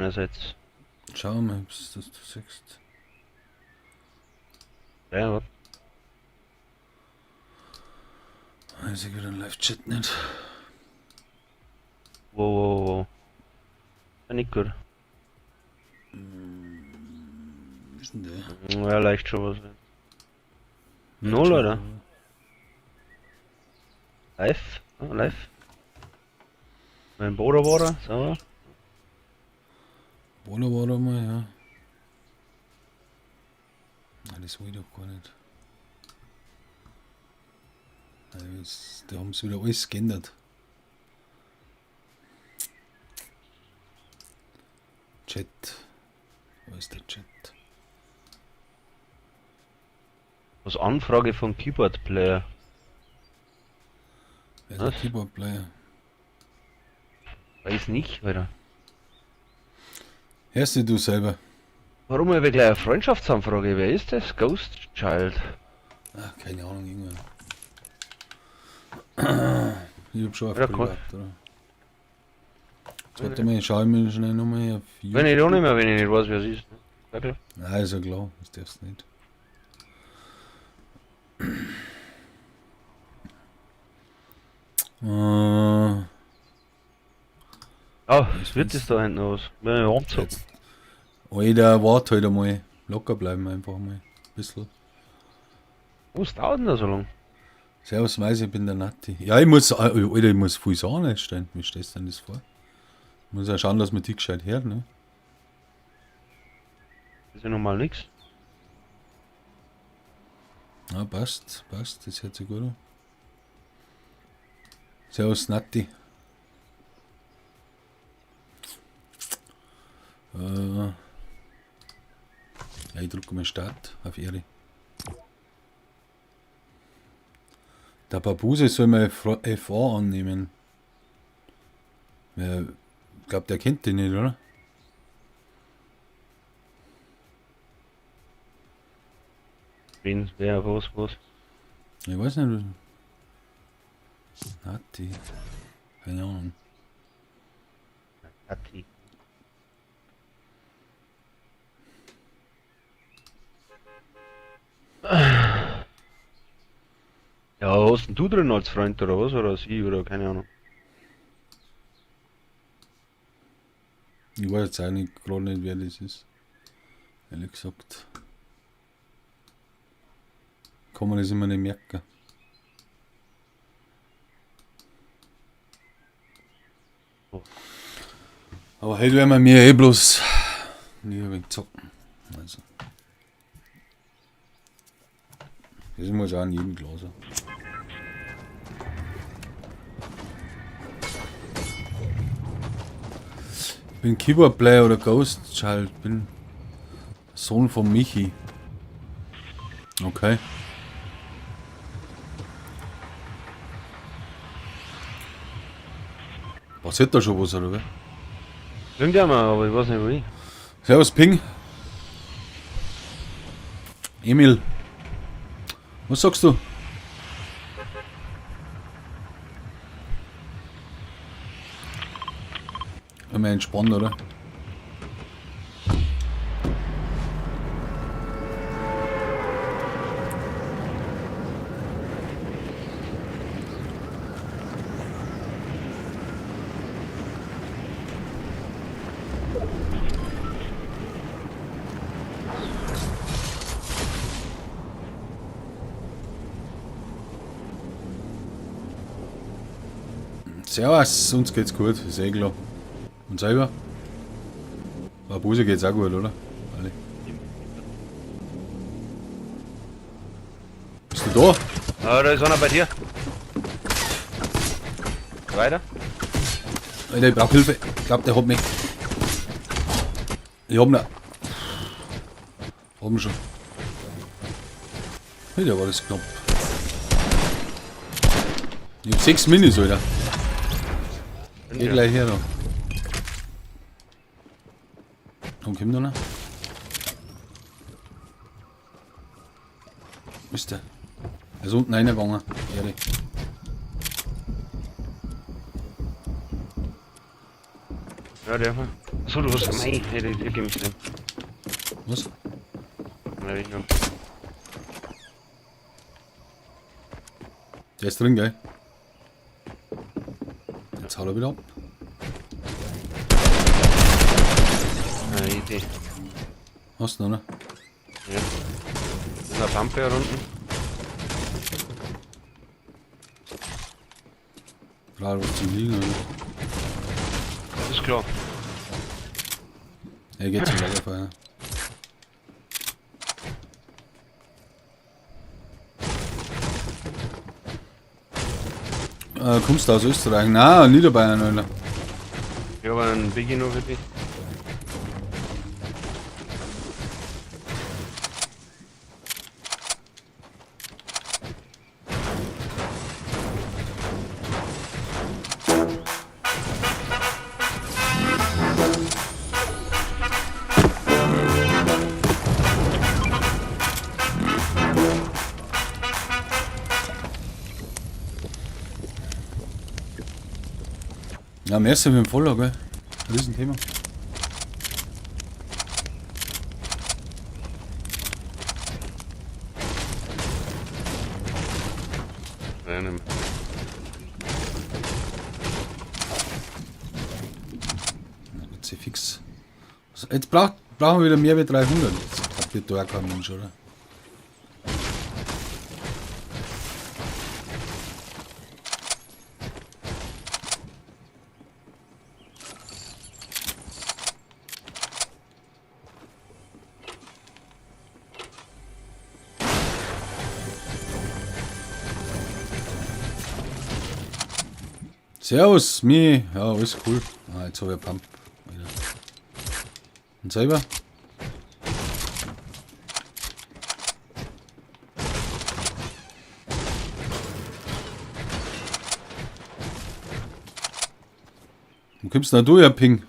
einerseits. Schau mal, ob das du sagst. Ja, was? Weiß ich wieder ein Live-Chat nicht. Wow. Ja, nicht gut. Wie ist denn der? Ja, leicht schon was. Leicht Null, schon, oder? Live? Ah, live. Mein Bruder war da, so. Wohler war da mal, ja. Nein, das will ich doch gar nicht. Da haben sie wieder alles geändert. Chat. Wo ist der Chat? Was Anfrage von Keyboard Player. Wer ist der Was? Keyboard Player? Weiß nicht, Alter. Hörst du selber? Warum habe ich gleich eine Freundschaftsanfrage? Wer ist das? Ghost Child. Ach, keine Ahnung, irgendwann. Ich hab schon auf Ja, privat, oder? Jetzt warte mal, schau ich mir schnell nochmal auf YouTube. Wenn ich auch nicht mehr, wenn ich nicht weiß, wer es ist. Ja, klar. Nein, ist ja klar, das darfst du nicht. Was wird das da hinten aus? Wenn ich rumzogen. Jetzt. Alter, warte halt einmal. Locker bleiben einfach mal. Ein bisschen. Was dauert denn da so lang? Servus, weiß ich bin der Natti. Ja, ich muss, Alter, ich muss viel Sachen einstellen. Wie stellst du denn das vor? Ich muss ja schauen, dass man die gescheit hört, ne? Das ist ja normal nix. Ja, passt, das hört sich gut an. Servus, Natti. Ja, ich drücke mal Start auf Ehre. Der Babuse soll mal FA annehmen. Ja, ich glaube, der kennt den nicht, oder? Wen, wer, was? Ich weiß nicht. Natti. Keine Ahnung. Natti. Ja, hast denn du drin als Freund oder was? Oder sie oder keine Ahnung. Ich weiß jetzt eigentlich gerade nicht, wer das ist. Ehrlich gesagt. Kann man das immer nicht merken. Oh. Aber heute werden wir mir eh bloß nie ein wenig zocken. Also. Das muss auch in jedem klar sein. Ich bin Keyboard Player oder Ghost Child. Bin Sohn von Michi. Okay. Passiert da schon was, oder was? Irgendjemand, aber ich weiß nicht wie. Servus Ping. Emil. Was sagst du? Immer entspannt, oder? Servus, uns geht's gut, ist eh klar. Und selber? Buse geht's auch gut, oder? Alle. Bist du da? Ah, da ist einer bei dir. Weiter? Alter, ich brauch Hilfe. Ich glaub, der hat mich. Ich hab ihn. Hab ihn schon. Alter, war das knapp. Ich hab 6 Minis, Alter. Geh gleich her da. Komm, komm da noch. Wo ist der? Er ist unten reingegangen. Ehrlich. Ja, der. So, du hast mei, ich geh mich drin. Was? Ja, ich hab- Der ist drin, gell? Jetzt haut er wieder ab. Idee. Hast du noch, ne? Ja. Das ist eine Pampe hier unten. Frage, was zum Liegen, oder? Das ist klar. Er geht zum Lagerfeuer. Kommst du aus Österreich? Nein, Niederbayern, Alter. Ich habe einen Biggie noch für dich. Ja, merci mit dem Follow, gell? Riesenthema. Nein, Jetzt fix. Jetzt brauchen wir wieder mehr wie 300. Jetzt kapiert da auch kein Mensch, oder? Servus, Mi. Ja, alles cool. Ah, jetzt habe ich einen Pump. Wieder. Und selber? Wo kommst denn du, ja, Ping?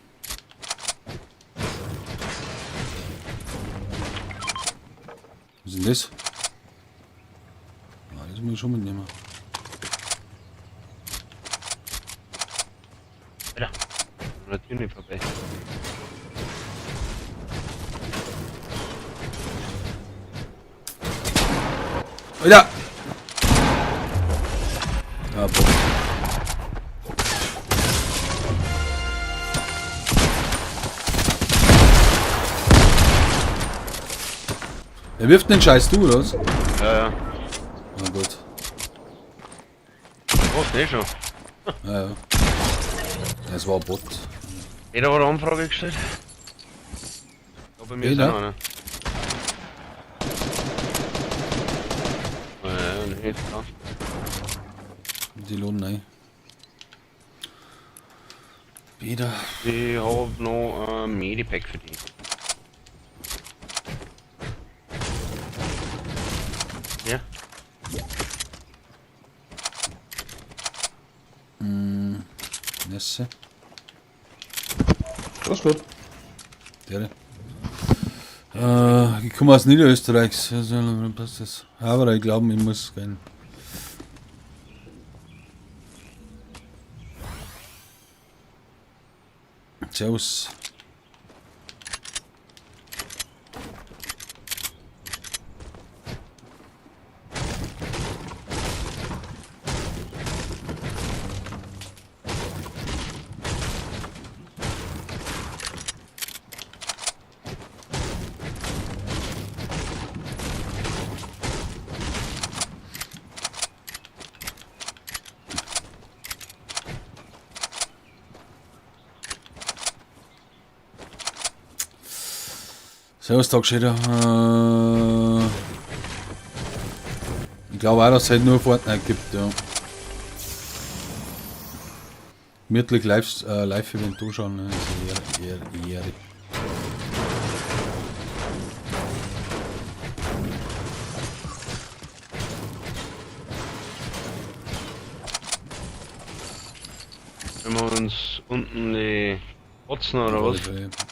Was ist denn das? Ah, das muss ich schon mitnehmen. Alter. Natürlich nicht vorbei. Alter! Ah, boah. Wer wirft den Scheiß, du, oder was? Ja. Na gut. Was, nicht schon? Ja, ja. Es war ein Bot. Jeder hat eine Anfrage gestellt. Da bei mir ist Jeder? auch einer. Ja, nicht, ja. Die lohnen ein. Wieder. Ich hab noch ein Medipack für dich. Ja? Nässe. Das ist gut. Der. Ich komme aus Niederösterreich. Passt das? Aber ich glaube, ich muss gehen. Servus. Servus, Tagschäder. Ich glaube auch, dass es halt nur Fortnite gibt, ja. Gemütlich Live-Event zuschauen, ne? Ist eher. Wenn wir uns unten die Botzen oder was?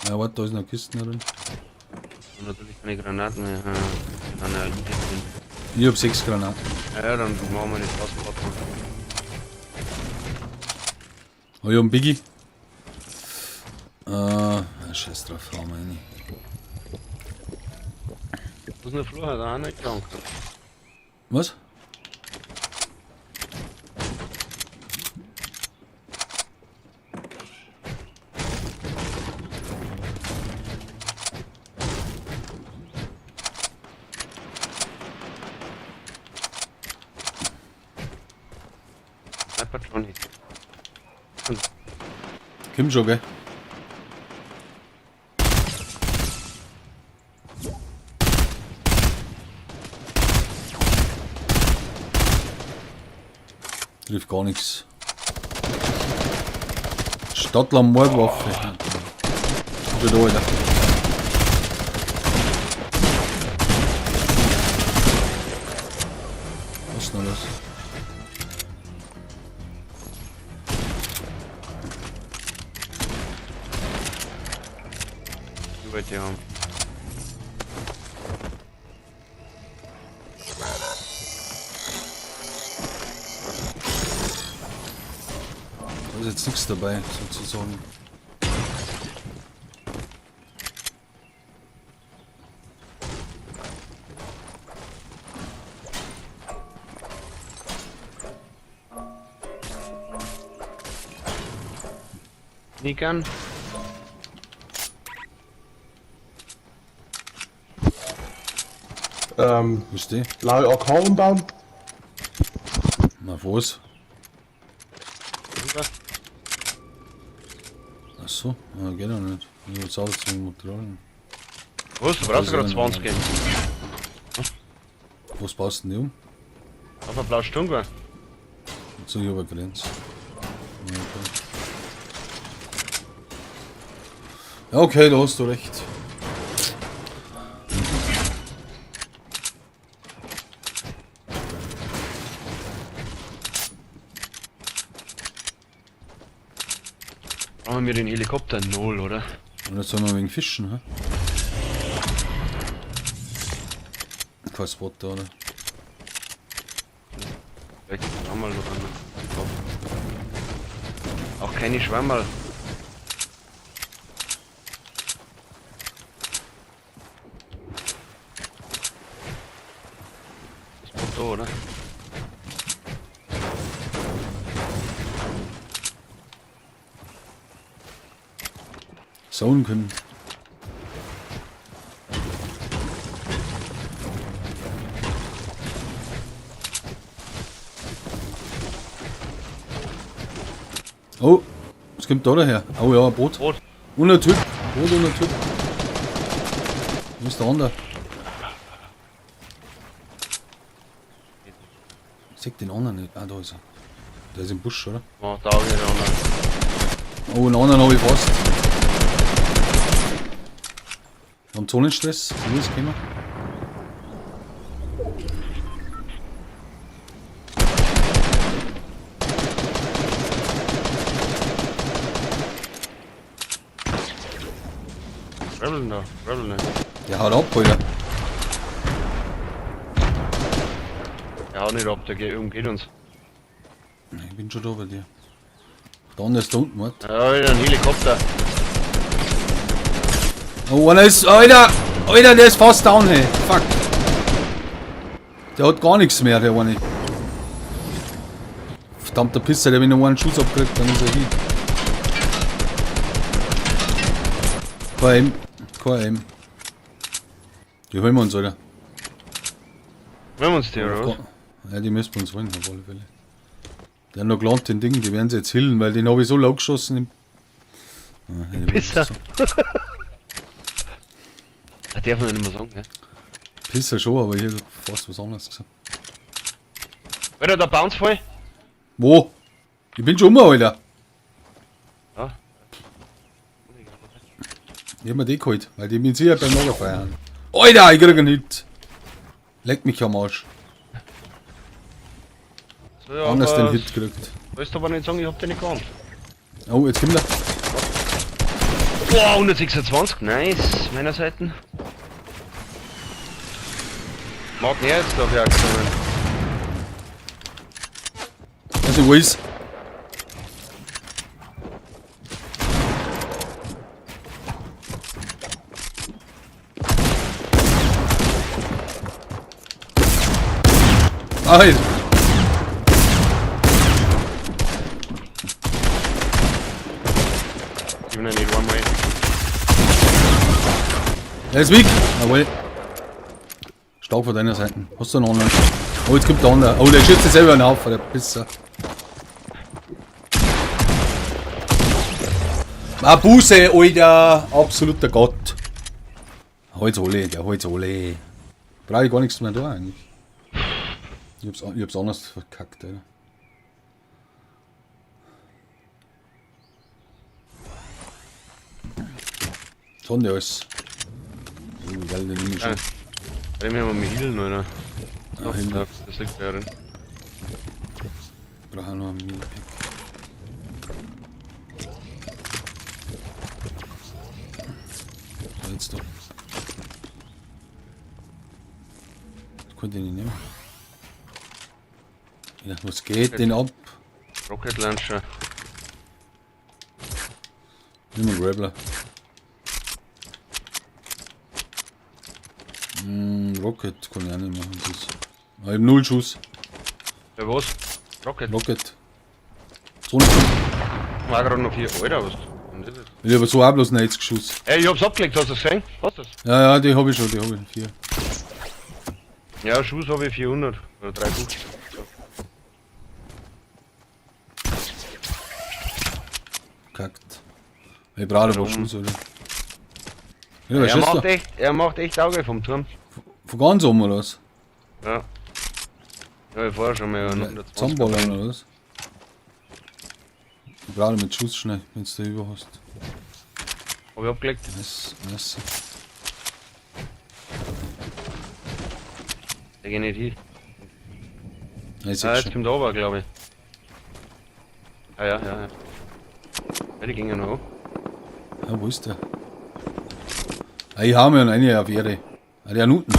Ja, warte, da ist noch Kisten drin. Und natürlich keine Granaten mehr. Keine Idee. Ich hab 6 Granaten. Ja, dann machen wir die Straßenbotzen. Oh ja, ein Biggie. Ah, scheiß drauf, hauen wir rein. Das ist eine Flur, hat er auch nicht krank. Was? Ein Patron nicht. Komm schon, gell? Trifft gar nichts. Stadtler Mordwaffe. Schon da, Alter. Was ist denn los? Die wollte ich haben. Da ist jetzt nichts dabei, sozusagen. Nikan. Wo ist die? Blaue Orkanbaum. Na, was? Achso, ah, geht auch nicht. Ich will sauber zum Material. Was? Du brauchst gerade 20 gehen. Was passt denn die um? Auf eine blaue Stunde. So, ich habe eine Grenze. Ja, okay, da hast du recht. Brauchen wir den Helikopter? Null, oder? Und jetzt sollen wir wegen Fischen, hä? Kein Spot da, oder? Vielleicht Schwammerl oder nicht. Auch keine Schwammerl. Ist gut da, oder? Sauen können. Oh, was kommt da daher? Oh ja, ein Boot. Rot. Und ein Typ. Boot und ein Typ. Wo ist der andere? Ich sehe den anderen nicht. Ah, da ist er. Der ist im Busch, oder? Oh, da geht er noch. Oh, einen anderen habe ich fast. Wir haben Zonenstress. Wo ist gekommen? Rebeln da. Rebeln nicht. Der haut ab, Alter. Er haut nicht ab, der umgeht uns. Ich bin schon da bei dir. Der andere ist da unten, warte. Ja, wieder ein Helikopter. Oh, einer ist. Alter! Alter, der ist fast down, hey. Fuck. Der hat gar nichts mehr, der eine. Verdammter Pisser, der wenn noch einen Schuss abkriegt, dann ist er hin. Kein Aim. Kein Aim. Die holen wir uns, Alter. Wollen wir uns die, oder was? Ja, die müssen wir uns holen, auf alle Fälle. Der hat noch gelernt, den Ding, die werden sie jetzt hillen, weil den habe ich so laut geschossen. Pisser. Das darf man nicht mehr sagen, gell? Pisser schon, aber hier fast was anderes gesagt. Alter, der Bounce voll. Wo? Ich bin schon mal, Alter. Ja. Ich hab mir die geholt, weil die mit Sicherheit beim Lagerfeuer haben. Alter, ich krieg einen Hit. Leck mich am Arsch. So, ja, Anders den aber Hit gekriegt. willst du aber nicht sagen, ich hab den nicht gehabt. Oh, jetzt kommt er. Boah, 126, nice, meiner Seite. Mag nicht jetzt da Werk kommen. Also, wo ist? Halt! Even I need one way. Er ist weg! Jawohl. Stark von deiner Seite. Hast du noch einen? Oh, jetzt gibt der andere. Oh, der schießt sich selber einen auf, der Pisser. Ah, Buße, Alter! Absoluter Gott. Halt's alle, der halt's alle. Brauche ich gar nichts mehr da eigentlich. Ich hab's anders verkackt, Alter. Was haben die alles? So, wie geil, den nehme ich schon. Dem haben wir mich healen, oder? Ah, hin. Das liegt da drin. Ich brauche noch einen Minipack. So, jetzt doch. Das konnte ich nicht nehmen. Ich dachte, was geht denn ab? Rocket Launcher. Nimm einen Grappler. Rocket kann ich auch nicht machen. Das. Ich hab 0 Schuss. Ja, was? Rocket. Rocket. So nicht. War gerade noch 4. Alter, was? Was ist das? Ich hab so auch bloß 90 Schuss. Ey, ich hab's abgelegt, hast du das gesehen? Hast du das? Ja, die hab ich schon, die hab ich 4. Ja, Schuss habe ich 400. Oder 350. So. Kackt. Ich brauche aber Warum? Schuss, oder? Ja, was schießt du? Er macht echt Auge vom Turm. Von ganz oben oder was? Ja. Ja, ich fahr schon mal einen 120. Zusammenballern oder was? Ich brauche mit Schuss schnell, wenn du da über hast. Hab ich abgelegt. Das. Der geht nicht hin. Ja, ich Ah, seh jetzt schon. kommt er runter, glaube ich. Ah, ja. Ja, die gingen noch hoch. Ja, wo ist der? Ah, ich hau mir eine auf Ehre. Ah, der unten.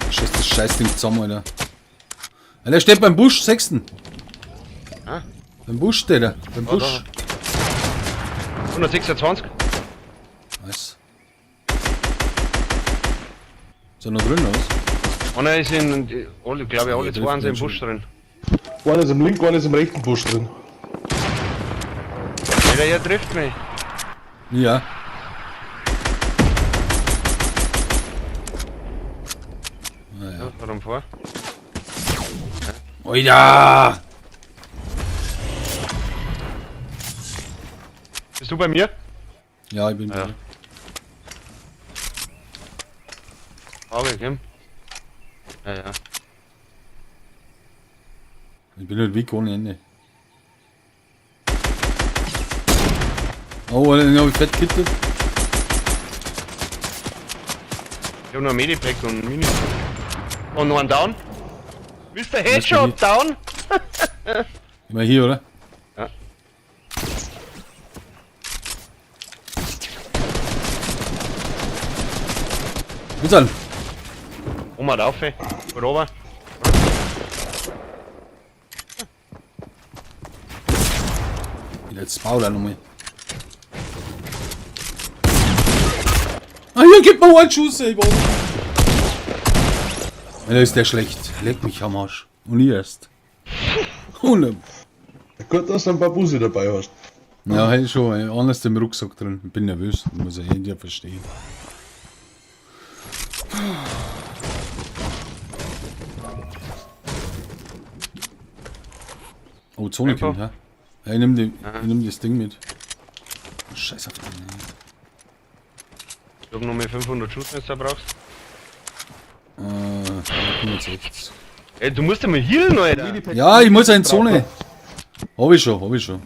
Scheiß das Scheißding zusammen, Alter. Ah, der steht beim Busch, 6. Ah, Beim Busch steht er. Beim da, Busch. 126. Nice. Ist er noch drin, oder was? Einer ist in, alle, glaube ich, alle Ja, zwei sind im trifft Busch drin. Einer ist im linken, einer ist im rechten Busch drin. Alter, er trifft mich. Ja. Ja, warum vor? Alter! Bist du bei mir? Ja, ich bin Ja. da. Auge, Kim. Ja. Ich bin halt weg ohne Ende. Oh, den hab ich fett gekittet. Ich hab noch ein Medipack und ein Mini. Und noch einen Down. Willst du hier. Headshot down? Immer hier, oder? Ja. Bis dann. Oma drauf, ey. Gut oben. Jetzt Maul auch nochmal. Ah, hier gibt mir einen Schuss, ey. Da ist der schlecht. Leck mich am Arsch. Und ich erst. Und, Gut, dass du ein paar Busse dabei hast. ja, hey, schon. Ey. Anders im Rucksack drin. Ich bin nervös. Muss ich ja verstehen. Oh, Zone Einfach. kommt, ja. Ja, ich nehm das Ding mit. Scheiß auf den. Ich hab noch mehr 500 Schuss, wenn du brauchst. 160. Ey, du musst ja mal healen, Alter. Ja, ich muss in Zone. Hab ich schon.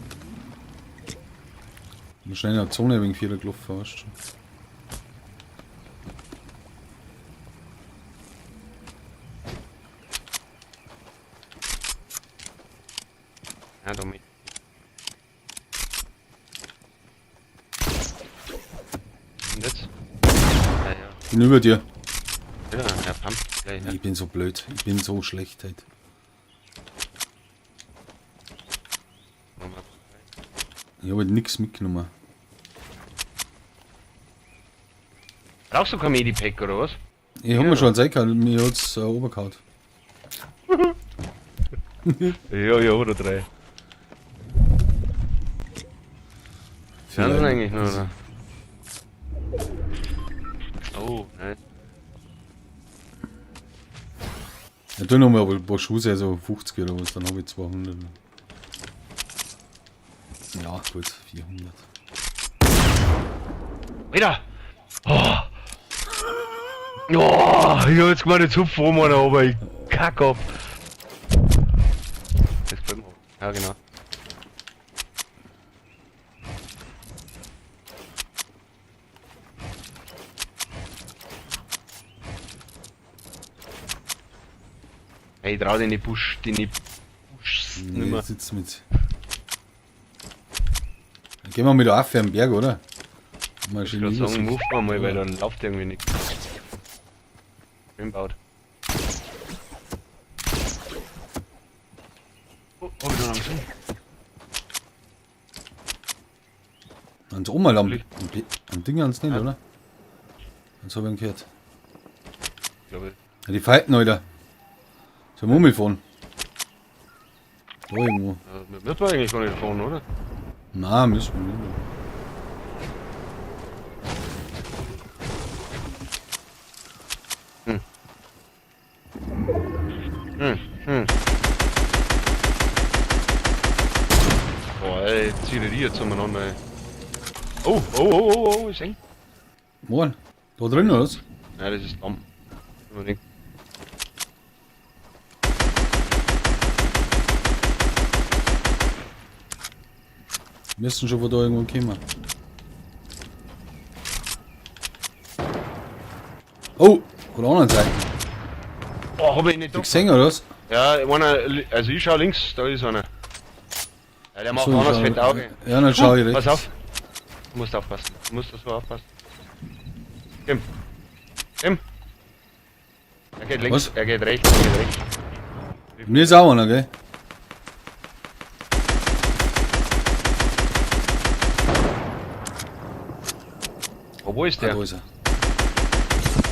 Ich muss schnell in der Zone wegen 4 gelaufen, weißt du. Ja, damit. Und jetzt? Ja. Bin über dir. Ja, er pumpt gleich. Ja. Ich bin so blöd. Ich bin so schlecht halt. Ich habe halt nichts mitgenommen. Brauchst du kein Medipack oder was? Ich hab mir schon einen gehabt, mir hat's obergehauen. Ja, oder 3. Sind sie eigentlich noch, oder? Oh, nein. Ja, tu noch mal ein paar Schuhe, so 50 oder was, dann habe ich 200. Ja, gut, 400. Wieder! Oh! Oh, ich hab jetzt gemeint, jetzt hupf rum, einer, aber ich kack ab. Das gefällt mir. Ja, genau. Hey, ich trau den nicht Busch, Nee, nimmer. sitzt mit. Dann gehen wir mit der Affe am Berg, oder? Mal Ich schön würde sagen, Übersicht. move mal, weil dann läuft irgendwie nichts. Schön baut. Oh, wieder langsam. Ans Oma am Licht. Ding ans nicht, Ja. oder? Das hab ich gehört. Ich glaube, Ja, die fighten, Alter. Zum Mummelfahren. Da irgendwo. wir müssen eigentlich gar nicht fahren, oder? Nein, müssen wir nicht. Boah, ey, zieh die jetzt umeinander, ey. Oh, ist eng. Moin. Da drin, oder was? Nein, das ist dumm. Unbedingt. Wir müssen schon von da irgendwo kommen. Oh, von der anderen Seite. Oh, hab ich nicht Die da. gesehen, oder was? Ja, einer, also ich schau links, da ist einer. Ja, der macht So, anders schau- fett Auge. Ja, dann schau ich Pass rechts. auf. Du musst aufpassen. Du musst da so aufpassen. Tim. Tim. Er geht links, Was? er geht rechts, er geht rechts. Mir ist auch einer, gell? Oh, wo ist Ah, der? da ist er.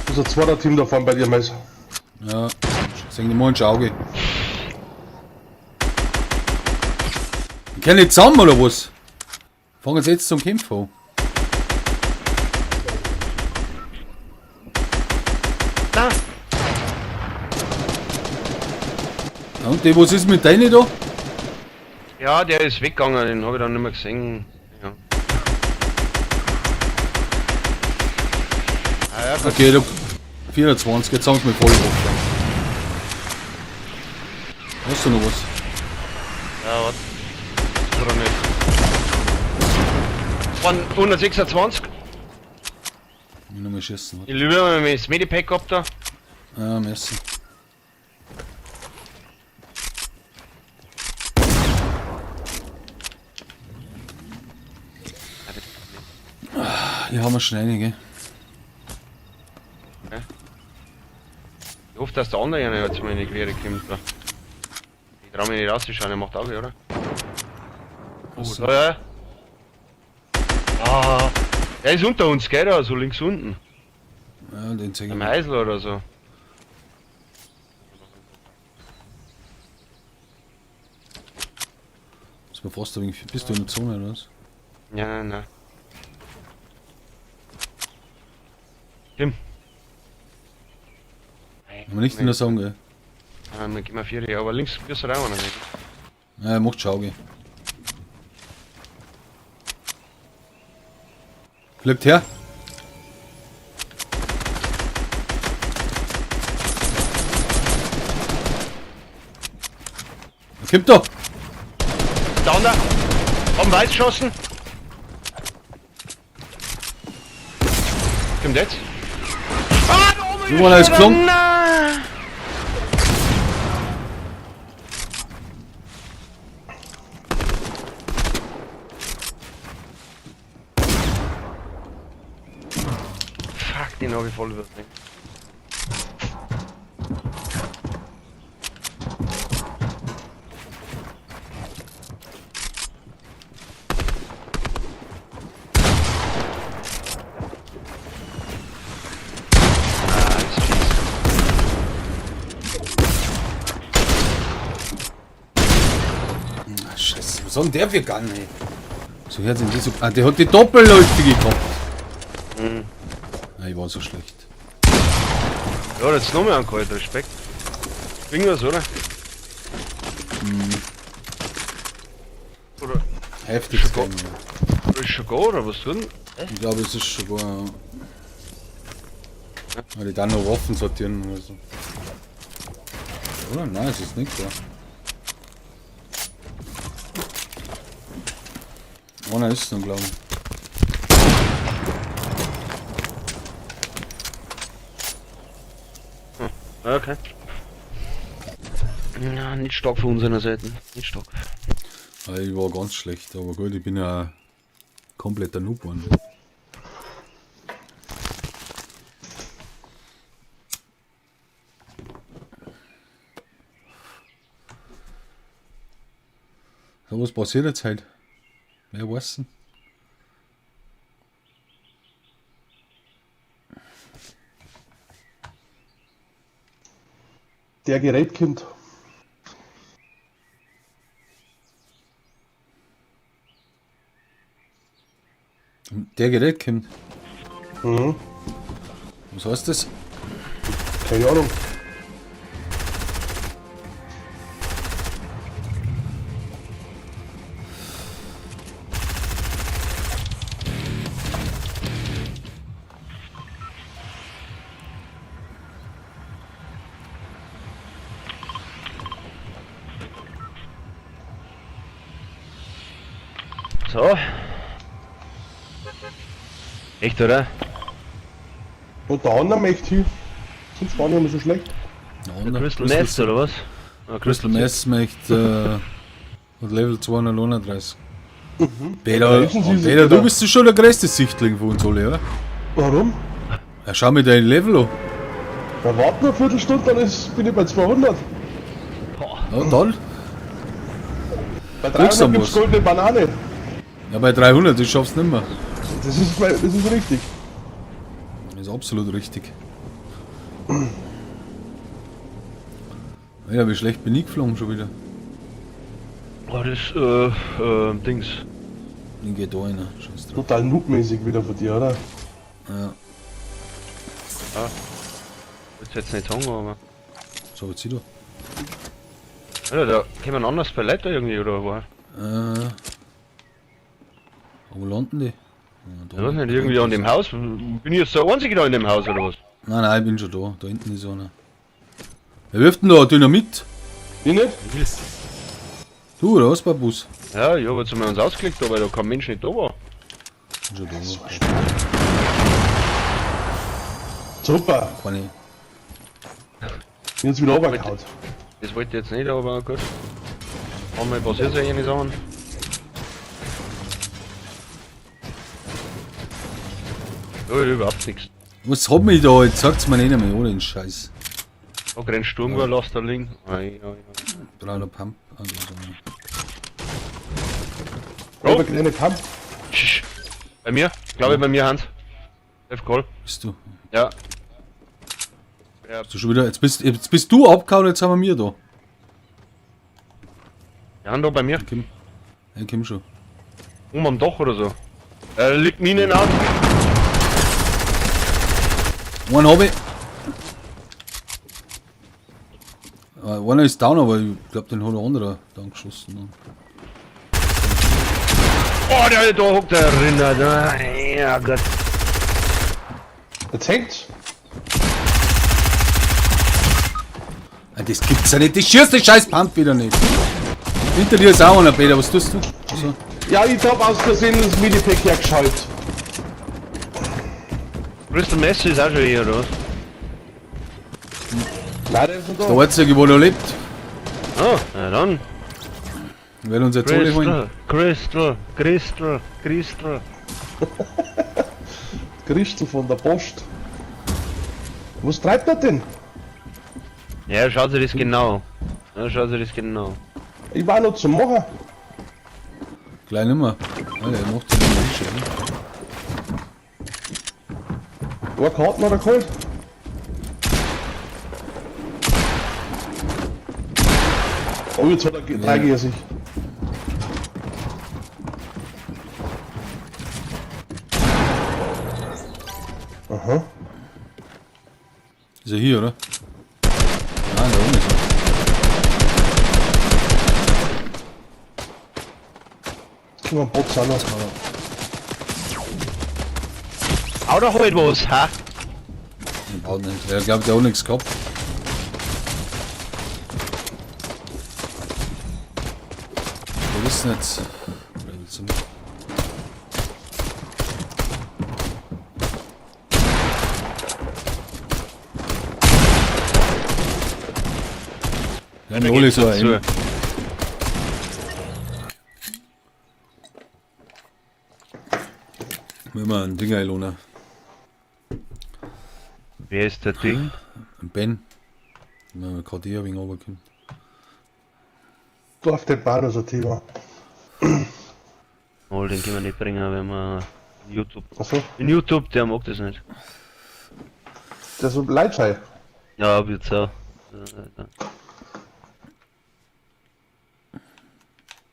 Da ist ein zweiter Team da vorne bei dir, Mais. Ja, sehen die mal ins Auge. Die können nicht zusammen, oder was? Fangen sie jetzt zum Kämpfen an. Da! Ja, und die, was ist mit denen da? Ja, der ist weggegangen, den habe ich dann nicht mehr gesehen. Ja. Ah ja, gut. Okay, da 24, jetzt sagen sie mir voll drauf. Hast du noch was? Ja, warte. Oder nicht? 126. Ich noch mal schießen. Ich liebe, wenn ich das Medipack gehabt da. Ja, merci. Hier haben wir schon einige. Ich hoffe, dass der andere eine jetzt mal in die Quere kommt. Da. Ich trau mich nicht rauszuschauen, er macht Auge, oder? Oh, So. da, ja. Ah, er ist unter uns, gell, da, so links unten. Ja, den zeige ich Am mir. Heisel oder so. Das war fast ein wenig. Bist du in der Zone oder was? Ja, nein. Tim. Haben wir nichts in der Song, gell? Wir gehen mal 4, aber links wirst du da auch noch nicht. Ja, er macht Schauge. Bleibt her. Er kommt da. Da unten! Haben Weiß geschossen! Kommt jetzt? Ah, da oben Guck mal, da ist geflogen. Nein! Fuck, den hab ich voll übersehen. Was hat denn der für Gang, ey? So hört sich das so. Ah, der hat die doppelläufige gehabt. Mhm. Nein, ich war so schlecht. Ja, jetzt noch mehr angehört, Respekt. Irgendwas, oder? Oder Heftig. Schon oder ist schon gar, oder was tun? Ich glaube, es ist schon gar. Weil die dann noch Waffen sortieren oder so. Oder? Nein, es ist nicht da. Einer ist noch, glaube ich. Okay. Ja, nicht stark von unserer Seite. Nicht stark. Weil ich war ganz schlecht, aber gut, ich bin ja kompletter Noob geworden. So, was passiert jetzt halt? Wer weiß denn? Der Gerät kommt. Der Gerät kommt. Mhm. Was heißt das? Keine Ahnung. So. Echt, oder? Unter anderem echt viel. Sonst war nicht mehr so schlecht. Ja, Crystal Mess, oder was? Ah, Crystal Mess möchte hat Level 239. Peter, Ja, wissen Sie, Peter, du Peter. bist schon der größte Sichtling von uns alle, oder? Warum? Ja, schau mir dein Level an. Da warten wir eine Viertelstunde, dann bin ich bei 200. Ja, dann. Bei Kriegst du 300 gibt's was? goldene Banane. Ja, bei 300, das schaffst du nicht mehr. Das ist richtig. Das ist absolut richtig. Ja, wie schlecht bin ich geflogen schon wieder. Oh, das, Dings. Ich geh da rein, scheiß drauf. Total noobmäßig wieder von dir, oder? Ja, Ich jetzt nicht sagen, aber. so jetzt wieder. Alter, da kommen anders bei Leute irgendwie, oder was? Wo landen die? Ja, Ich weiß nicht, irgendwie an dem Haus. Bin ich jetzt der Einzige da in dem Haus, oder was? Nein, nein, ich bin schon da. Da hinten ist einer. Wer wirft denn da Dynamit? Ich nicht? Du oder was, Babus? Ja, ich hab jetzt mal uns ausgelegt, weil da kein Mensch nicht da war. Bin schon da. Super. Keine. Jetzt wieder runtergehauen. Das wollte ich jetzt nicht, aber gut. Einmal passiert so eine Sachen. Ja, überhaupt nichts. Was hat mich da? Jetzt sagt's mir nicht mehr, oder den Scheiß. Da rennt Sturm, ja. Lass da liegen. Ai, ai, ai. 300 Pump. Also, Oh. Der kleine Kampf. Schisch. Bei mir? Glaube ich bei mir, Hans. F-Call. bist du? Ja. Bist du schon wieder? Jetzt bist du abgehauen, jetzt haben wir da. Ja, Hand da bei mir. Ich komm schon. Am Dach oder so. Liegt Minen an. Einen hab ich. Einer ist down, aber ich glaube, den hat ein anderer down geschossen. Oh, da hockt der Rinder. Da. Ja, Gott. Jetzt hängt's. Das gibt's ja nicht. Das schießt den scheiß Pump wieder nicht. Hinter dir ist auch einer, Peter. Was tust du? Also, Ja, ich hab aus Versehen das Minipack hergeschaltet. Crystal Mess ist auch schon hier, oder was? Nein, der ist noch der da. Einzige, der noch lebt. Ah, na dann. Wir werden uns jetzt alle holen. Crystal. Crystal. Christel von der Post. Was treibt er denn? Ja, schaut sich das genau. Ja, schaut sich das genau. Ich war noch zum Machen. Gleich nimmer. Alter, er macht den nicht schon. War Karten oder kalt? Oh, jetzt hat er 3 gegen sich. Aha. Ist er hier, oder? Nein, da oben ist er. Guck mal, Box an. Hau doch halt was, ha? Ich baut nicht. Er glaubt, der hat nichts gehabt. Wir wissen jetzt. Oder willst du nicht? Ja, Oli so ein. Wenn wir ein Ding einlohnen. Wer ist der Ding? Ein Ben. Wenn wir gerade hier ein wenig runterkommen. Du auf den Bahn, also Thema. Oh, den können wir nicht bringen, wenn wir YouTube. Achso, In YouTube, der mag das nicht. der ist so leidschei. Ja, wird so.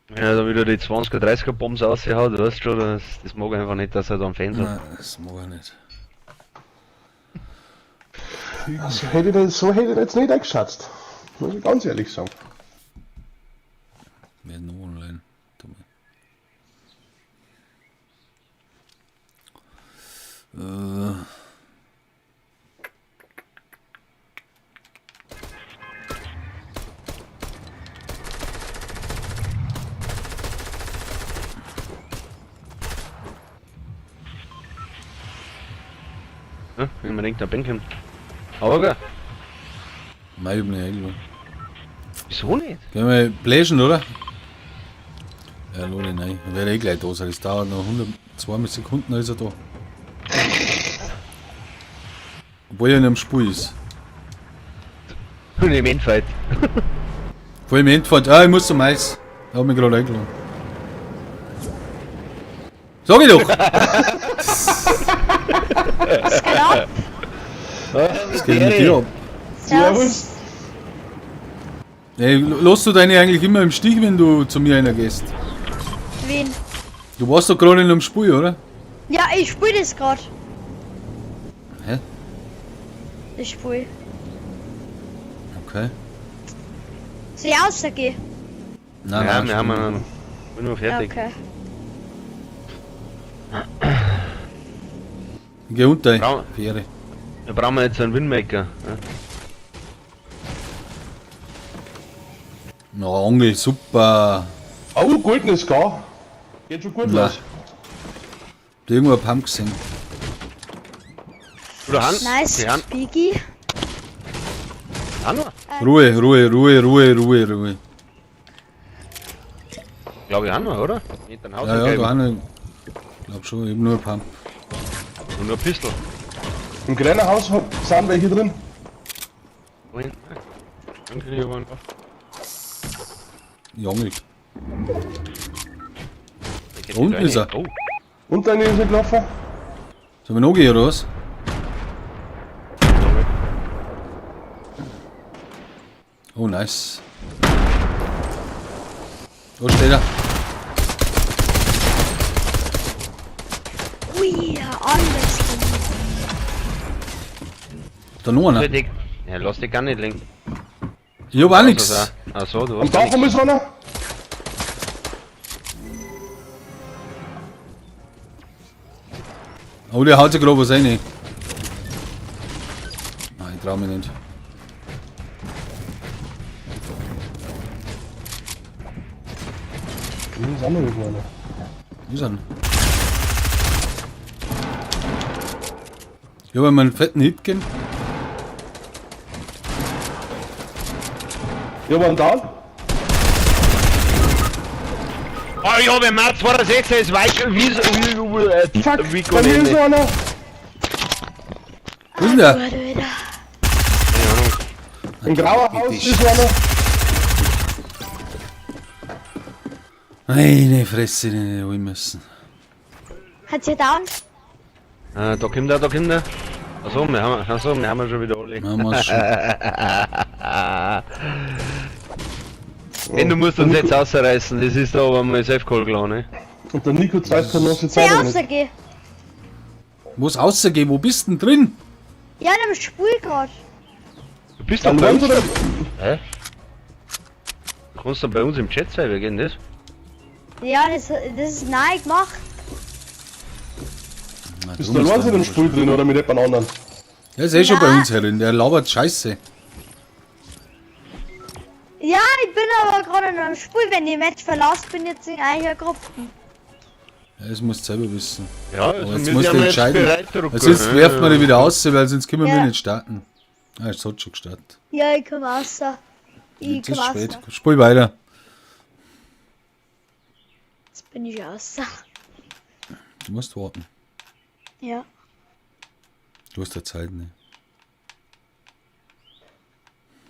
Wenn er da wieder die 20er, 30er Bombs raushaut, weißt du schon, das mag er einfach nicht, dass er da einen Fans hat. Nein, das mag er nicht. So hätte ich jetzt nicht eingeschätzt. Muss ich ganz ehrlich sagen. Wir sind noch online. Ja, wenn man denkt, der Ben kommt. Aber, Mai üben nicht eingeladen. wieso nicht? Gehen wir bläschen, oder? Ja, Loli, nein. Dann wäre eh gleich da sein. Das dauert noch 102 Sekunden, dann ist er da. Obwohl er in einem Spiel ist. Und im Endfight. Vor allem im Endfahrt. Ah, ich muss zum Eis. Er hat mich gerade eingeladen. Sag ich doch! Was geht ab? Das geht mit dir ab. Servus. Ey, lässt du deine eigentlich immer im Stich, wenn du zu mir einer gehst? Wen? Du warst doch gerade in einem Spiel, oder? Ja, ich spiele das gerade. Hä? Ich spiele. Okay. Soll ich rausgehen? Nein, Ja, nein, wir haben einen. Bin nur Ja, fertig. okay. Ich geh unter. Brau- Fähre. Da brauchen wir jetzt einen Windmaker. Ja. Na, Angel, super. Oh, goldenes Gar. Geht schon gut Na. los. Hab irgendwo ein Pump gesehen. Oder Hand? Nice. Die Hand. Biggie. Hand? Ruhe, Ruhe, Ruhe, Ruhe, Ruhe, Ruhe. Glaube ich, Hand, oder? Nicht ein Haus. Ja, ja, da haben ich glaub schon, ich hab nur ein Pump. Und nur Pistol. Im kleinen Haus sind welche drin. Wohin? Dann krieg ich aber einfach. Ich angel. Der geht Unten wieder rein. ist er. Oh, Und dann ist er gelaufen. Sollen wir noch gehen, oder was? Oh, nice. Da steht er. Ui, alles. Da noch einer. ja, lass dich gar nicht lenken. Ich hab auch nix. Achso, du Am hast Dach gar nichts. ist einer. Oh, der haut sich gerade was rein. Nein, ich trau mich nicht. Hier ist auch noch irgendwo einer. Wo ist er denn? Ich hab einmal einen fetten Hit gegeben. Ja, waren da. Oh, ich habe im März 2016 ist weit Fuck, wie bei mir ist noch einer. Wo ist denn der? Warte wieder. Im grauen Haus ist noch einer. Meine Fresse, den hätte ich holen müssen. Hat sie down? Da kommt er, da kommt er. Achso, wir haben schon wieder alle. Machen wir's schon. Wenn du musst uns jetzt ausreißen, das ist da aber mal Safe-Call klar, ne? Und der Nico zeigt keine nasse Soll ich Zeit nicht. rausgehen? Muss rausgehen, wo bist denn drin? Ja, in einem Spiel gerade. Du bist doch Dann bei uns. Lorenzo, Hä? Du kannst dann bei uns im Chat sein, wie geht denn das? Ja, das ist neu gemacht. Na, bist du du musst allein in dem dann- Spiel drin oder mit jemand anderen? Der ist eh schon bei Na. uns herin, der labert Scheiße. Ja, ich bin aber gerade in einem Spiel. Wenn ich Match verlasse, bin ich jetzt in einer Gruppe. Ja, das musst du selber wissen. Ja, Aber also jetzt wir musst sind du ja jetzt entscheiden. bereit, Weil sonst werfen wir die wieder aus, weil sonst können wir Ja. nicht starten. Ah, es hat schon gestartet. Ja, ich komme raus. Ich Jetzt ist komme spät. raus. Spiel weiter. Jetzt bin ich raus. Du musst warten. Ja. Du hast ja Zeit, ne?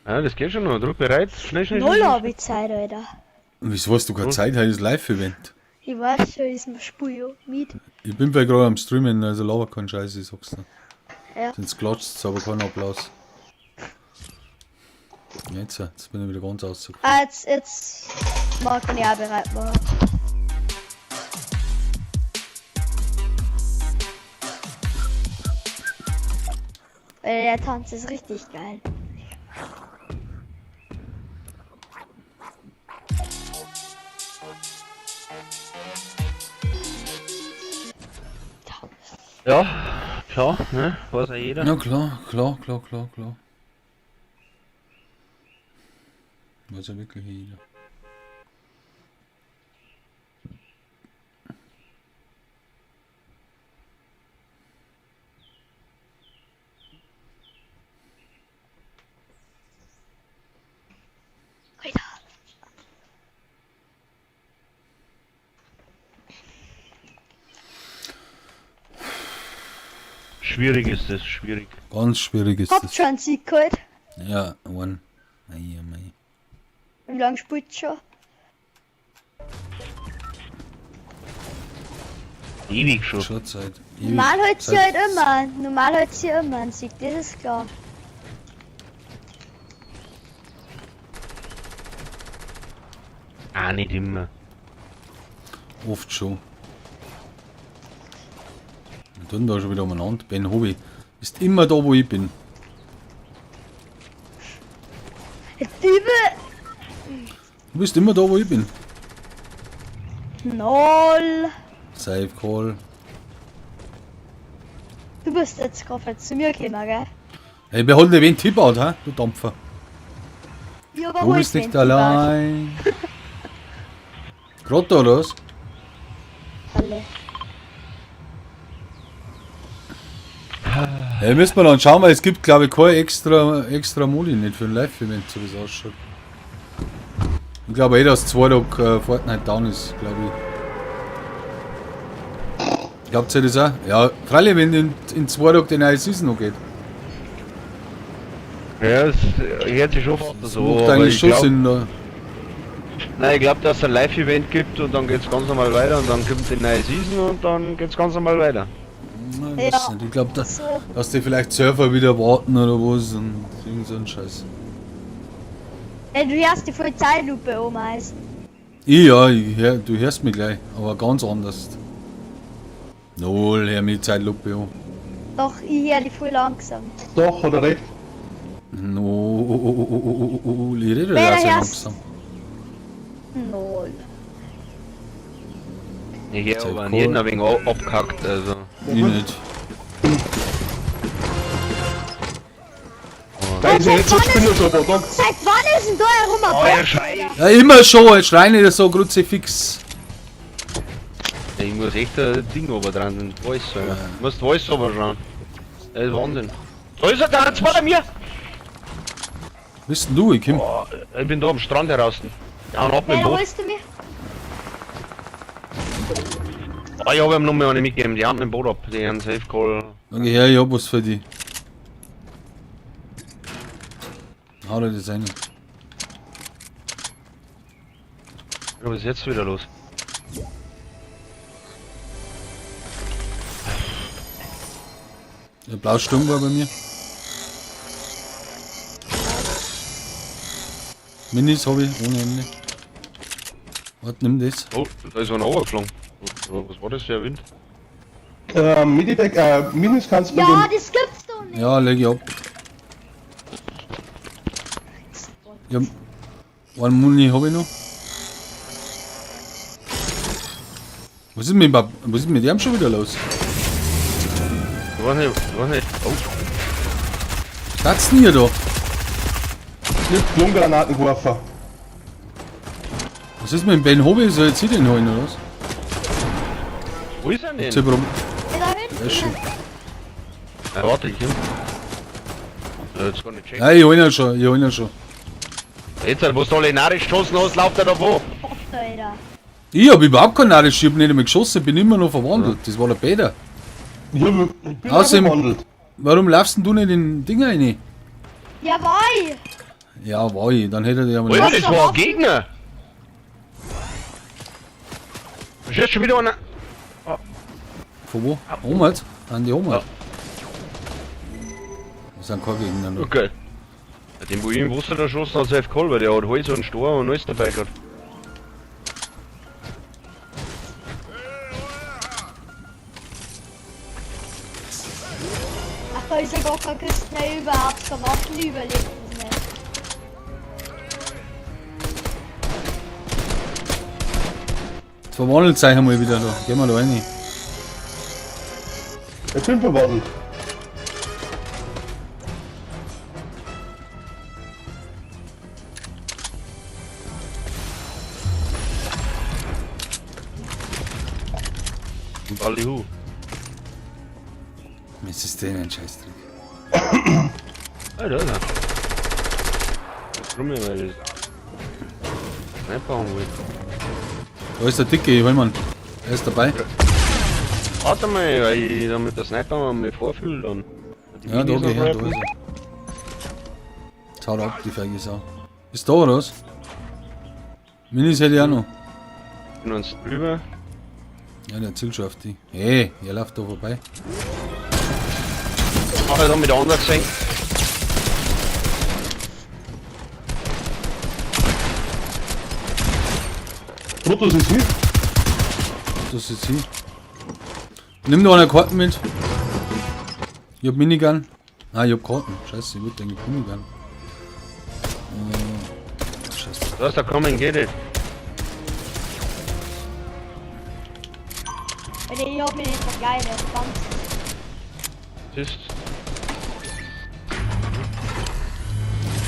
Ja, das geht schon noch. Druck bereit. Schnell, schnell. Null schnell. habe ich Zeit, Alter. Wieso hast du keine Zeit? Heute ist Live-Event. Ich weiß schon, ist ein Spiel ja mit. Ich bin bei gerade am Streamen, also laber keinen Scheiß, ich sag's dir. Ja. Sonst klatscht's, aber kein Applaus. Jetzt bin ich wieder ganz ausgegangen. Ah, jetzt mag ich auch bereit machen. Weil der Tanz ist richtig geil. Ja, klar, ne? Weiß ja jeder. Ja klar. Weiß ja wirklich jeder. Alter. Schwierig ist das, schwierig. Ganz schwierig ist Habt das. schon einen Sieg geholt? Ja, one. Mei. Wie lange spielt ihr schon? Ewig schon. Schon Zeit. Normal hat sie Zeit. halt immer. Normal hat sie immer einen Sieg, das ist klar. Ah, nicht immer. Oft schon. Wir tun da schon wieder umeinander. Ben Hobby. Ist immer da, wo ich bin. Jetzt übel. Du bist immer da, wo ich bin. 0. Save Call. Du bist jetzt gerade zu mir gekommen, gell? Hey, behalte wen Tipp out, ha? Du Dampfer. Ich Du überhol bist den nicht Typ allein. Grotto oder was? aus. Alle. Ja, müssen wir dann schauen, weil es gibt, glaube ich, kein extra Modi nicht für ein Live-Event, so wie es ausschaut. Ich glaube eh, dass 2 Tage Fortnite down ist, glaube ich. Glaubt ihr das auch? Ja, freilich, wenn in 2 Tagen die neue Season noch geht. Ja, es hört sich schon fast Das so. macht aber eigentlich ich schon glaub- Sinn. Da. Nein, ich glaube, dass es ein Live-Event gibt und dann geht's ganz normal weiter und dann kommt die neue Season und dann geht's ganz normal weiter. Nein, Ja. weiß nicht. Ich glaube, So. dass die vielleicht Surfer wieder warten oder was und irgend so ein Scheiß. Ey, du hörst die Polizeilupe umheißen. Du hörst mich gleich, aber ganz anders. Null, hör mir die Zeitlupe an. Doch, ich höre die voll langsam. Doch, hat er recht. No, ich rede Wer ja sehr hörst? langsam. 0. Ich höre Zeit aber an cool. jeden ein wenig abgehackt, also. Ich nicht. Nein, sie jetzt schon spinnen so, aber dann. Seit wann ist denn da herum ein Euer Bock? Scheiß! Ja, immer schon, jetzt schrei nicht so kruzifix. Ich muss echt ein Ding oben dran, den Voice, Alter. Du musst Voice oben schauen. Das ist Wahnsinn. Da ist er, da hat's bei mir! Bist denn du, ich komm. Oh, ich bin da am Strand heraus. Ja, und ab mit dem Wer Boot. holst du mir? Ah, ich hab ihm noch mal eine mitgegeben, die haben mit dem Boot ab, die haben Safe Call. Danke her, ich hab was für dich. Hau dir das rein. Ja, was ist jetzt wieder los? Der Blausturm war bei mir. Minis hab ich, ohne Ende. Warte, nimm das. Oh, da ist einer runtergeflogen. Was war das für ein Wind? Medipack, Minis kannst du Ja, mit das gibt's doch nicht. Ja, leg ich ab. Ja, one Muni habe ich noch. Was ist mit dem schon wieder los? Ich weiß nicht. Oh, Was denn hier da? dem Klongranatenwerfer. Was ist mit dem Ben Hobby? Soll ich jetzt hier den holen oder was? wo ist er denn? Zipper rum. Da hinten. Ja, schon. Warte, ich hin. Jetzt kann ich checken. Ja, ich hol ihn schon. Jetzt, wo du alle narisch geschossen hast, lauft er da wo? Alter. Ich hab überhaupt keinen Narisch, ich hab nicht einmal geschossen, bin immer noch verwandelt. Das war der Peter. Ich bin Außerdem- verwandelt. Warum laufst denn du nicht in den Ding rein? Ja, bye. Ja, war ich, dann hätte der ja mal. Alter, nicht- das war ein Gegner! Da steht schon wieder einer. Von wo? Homert? An die Homert. Ja. Das sind keine Gegner. noch. Okay. Ja, den, wo ich ihn wusste, der schossen hat selbst geholt, weil der hat Holz und Stor und alles dabei gehabt. Ach, da ist ja gar keine Küste mehr überhaupt. Da Waffen überlebt es nicht. Jetzt verwandelt sich einmal wieder da. Gehen wir da rein. Ich bin verwandelt. Und Ballihu. Jetzt ist der ein Scheißdreck. Alter, Alter. Warum mir, weil ich nicht bauen will. Da ist der Dicke, ich hol mal. Er ist dabei. Warte mal, weil ich damit der Sniper mal vorfühle dann. Die Ja, da Minis geh noch her, da rappen. ist er. Jetzt haut er ab, die feige Sau. Ist da oder was? Minis hätte ich auch noch. Bin uns drüber. Ja, der zielt schon auf die. Hey, ihr lauft da vorbei. Mach ich dann mit der anderen gesehen. Brutus ist hier. Das ist hier. Nimm noch eine Karten mit. Ich hab Minigun. Ah, ich hab Karten. Scheiße, ich würde eigentlich Minigun. Scheiße. Da ist der Coming, geht it. Weil ich hab mich nicht verkleidet. Ganz. Siehst.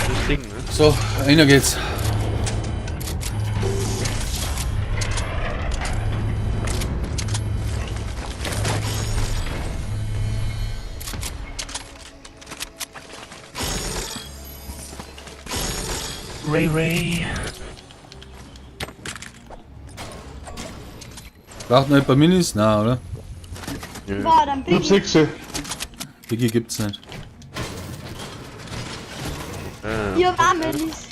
Das Ding, ne? So, einer geht's. Ray. Braucht noch ein paar Minis? Na, oder? War dann Ich hab Biggie. 6. Biggie gibt's nicht. Hier war Minis.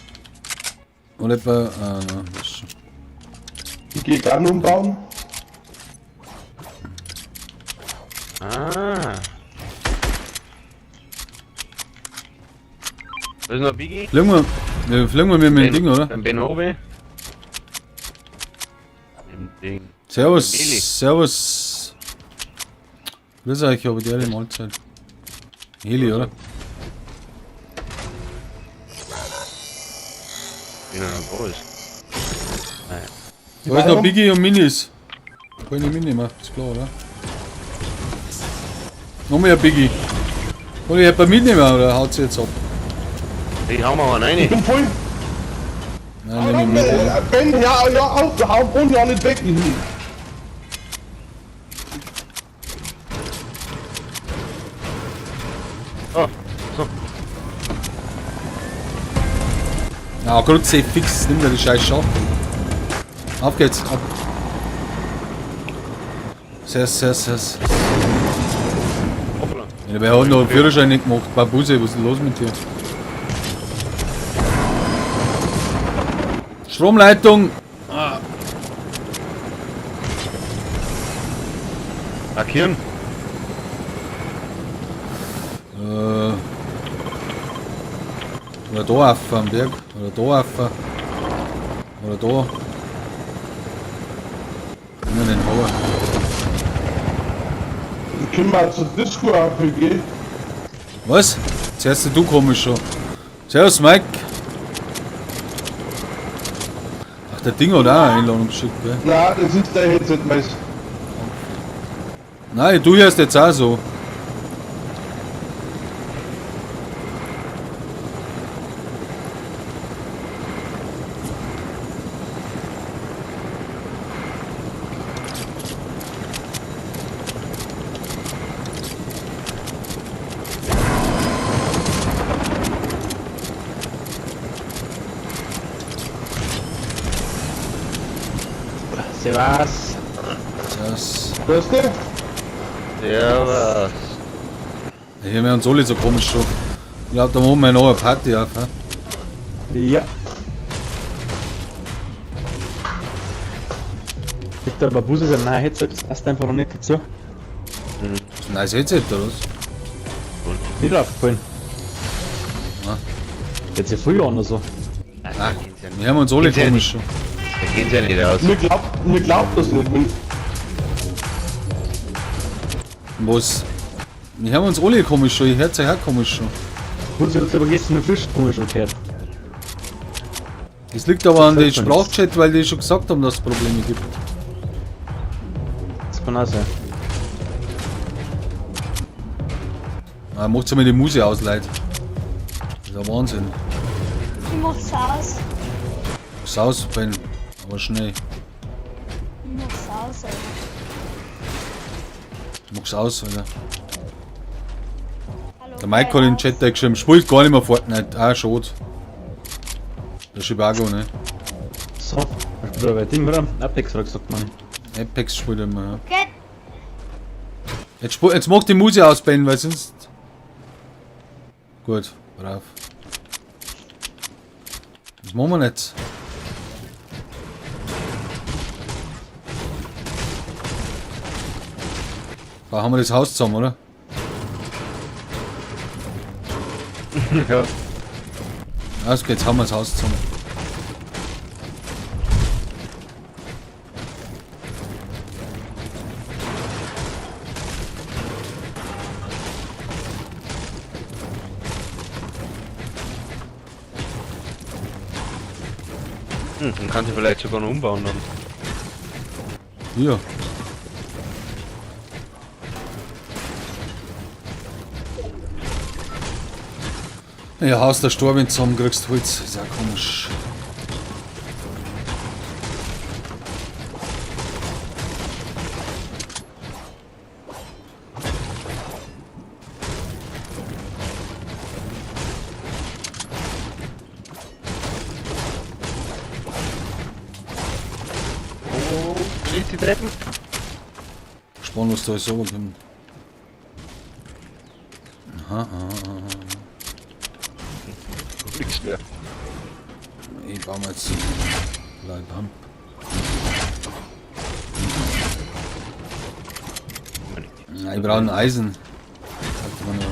Und etwa. Ah, na, das ist schon. Ich geh Gun umbauen. Ah. Da ist noch Biggie. Fliegen wir mit dem Ding, oder? Ein Ben Hobby. Im Ding. Servus, Eli. servus. Grüß euch, aber die Mahlzeit. Heli, oder? Wenn er da ist. Da ist noch Biggie und Minis. Keine Mini mehr, ist klar, oder? Noch mehr Biggie. Und ich hab ein mitnehmen, oder haut sie jetzt ab? Die hauen wir mal rein. Ich bin voll. Nein, nehm ich mit. Ja. Ben, ja, auf, hau und ja nicht weg. Oh, so. Na, gut, safe fix, nimm dir die scheiß Schau. Auf geht's, ab. Ses. Hoppla. Ja, wer hat noch einen Führerschein nicht gemacht? Babuse, was ist denn los mit dir? Stromleitung! Markieren. Oder da auf am Berg. Oder da auf. Oder da. Immer den Hauer. Können wir zur Disco-RPG? Was? Zuerst du komisch schon. Servus Mike. Ach, der Ding hat auch eine Einladung geschickt, gell? Nein, das ist der Headset, weiß. Nein, du hörst jetzt auch so. Servus. Das. Hörst du? Servus. Hier haben wir uns alle so komisch schon. Ich glaube, da machen wir noch eine Party auf. He? Ja. Bitte, aber Bus ist ein neues Headset, das passt einfach noch nicht dazu. Das ist ein neues Headset oder was? Nicht aufgefallen. Ja. Jetzt ja früher an oder so. Nein, Wir haben uns alle Geht's ja komisch nicht. schon. da geht's ja nicht aus. Mir glaubt das nicht. Was? Wir haben uns alle komisch schon. Ich hör's euch auch komisch schon. Bus hat aber gestern eine Fisch komisch gehört. Das liegt aber an Das den sagt man nicht. Sprachchat, weil die schon gesagt haben, dass es Probleme gibt. Das kann auch sein. Ah, macht's ja mit die Muse aus, Leute. Das ist ein Wahnsinn. Ich mach's aus. Saus, Ben. Aber schnell. Ich mach's aus, Alter. Mach's aus, Alter. Hallo, Der Mike hat in den Chat geschrieben, spielt gar nicht mehr Fortnite. Ah, schade. Der Chibago, ne? So, ich bin bei Ding, oder? Apex hat gesagt, man. Apex spielt immer, ja. Okay. Jetzt mach die Muse aus, Ben, weil sonst... Gut, brav. Was machen wir jetzt? Da haben wir das Haus zusammen, oder? Ja. Also jetzt haben wir das Haus zusammen. Dann kann sie vielleicht sogar noch umbauen dann. Hier. Ja, Haus der Stor, wenn du zusammenkriegst, Holz. Ist auch komisch. Schließt die Treppen. Spannend, was da ist so kommt. Aha, Nichts mehr. ich baue mir jetzt Leibham. Ja, ich brauche ein Eisen. Sagt man nur.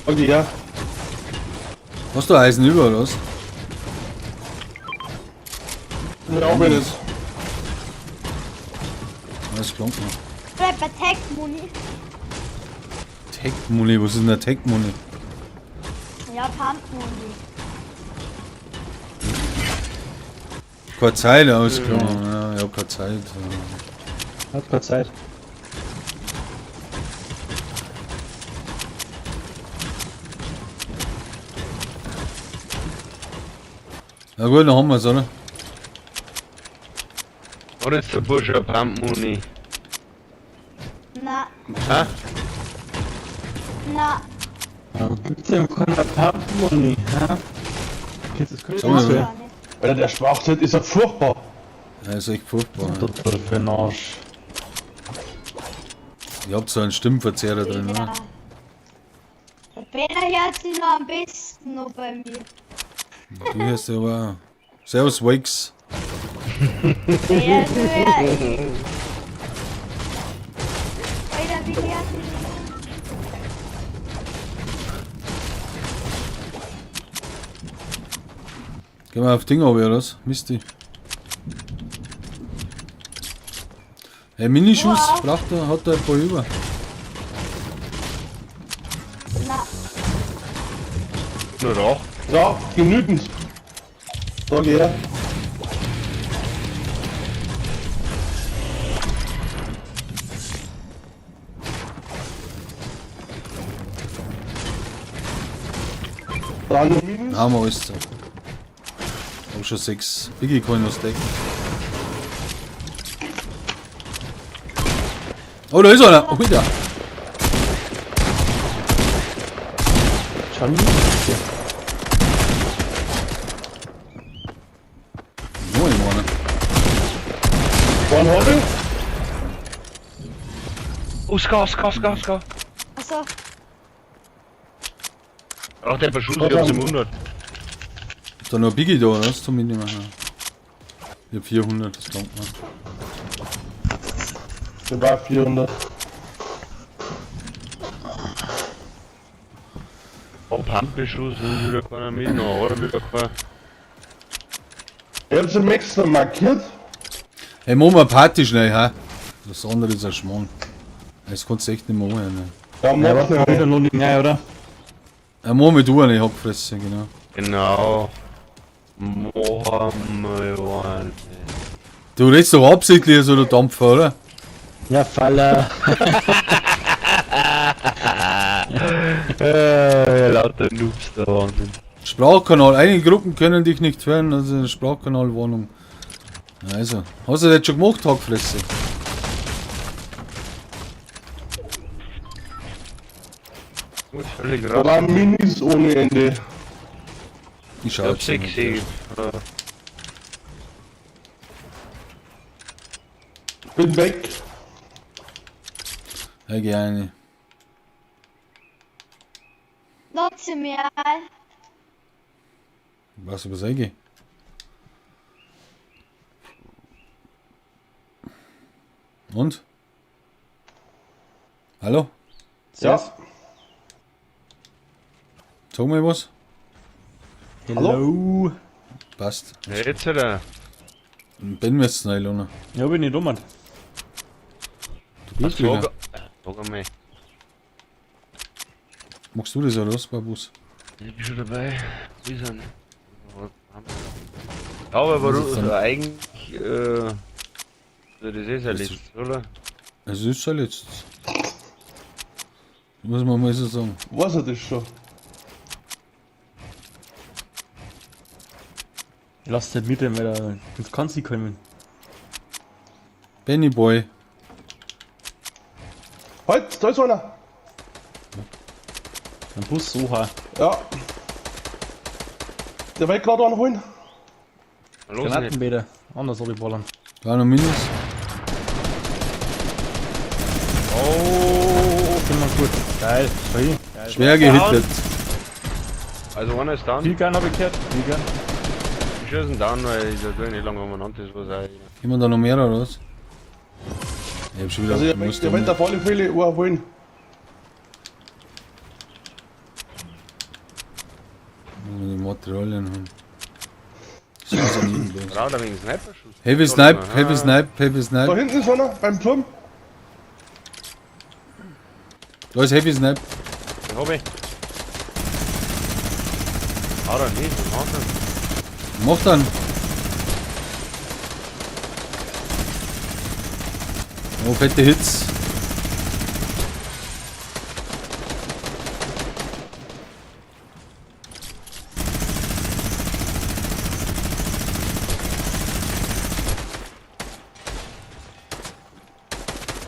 Okay, ja. Hast du Eisen über oder was? Ja, auch wenn es. Alles klar. Bleib bei Tech Muni. Tech-Muni, was ist denn der Tech-Muni? Ja, Pump Muni. Keine Zeit, alles klar. Ja, ich hab keine Zeit. Hat keine Zeit. Ja gut, dann haben wir's, oder? Oder jetzt der Bursche ein Pumpmuni. Na, Ha? na. Ja, gibt's ja keiner Pump-Money, ha? Geht das Sag mal, so? ja. Alter, der Sprachchat ist ja furchtbar. Ja, ist echt furchtbar. Ja. Total für den Arsch. Ihr habt so einen Stimmverzerrer drin, Ja. oder? Der Peter hört sich noch am besten noch bei mir. Du hörst ja aber auch. Servus, Wakes. Der hört ich. Alter, wie hört sich? Gehen wir auf Ding runter, oder was? Misty. Hey, Minischuss, braucht er, hat er ein paar über. Na, Nur doch. Ja, genügend. Sag ich her. Dann Minus. Haben wir alles so. Hab schon 6. Biggie kann ich noch stacken. Oh, da ist einer! Oh, wieder! Schon? Nur ein einer. One Hobby. Oscar. achso. Ach, der Verschuss, ich hab's im 100. Ist da noch ein Biggie da, oder was? Zum Mitnehmen. Ich hab 400, das kommt noch. Der war 400. Oh, Pumpbeschuss, wieder keiner mit, noch, oder wieder keiner. Ich hab's im Max markiert. Hey, machen wir eine Party schnell, ha? Das andere ist ein Schmarrn. Das kannst du echt nicht machen, ne? Ja, Ja, mach warte mal wieder noch nicht rein, oder? Machen wir du eine Hackfresse, genau. Genau. Mohammed. Du redest doch absichtlich so, du Dampfer, oder? Ja, Faller. Lauter Noobs da Wahnsinn. Sprachkanal, einige Gruppen können dich nicht hören, also Sprachkanalwarnung. Also, hast du das jetzt schon gemacht, Hackfresse? Gut, völlig Da raus. waren Minis ohne Ende. Ich Ich schau hab jetzt 6 nicht. gesehen. Bin weg. Ja, gerne. Nutze mir. Was über Säge? Und? Hallo? Ja. Sag mal was? Hallo. Passt. Ja, jetzt hat er. Ben müsst's neu lernen. Ja, bin ich dumm. Du bist wieder. Sag einmal. Machst du das oder was, Babus? Ich bin schon dabei. Wie ist er denn? Ja, aber Was ist warum? denn? Also eigentlich, das ist ja Das letztes, oder? Es ist ja jetzt. Muss man mal so sagen. Was er das schon? Lass den mit, weil er ins Kanzi kommen. Benny Boy. Halt, da ist einer. Ein Bus so ha. Ja. Der will gerade anholen. Los nicht. Granatenbäder. Anders soll ich ballern. Da noch Minus. Oh, bin mal gut. Geil. Schön. Geil. Schwer gehittet. Also einer ist down. Viel gern hab ich gehört. Viel gern. Ich schieße down, weil ich da nicht lange umeinander ist, was auch. Jemand da noch mehr oder was? Ich hab schon wieder. Also der musst will du auf alle Fälle holen. die Materialien haben. Das ist ja nicht bloß. Gerade wegen Sniper-Schuss. Heavy Snipe, Ah. Heavy Snipe, Heavy Da Snipe. hinten ist einer, beim Turm. Da ist Heavy Snipe. Den hab ich. Ah, dann nicht, was macht er? Mach dann. Oh, fette Hits.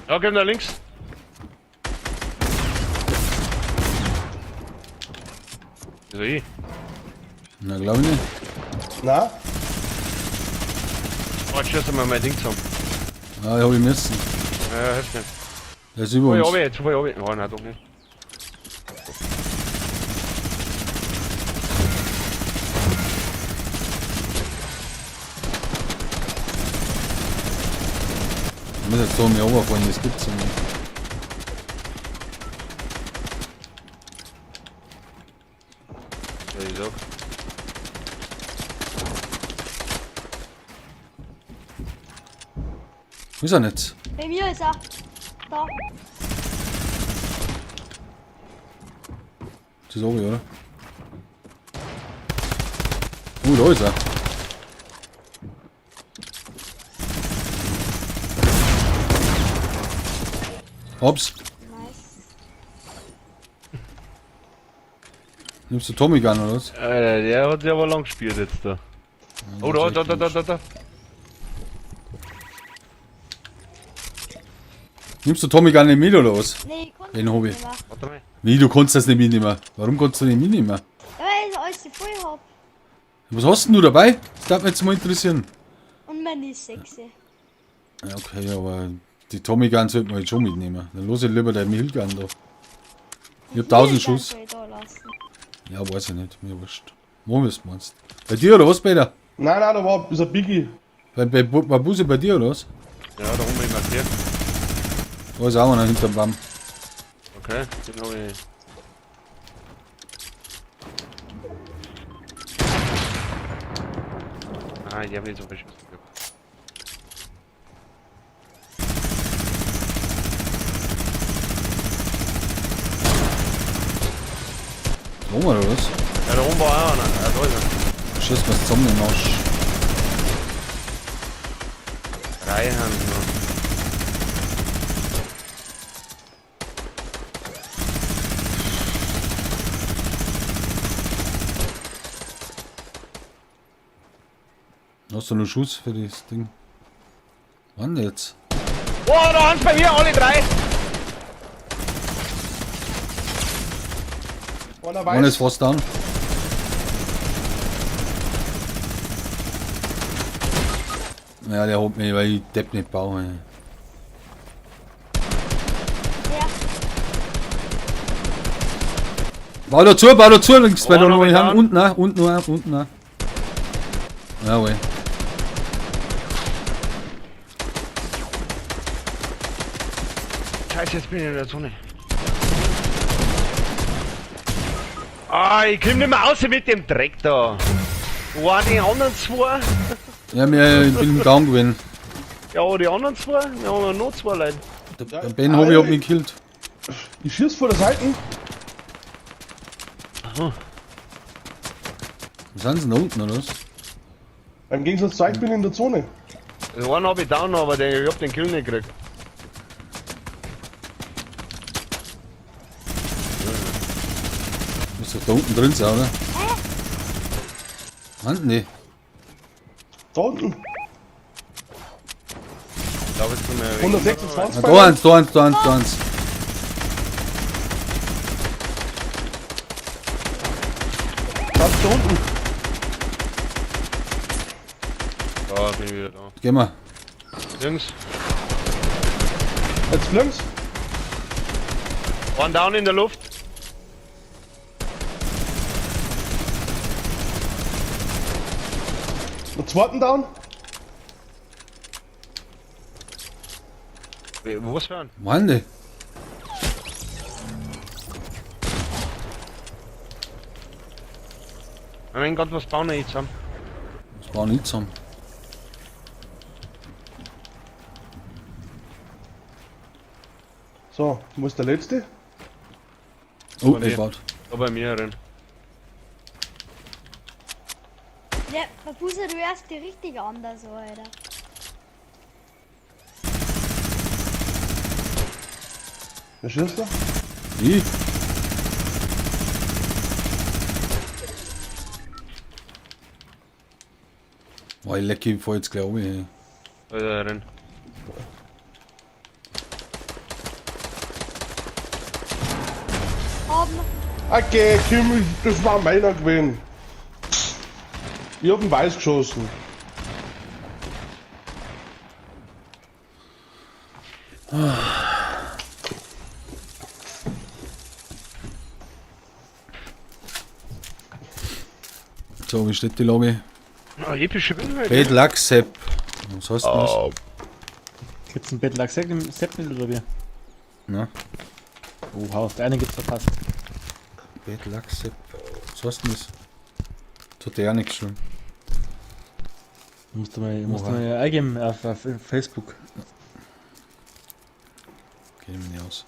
Ja, komm da links. So, ich. Na, glaube ich nicht. Na, Oh, jetzt schießt mal mein Ding zusammen. Ah, ich hab ich müssen. Ja, hilft nicht. Der ist über Voll uns. oben, jetzt voll oben. Oh, nein, doch nicht. Ich muss jetzt da mir runterfahren, das gibt's ja nicht. Ja, ich sag. Wo ist er nicht? Bei mir ist er. Da. Das ist oben, oder? Da ist er. Hops. Nice. Nimmst du Tommy Gun oder was? Der hat sich aber lang gespielt jetzt da. Oh, da. Nimmst du Tommy Gun nicht mit oder was? Nee, ich konnte Den hab ich. nicht mehr. Warte mal. Wie, du kannst das nicht mitnehmen? Warum kannst du nicht mitnehmen? Ja, weil ich alles voll hab. Was hast denn du dabei? Das darf mich jetzt mal interessieren. Und wenn ich sechse. Ja, okay, aber die Tommy Gun sollte man jetzt schon mitnehmen. Dann los ich lieber den Milgun da. Ich hab 1000 Schuss. Ja, weiß ich nicht, mir wurscht. Wo bist du meinst? Bei dir oder was, Peter? Nein, da war ist ein Biggie. Bei Busse bei dir oder was? Ja, da oben im markiert. Da ist auch einer hinterm Baum. Okay, genau. Ah, ich hab nicht so viel Schuss gehabt. Oben oder was? Ja, da oben war auch einer. Ja, da ist er. Schiss was zusammen im Arsch. Dreihand noch. Hast du noch Schuss für das Ding? Wann jetzt? Oh, da haben's bei mir alle drei. Einer Einer ist weiß. fast down. Ja, der hat mich, weil ich Depp nicht baue. Ja. Bau dazu links, weil Oh, da noch noch mit einen an. unten auch. Jawohl. Scheiße, jetzt bin ich in der Zone. Ah, ich komm nicht mehr raus mit dem Dreck da. Wo waren die anderen zwei? Ja, ich bin down gewesen. Ja, die anderen zwei? Wir haben ja noch zwei Leute. Der Ben hab mich gekillt. Ich schieß vor der Seite. Sind sie da unten oder was? Im Gegensatz zu euch bin ich in der Zone. Den einen hab ich down, aber ich hab den Kill nicht gekriegt. Muss doch da unten drin sein, oder? Mann, nee. Da unten. Da bist du mir 126 Ja, bei da mir. eins. Ganz da unten. Da bin ich wieder da. Geh mal. Jungs, Jetzt links. one down in der Luft. Den zweiten down. Was hören? Mann, nee. Mein Gott, was bauen wir jetzt zusammen? Das war nicht zusammen. So, wo ist der letzte? Oh, Bei ich mir. baut. Da bei mir drin. Ja, Papusa, du hörst die richtig anders, Alter. Wer schießt da? Ich? Oh, ich lecke voll jetzt glaube ich. Da ist er drin. Haben. Okay, Kim, das war meiner gewesen. Ich hab ihn weiß geschossen. So, wie steht die Lobby? Ah, epische Bilder. Bad Luck Sepp. Was heißt denn das? Oh, Gibt's einen Bettlack Seppel oder wie? Na, Oha, der eine gibt's verpasst. Bad Luck Sepp. Was heißt denn das? Tut der ja nichts schon. Musst du mal eingeben auf Facebook. Kenn ich mich nicht aus.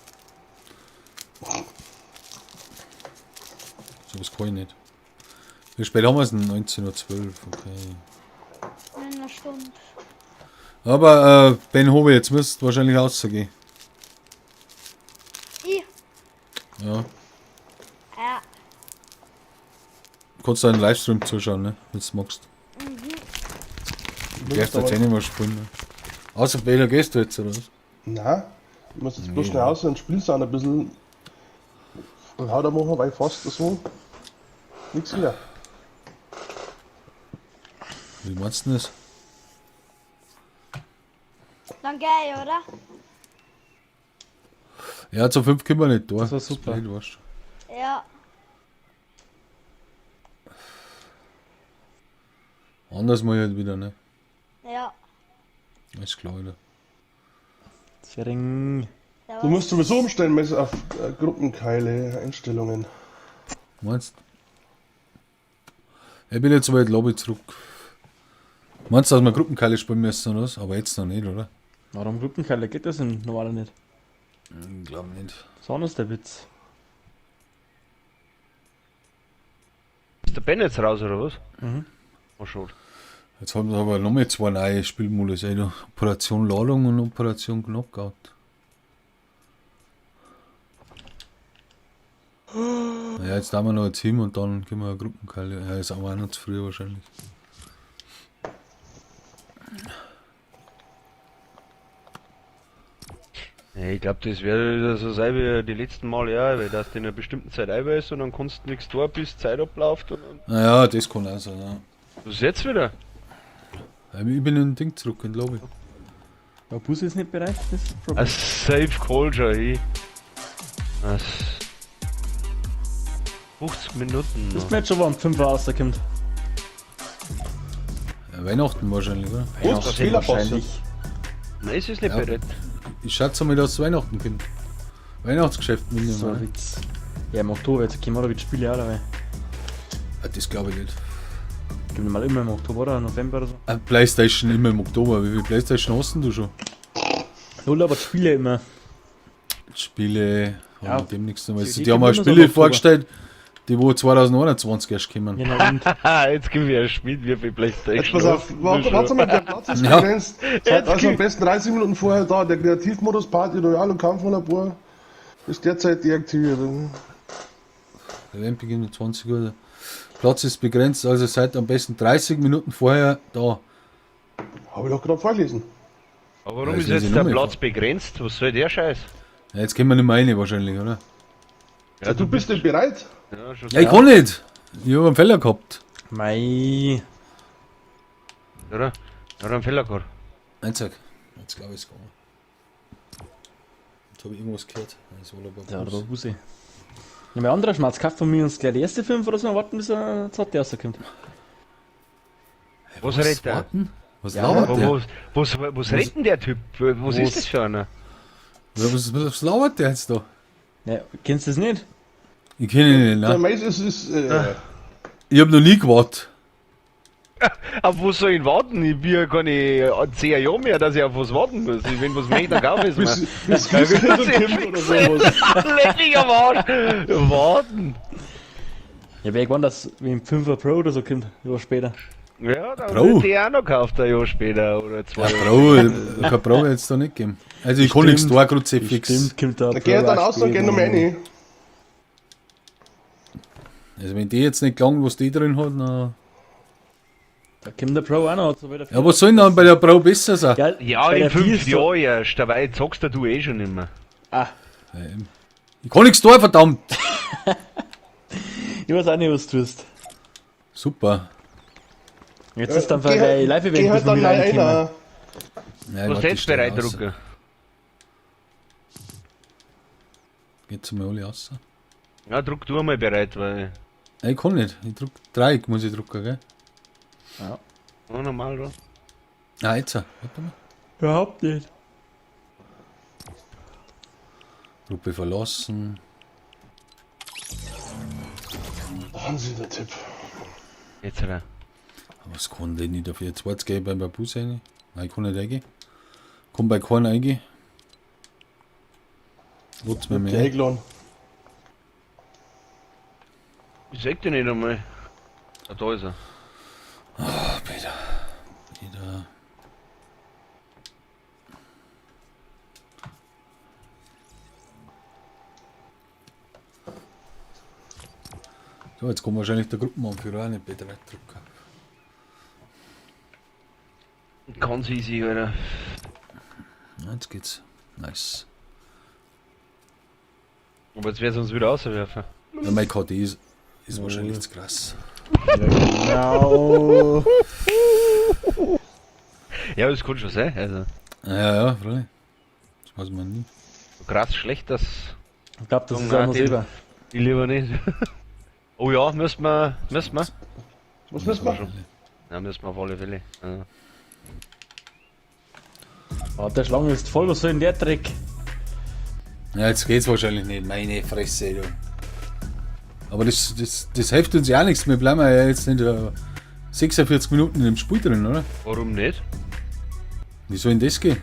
So was kann ich nicht. Wie spät haben wir es denn? 19:12 Uhr, okay. In einer Stunde. Aber Ben Hove, jetzt müsst du wahrscheinlich rausgehen. Ich? Ja. Ja. Du kannst da einen Livestream zuschauen, ne? Wenn du magst. Du gehst jetzt eh nicht mehr spielen. Ne? Außer Bela gehst du jetzt, oder was? Na, ich muss jetzt bloß schnell raus und spielst dann ein bisschen. Und hau da machen, weil fast so. Nix wieder. Wie meinst du das? Dann geh ich, oder? Ja, zu 5 können wir nicht da. Das war super. Blöd, weißt Ja. du. Anders mal halt wieder, ne? Ja. Ist klar, oder? Schering. Du musst sowieso umstellen müssen auf Gruppenkeile Einstellungen. Meinst du? Ich bin jetzt aber in die Lobby zurück. Meinst du, dass wir Gruppenkeile spielen müssen oder was? Aber jetzt noch nicht, oder? Warum Gruppenkeile geht das in normaler nicht? Ich glaube nicht. So ist der Witz. Ist der Ben jetzt raus oder was? Mhm. Oh, schon. Jetzt haben wir aber noch mal 2 neue Spielmodus. Operation Ladung und Operation Knockout. Ja, jetzt haben wir noch ein Team und dann gehen wir eine Gruppenkeile. Ja, ist aber auch noch zu früh wahrscheinlich. Ja, ich glaube, das wäre wieder so sein wie die letzten Male, ja, weil das in einer bestimmten Zeit einweist und dann kannst du nichts tun, bis die Zeit abläuft und dann. Naja, das kann auch sein, ja. Was ist jetzt wieder? Ja, ich bin in den Ding zurück in die Lobby. Der Bus ist nicht bereit, das ist das Ein Problem. Safe Call schon, ey. Was? 50 Minuten Das noch. Match schon um 5 Uhr rauskommt. Ja, Weihnachten wahrscheinlich, oder? Und das Fehlerpasse. Nein, es ist nicht Ja. bereit. Ich schätze mal, dass Weihnachten kommt. Weihnachtsgeschäft mit So ein mir. Witz. Ja, im Oktober, jetzt kommen wir wieder Spiele auch dabei. Das glaube ich nicht. Gehen wir mal immer im Oktober oder November oder so. Playstation immer im Oktober. Wie viel Playstation hast denn du schon? Null, aber die Spiele immer. Spiele, Ja. haben mit dem nichts zu tun. Die Die haben auch kommen nur so Spiele im Oktober. vorgestellt, die wo 2021 erst kommen. Genau, und Haha, jetzt können wir ein Spiel wie bei PlayStation. Jetzt pass auf, warte mal, der Platz ist Ja. begrenzt. Also am besten 30 Minuten vorher da, der Kreativmodus, Party, Royal und Kampf von Labor ist derzeit deaktiviert. Der Event beginnt um 20 Uhr. Der Platz ist begrenzt, also seid am besten 30 Minuten vorher da. Habe ich doch gerade vorgelesen. Aber warum Ja, ist das jetzt ist der noch Platz begrenzt? Was soll der Scheiß? Ja, jetzt können wir nicht mehr rein wahrscheinlich, oder? Ja, du bist nicht bereit? Ja, schon Ja, ich kann nicht. Ich habe einen Fehler gehabt. Mei. oder? Ja, einen Fehler gehabt. Jetzt glaube ich es gegangen. Jetzt habe ich irgendwas gehört. Das war aber Ja, bloß- da Busse. Ja, mein anderer Schmerz kauft von mir uns gleich die erste 5 oder so, warten bis er ZT rauskommt. Was redet der? warten? Was Ja, labert Aber der? was redet denn der Typ? Was ist das für einer? Was labert der jetzt da? Ja, kennst du das nicht? Ich kenne ihn nicht, Der ne? Mais ist Ich habe noch nie gewartet. Auf was soll ich warten? Ich bin ja keine 10 Jahre mehr, dass ich auf was warten muss. Ich will was mehr, dann kaufe ich es mir. bis Christkind kommt oder sowas. Leck mich am Arsch! Warten! Ja, wer gewann das wie im 5er Pro oder so kommt, ein Jahr später. Ja, dann Bro. wird die auch noch gekauft, ein Jahr später oder 2 Jahre. Bro, kein Bro jetzt da nicht geben. Also ich kann nichts tun, Kruzifix. Stimmt, kommt da Da geht dann aus und geht noch mehr rein. Also wenn die jetzt nicht gelangt, was die drin hat, na... Da kommt der Pro auch noch. So wieder Ja, was soll denn dann bei der Pro besser sein? Ja, Ja, bei in der 5 Vier ist so- Jahren erst, dabei zockst du eh schon nicht mehr. Ah, Ich kann nichts tun, verdammt! ich weiß auch nicht, was du tust. Super. Jetzt ist dann für Geh ein halt- Live-Event, geh halt müssen wir dann wieder rein. reinkommen. Ja, ich Was warte, hättest ich du bereit steh raus. drucken? Geht's mal alle raus? Ja, druck du einmal bereit, weil. Nein, ich kann nicht. Ich druck Dreieck muss ich drucken, gell? Ja. Ja, normal, oder? Ah, jetzt. Warte mal. Überhaupt nicht. Gruppe verlassen. Wahnsinn, der Tipp. Jetzt, oder? Was kann denn nicht dafür? Jetzt gehe ich beim Bus rein. Nein, ich kann nicht reingehen. Komm bei keinem reingehen. Nutzt mir Der mehr. eingeladen. Ich sag dir nicht einmal. Ah, da ist er. Ah, Peter. Peter. So, jetzt kommt wahrscheinlich der Gruppenanführer auch nicht Peter wegdrücken. Ganz easy, Alter. Ja, jetzt geht's. Nice. Aber jetzt werden sie uns wieder rauswerfen. Ja, mein KD ist wahrscheinlich zu krass. Genau. Ja, das kann schon sein. Also, Ja, freilich. Das weiß man nie. so krass schlecht, dass Ich glaube, das ist Nein, auch noch den- selber. ich lieber nicht. Oh ja, müssen wir. Was müssen wir? Ja, müssen wir auf alle Fälle. Ja. Oh, der Schlange ist voll, was soll denn der Dreck? Ja, jetzt geht's wahrscheinlich nicht. Meine Fresse, du. Aber das hilft uns ja auch nichts. Wir bleiben ja jetzt nicht 46 Minuten im Spiel drin, oder? Warum nicht? Wie soll denn das gehen?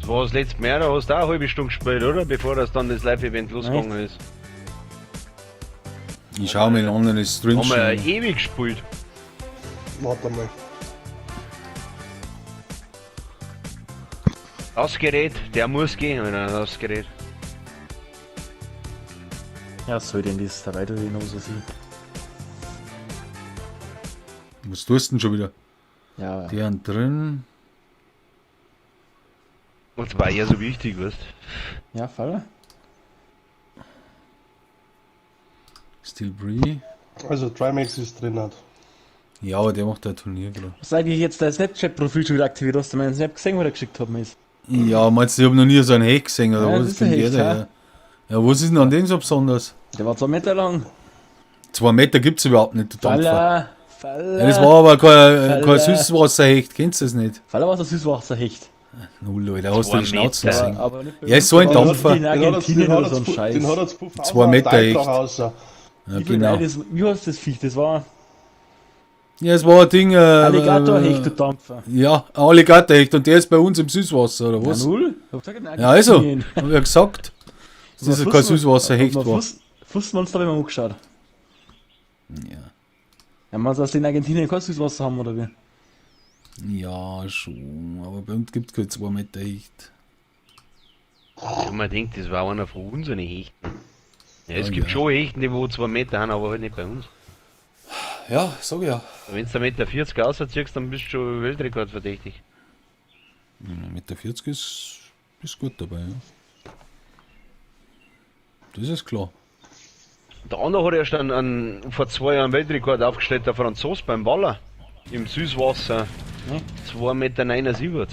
Das war das letzte Mal, da hast du auch eine halbe Stunde gespielt, oder? Bevor das dann das Live-Event losgegangen ist. Ich schau mir in anderen Streams Haben wir ja an. ewig gespielt. Warte mal. Das Gerät, der muss gehen, Alter, das Gerät. Ja, was soll denn das da weiter hinaus sein? Was tust du denn schon wieder? Ja, Die haben drin. Und zwar eher so wichtig, weißt ja, Fall. Steel Bree. Also Trimax ist drin hat. Ja, aber der macht ein Turnier, gerade. Was eigentlich jetzt dein Snapchat-Profil schon wieder aktiviert? Hast du meinen Snap gesehen, wo er geschickt hat? Ist? Ja, meinst du, ich hab noch nie so einen Hecht gesehen, oder Ja, was? das ist ein Kennt Hecht, jeder, ja. ja. Ja, was ist denn an dem so besonders? Der war 2 Meter lang. 2 Meter gibt's überhaupt nicht, du Dampfer. Faller, Faller. Ja, das war aber kein Faller. Süßwasserhecht, kennst du das nicht? Faller war der Süßwasserhecht. Null, Alter, hast du die 2 Schnauze Meter. gesehen? Aber nicht bei Ja, uns, ist so ein aber Dampfer. In Argentinien oder so ein Scheiß. Den hat er zu 5 2 Meter echt. Außer. Ja, Wie viel genau. wie heißt das Viech? Das war Ja, es war ein Ding. Alligatorhecht, du Dampfer. Ja, ein Alligatorhecht und der ist bei uns im Süßwasser, oder was? Ja, null? Ich hab gesagt, in Ja, also, Argentinien. hab ich ja gesagt, dass das kein Süßwasserhecht war. Fußmonster haben wir mal angeschaut. Ja. Ja, man dass die in Argentinien kein Süßwasser haben, oder wie? Ja, schon, aber bei uns gibt es kein 2 Meter Hecht. du? Man denkt, das war einer von unseren Hechten. Ja, es Ja, gibt ja. schon Hechten, die wo 2 Meter haben, aber halt nicht bei uns. Ja, sag ich ja. Wenn du 1,40 Meter rausziehst, dann bist du schon Weltrekordverdächtig. 1,40 Meter ist gut dabei, ja. Das ist klar. Der andere hat erst vor 2 Jahren Weltrekord aufgestellt, der Franzose beim Waller. Im Süßwasser. 2,79 Meter.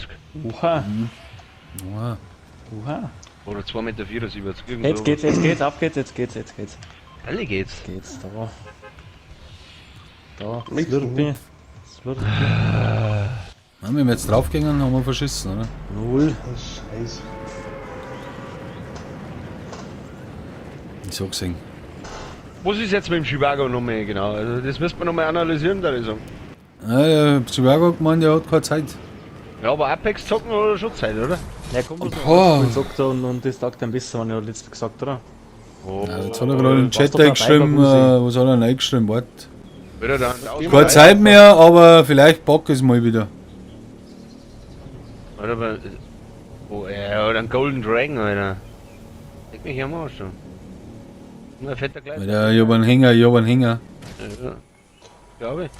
Oha, Ja. oha. Oder 2,74 Meter. Jetzt geht's, auf geht's, jetzt geht's. Alle geht's. Geht's, da. Da, Nichts Slurpee. Slurpee. Wenn wir jetzt draufgehen, haben wir verschissen, oder? Null. Scheiße. Ich sag's Ihnen. Was ist jetzt mit dem Chivago nochmal genau? Also das müssen wir nochmal analysieren, da ich sagen. Ja, der Chivago gemeint, der hat keine Zeit. Ja, aber Apex zocken oder schon Zeit, oder? Ja, komm, das Oh. noch sagt er und das taugt ein bisschen, wenn ich letztes gesagt, oder? Oh, Ja, jetzt hat er gerade in den warst Chat doch dabei, eingeschrieben, Babusi. was hat er denn eingeschrieben? Warte. wieder dann Keine Zeit mehr, aber vielleicht pack ich es mal wieder. Oder aber. Oh, er hat einen Golden Dragon, Alter. Leg mich am Arsch schon. Nur ein fetter Kleid. Alter, ich hab einen Hänger. Ja, glaube ich.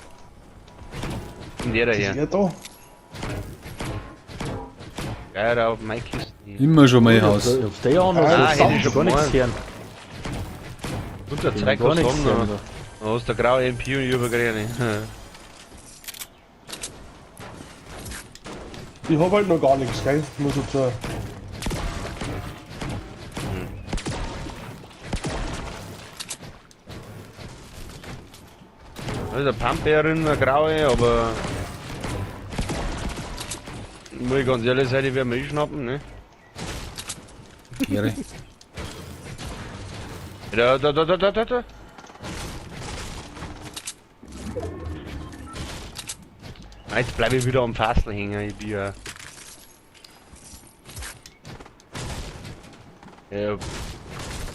Und der da Ist hier. er da? Ja, da auf meine Kiste. Immer schon mein Haus. Auf der Jahr noch, Ah, so hätte ich schon gar nichts gemeint. hören. Und der Zeig Gar was nichts haben hören. noch. Da hast du graue MP und übergrüne. Ich hab halt noch gar nichts, gell? Muss ich sagen. Da ist eine Pamperin, eine graue, aber. Muss ich ganz ehrlich sein, die werden wir schnappen, ne? Ehre. Da. Ah, jetzt bleibe ich wieder am Fassel hängen, ich bin ja. Ja,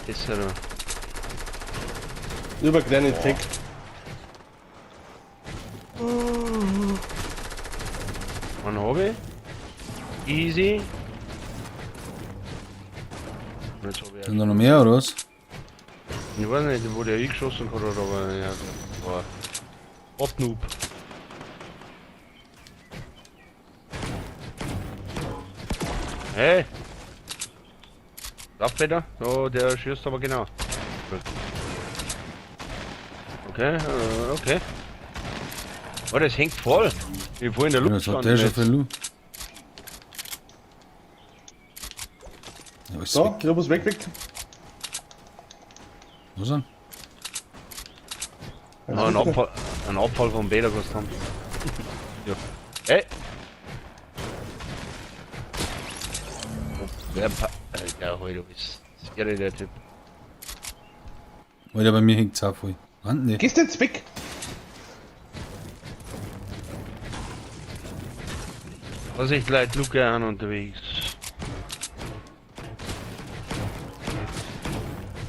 Besser da. Über kleine Tech. Einen habe ich. Easy. Und jetzt habe ich Sind da noch mehr oder was? Ich weiß nicht, wo der eingeschossen hat, aber ja, das war Bot-Noob. Hey! Lauf Peter, oh, der schießt aber genau. Gut. Okay, okay. Oh, das hängt voll. Ich voll in der Ja, Luft das hat der schon jetzt. viel Lu. Ja, ist So, weg. ich muss weg. Was denn? Ah, ein Abfall vom Peter gekostet haben. Ja. Hey! Alter, heute ist irre der Typ. Alter, bei mir hängt's auch voll. Hand nicht. Gehst jetzt weg? Vorsicht, Leute, Luke an unterwegs.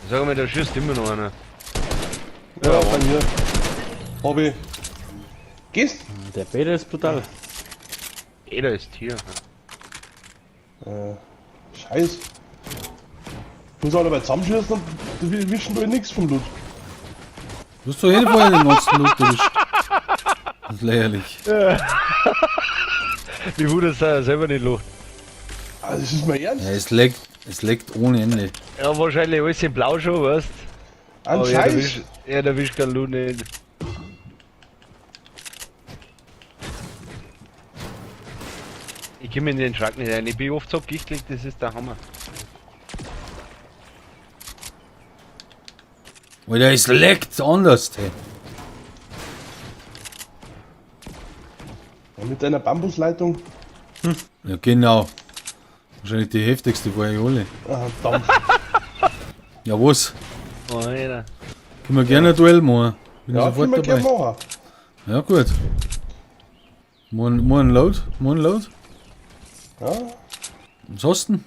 Sag mal, da schießt immer noch einer. Ja, bei mir. Hab ich. Gehst? Der Peter ist brutal. Jeder ist hier. Scheiß. Ich muss alle bei zusammenschießen und die wischen da nichts vom Loot. Du hast doch jeden Fall den ganzen Loot erwischt. Das ist lächerlich. Wie wurde es da selber nicht los? Also, das ist mal ernst. Ja, es leckt ohne Ende. Ja, wahrscheinlich alles in Blau schon, weißt Ein aber Scheiß. er erwischt kein Loot nicht. Ich komme in den Schrank nicht rein. Ich bin oft so gichtlich, das ist der Hammer. Alter, es leckt anders, hey. Ja, mit einer Bambusleitung. Ja, genau. Wahrscheinlich die heftigste war ich alle. Dampf. Ja, was? Oh, Alter. Können wir gerne ein Duell machen. Bin Ja, sofort können wir gerne dabei. machen. Ja, gut. Morgen Load? Morgen Load? Ja, Was hast du denn?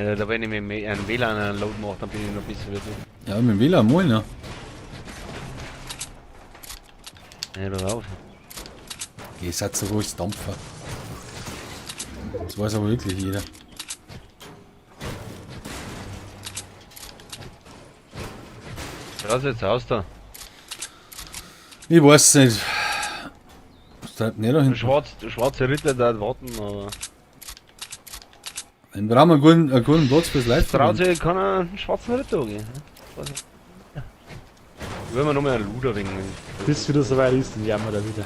Ja, da wenn ich mir einen WLAN einen Load mache, dann bin ich noch ein bisschen wieder. Ja, mit dem WLAN mal, ne? Ja, da rauf. Ihr seid so groß Dampfer. Das weiß aber wirklich jeder. Raus jetzt aus da. Ich weiß nicht. Was treibt nicht da Der hinten? schwarze Ritter da warten, aber. Dann brauchen wir einen guten Platz fürs Live. Traut sich kann er einen schwarzen Ritter angehen. Ja. Wenn wir noch mal einen Luder wegen. Bis wieder soweit ist, dann jammern wir da wieder.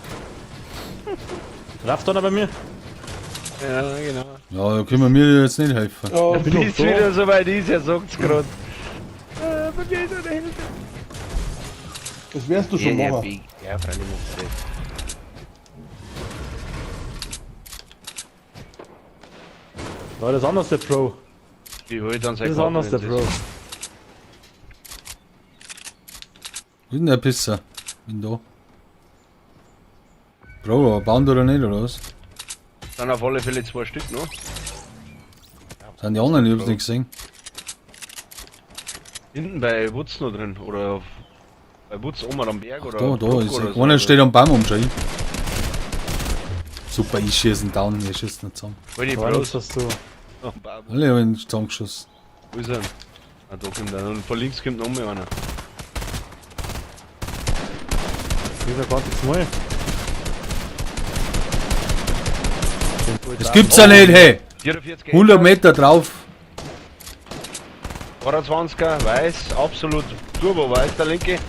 Läuft einer bei mir? Ja, genau. Ja, da können wir mir jetzt nicht helfen. ja bin doch Bis da. wieder soweit ist, er sagt's gerade. Bei mir ist eine Hilfe. das wirst du schon machen. Ja, freilich muss ich. Ja, das ist anders der Pro. Die holt dann Das sein ist anders der wenn Pro. das- Wo ist denn der Pisser? Bin da. Bro, aber bauen oder nicht, oder was? Dann auf alle Fälle 2 Stück noch. Sind die anderen, ich hab's nicht gesehen. Hinten bei Wutz noch drin. Oder auf, bei Wutz oben am Berg oder. Da auf Bruck ist oder er. Einer steht am Baum umschreien. Super, ich schieße down, wir schießen nicht zusammen. Voll die Aber Bros. das hast du. Oh, Babu. Alle haben ihn zusammengeschossen. Wo ist er? Ah, da kommt er. Und von links kommt noch mehr einer. Dieser gar nichts mal. Das gibt's ja nicht, hey! 44 100 Meter drauf. 22er, weiß, absolut turbo weiß, der linke.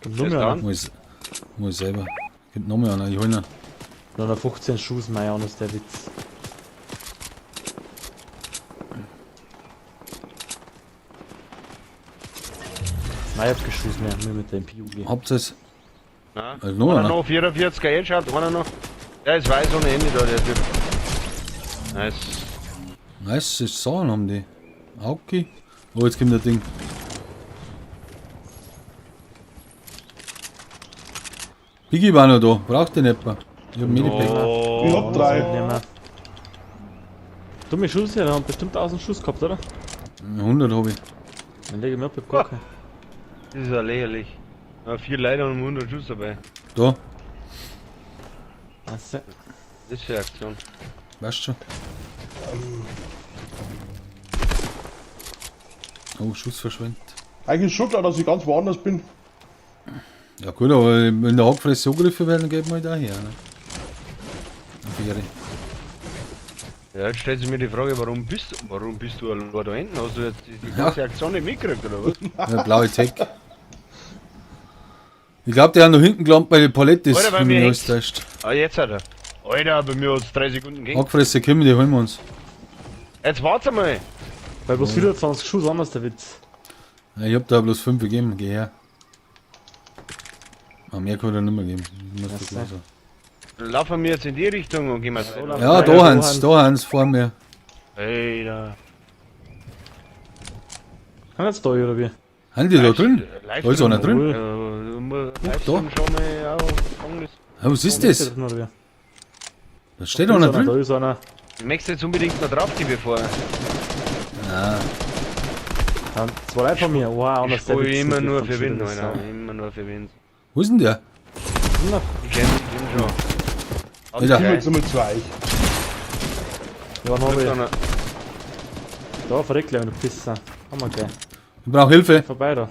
Kommt nur Ist mehr dran. an. Muss ich selber. Gibt noch mehr einer, ich hol ihn. Nur noch 15 Schuss mehr an, ist der Witz. Nein, ich hab geschossen mehr, nur mit dem PUG. Habt ihr's? Ja. Also noch Einer einer. noch, 44er Headshot, einer noch. Der ist weiß ohne Ende da, der Typ. Nice. Nice, ist Sachen haben die. Auki. Oh, jetzt kommt der Ding. Biggie war noch da, braucht den etwa. Ich hab Medipack. Oh. Ich hab 3. Nicht mehr. Dumme Schuss, ja, der hat bestimmt 1000 Schuss gehabt, oder? 100 habe ich. Dann lege ich mir ab, ich hab gar keinen. Das ist ja lächerlich. Ja, 4 Leute und 100 Schuss dabei. Da, Also, Das ist für eine Aktion. weißt schon. Oh, Schuss verschwendet. Eigentlich schon klar, dass ich ganz woanders bin. Ja gut, aber wenn der Hackfresse angegriffen werden, geht man halt auch her. Ne? Wäre. Ja, jetzt stellt sich mir die Frage, warum bist du allein da hinten? Hast du jetzt die ganze Aktion nicht mitgekriegt, oder was? Ja, blaue Tech. Ich glaube, der hat noch hinten gelandet bei den Palettes, Alter, bei wenn mich mir nicht alles täuscht. Ah, jetzt hat er. Alter, bei mir hat es 3 Sekunden gegeben. Hackfresse kommen, die holen wir uns. Jetzt warte mal. weil bloß 24 Schuss anders der Witz. Ja, ich hab da bloß 5 gegeben, geh her. Aber mehr kann er nicht mehr geben. Ich muss das so. klar sagen. Laufen wir jetzt in die Richtung und gehen wir So weiter. Ja, da Hans, vor mir. Alter. Kann jetzt da oder wie? Haben die da drin? Da ist einer drin. Livestream schon mal auch. Ja, was ist Ist das? der drin, oder wie? Da steht einer Da drin. ist einer. Möchtest du jetzt unbedingt noch drauf gehen, bevor Nein. Ja, 2 Leute von mir. Wow, ich anders der spiele Witz. immer das nur ist für schon Win, wieder Alter. so. Immer nur für Win. Wo ist denn der? Ich kenn den schon. Alter. Ich bin jetzt mit 2. Ja, dann habe ich. Dann Da, verreckt gleich, wenn du Pisser. Haben wir gleich. Ich brauche Hilfe. Vorbei da.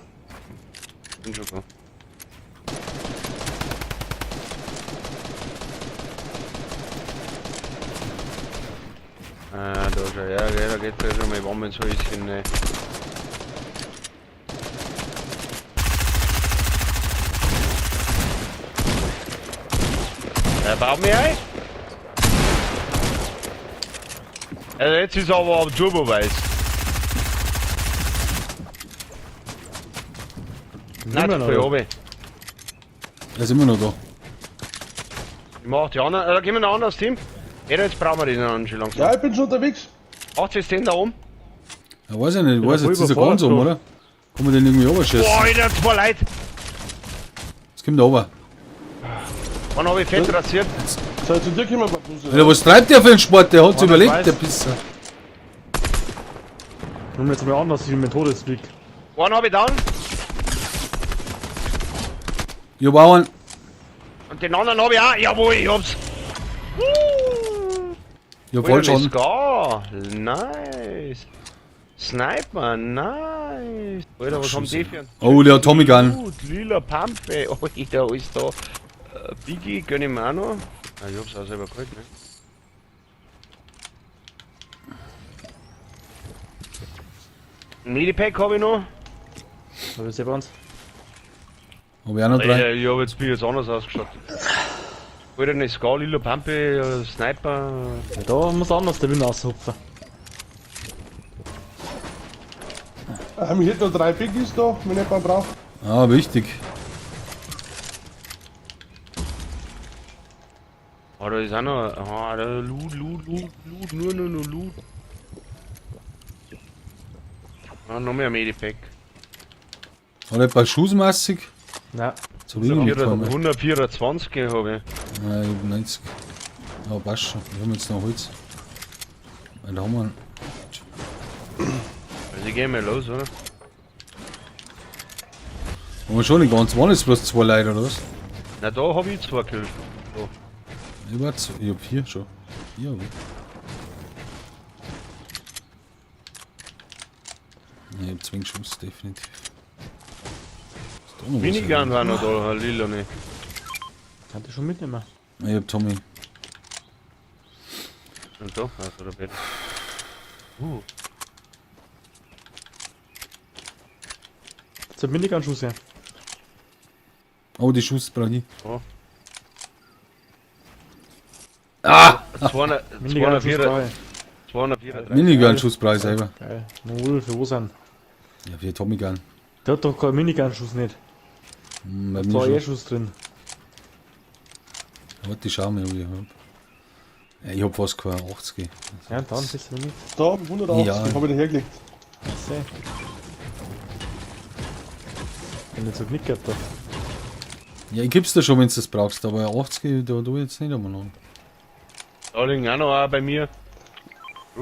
bin schon da. Ah, da schon, ja, gell, da geht ja schon mal warm ins Häuschen, ne. Baut mir ein. Also jetzt ist aber am Turbo-Weiß. Nein, zu viel oben. Er ist immer noch da. Ich mach die anderen, gehen wir in ein anderes Team. Ja, jetzt brauchen wir den dann schon langsam. Ja, ich bin schon unterwegs. 80 den da oben. Ja, weiß ich nicht. Weiß voll jetzt dieser überfordert ganz um, doch. oder? Kann man den irgendwie runterschießen? Boah, Alter, 2 Leute. Jetzt kommt der runter. Wann habe ich fett rasiert? Soll zu dir kommen, Babuse? Alter, was treibt der für einen Sport? Der hat's Mann, überlegt, ich weiß. der Pisser. Nimm jetzt mal anders, wie mein Todesweg. Einen habe ich down Ich hab auch einen. und den anderen habe ich auch. Jawohl, ich hab's. Ich hab voll schon. Scar. Nice. Sniper, nice. Alter, was haben die für einen? Oh, der hat Tommy Gun. Gut, lila Pampe. Alter, ist da. Biggie, gönn ich mir auch noch. Ah, ich hab's auch selber geholt, ne? Ein Medipack habe ich noch. Da ist ja bei uns. Hab ich auch noch 3. Alter, ich hab jetzt bin ich jetzt anders ausgestattet. Alter, eine Scar, lila Pampe, Sniper. Ja, da muss anders der Wind raushupfen. Ich hätte noch 3 Biggies da, wenn jemand braucht. Ah, wichtig. Ah, da ist auch noch. Ah, da Loot, nur Loot. Ah, noch mehr Medipack. Hat er ein paar Schussmassig? Ja, Zu wenig mitgekommen. 124 habe ich. Nein, ich hab 90. Ja, passt schon. Wir haben jetzt noch Holz. Ja, da haben wir einen. Also, ich geh mal los, oder? Haben wir schon nicht ganz. Waren jetzt bloß 2 Leute oder was? Na, da habe ich 2 Kills. Ich war ich hab 4 schon. 4 hab ich. Ich hab 2 Schuss, definitiv. Ist da noch was? Minigun war noch da, lila nicht. kann ich schon mitnehmen. Ich hab Tommy. Und da, also da bin Jetzt hat Minigun-Schuss her. Oh, die Schuss brauch ich. Oh. Ah! 204. 234. Minigun-Schuss brauch ich selber. Geil. Null, für wo sind? Ja, für Tommy Gun. Der hat doch keinen Minigun-Schuss nicht. Bei Da war mir eh schon. Schuss drin. Warte, ich schau mal, ob ich hab. Ja, ich hab fast keine 80. Ja, dann bist du nicht. Da, 180, Ja. habe ich da hergelegt. Seh. Wenn nicht so Knick gehabt hat. Ja, ich gib's dir schon, wenn du das brauchst, aber 80, da tu ich jetzt nicht einmal noch. Da liegen auch noch bei mir.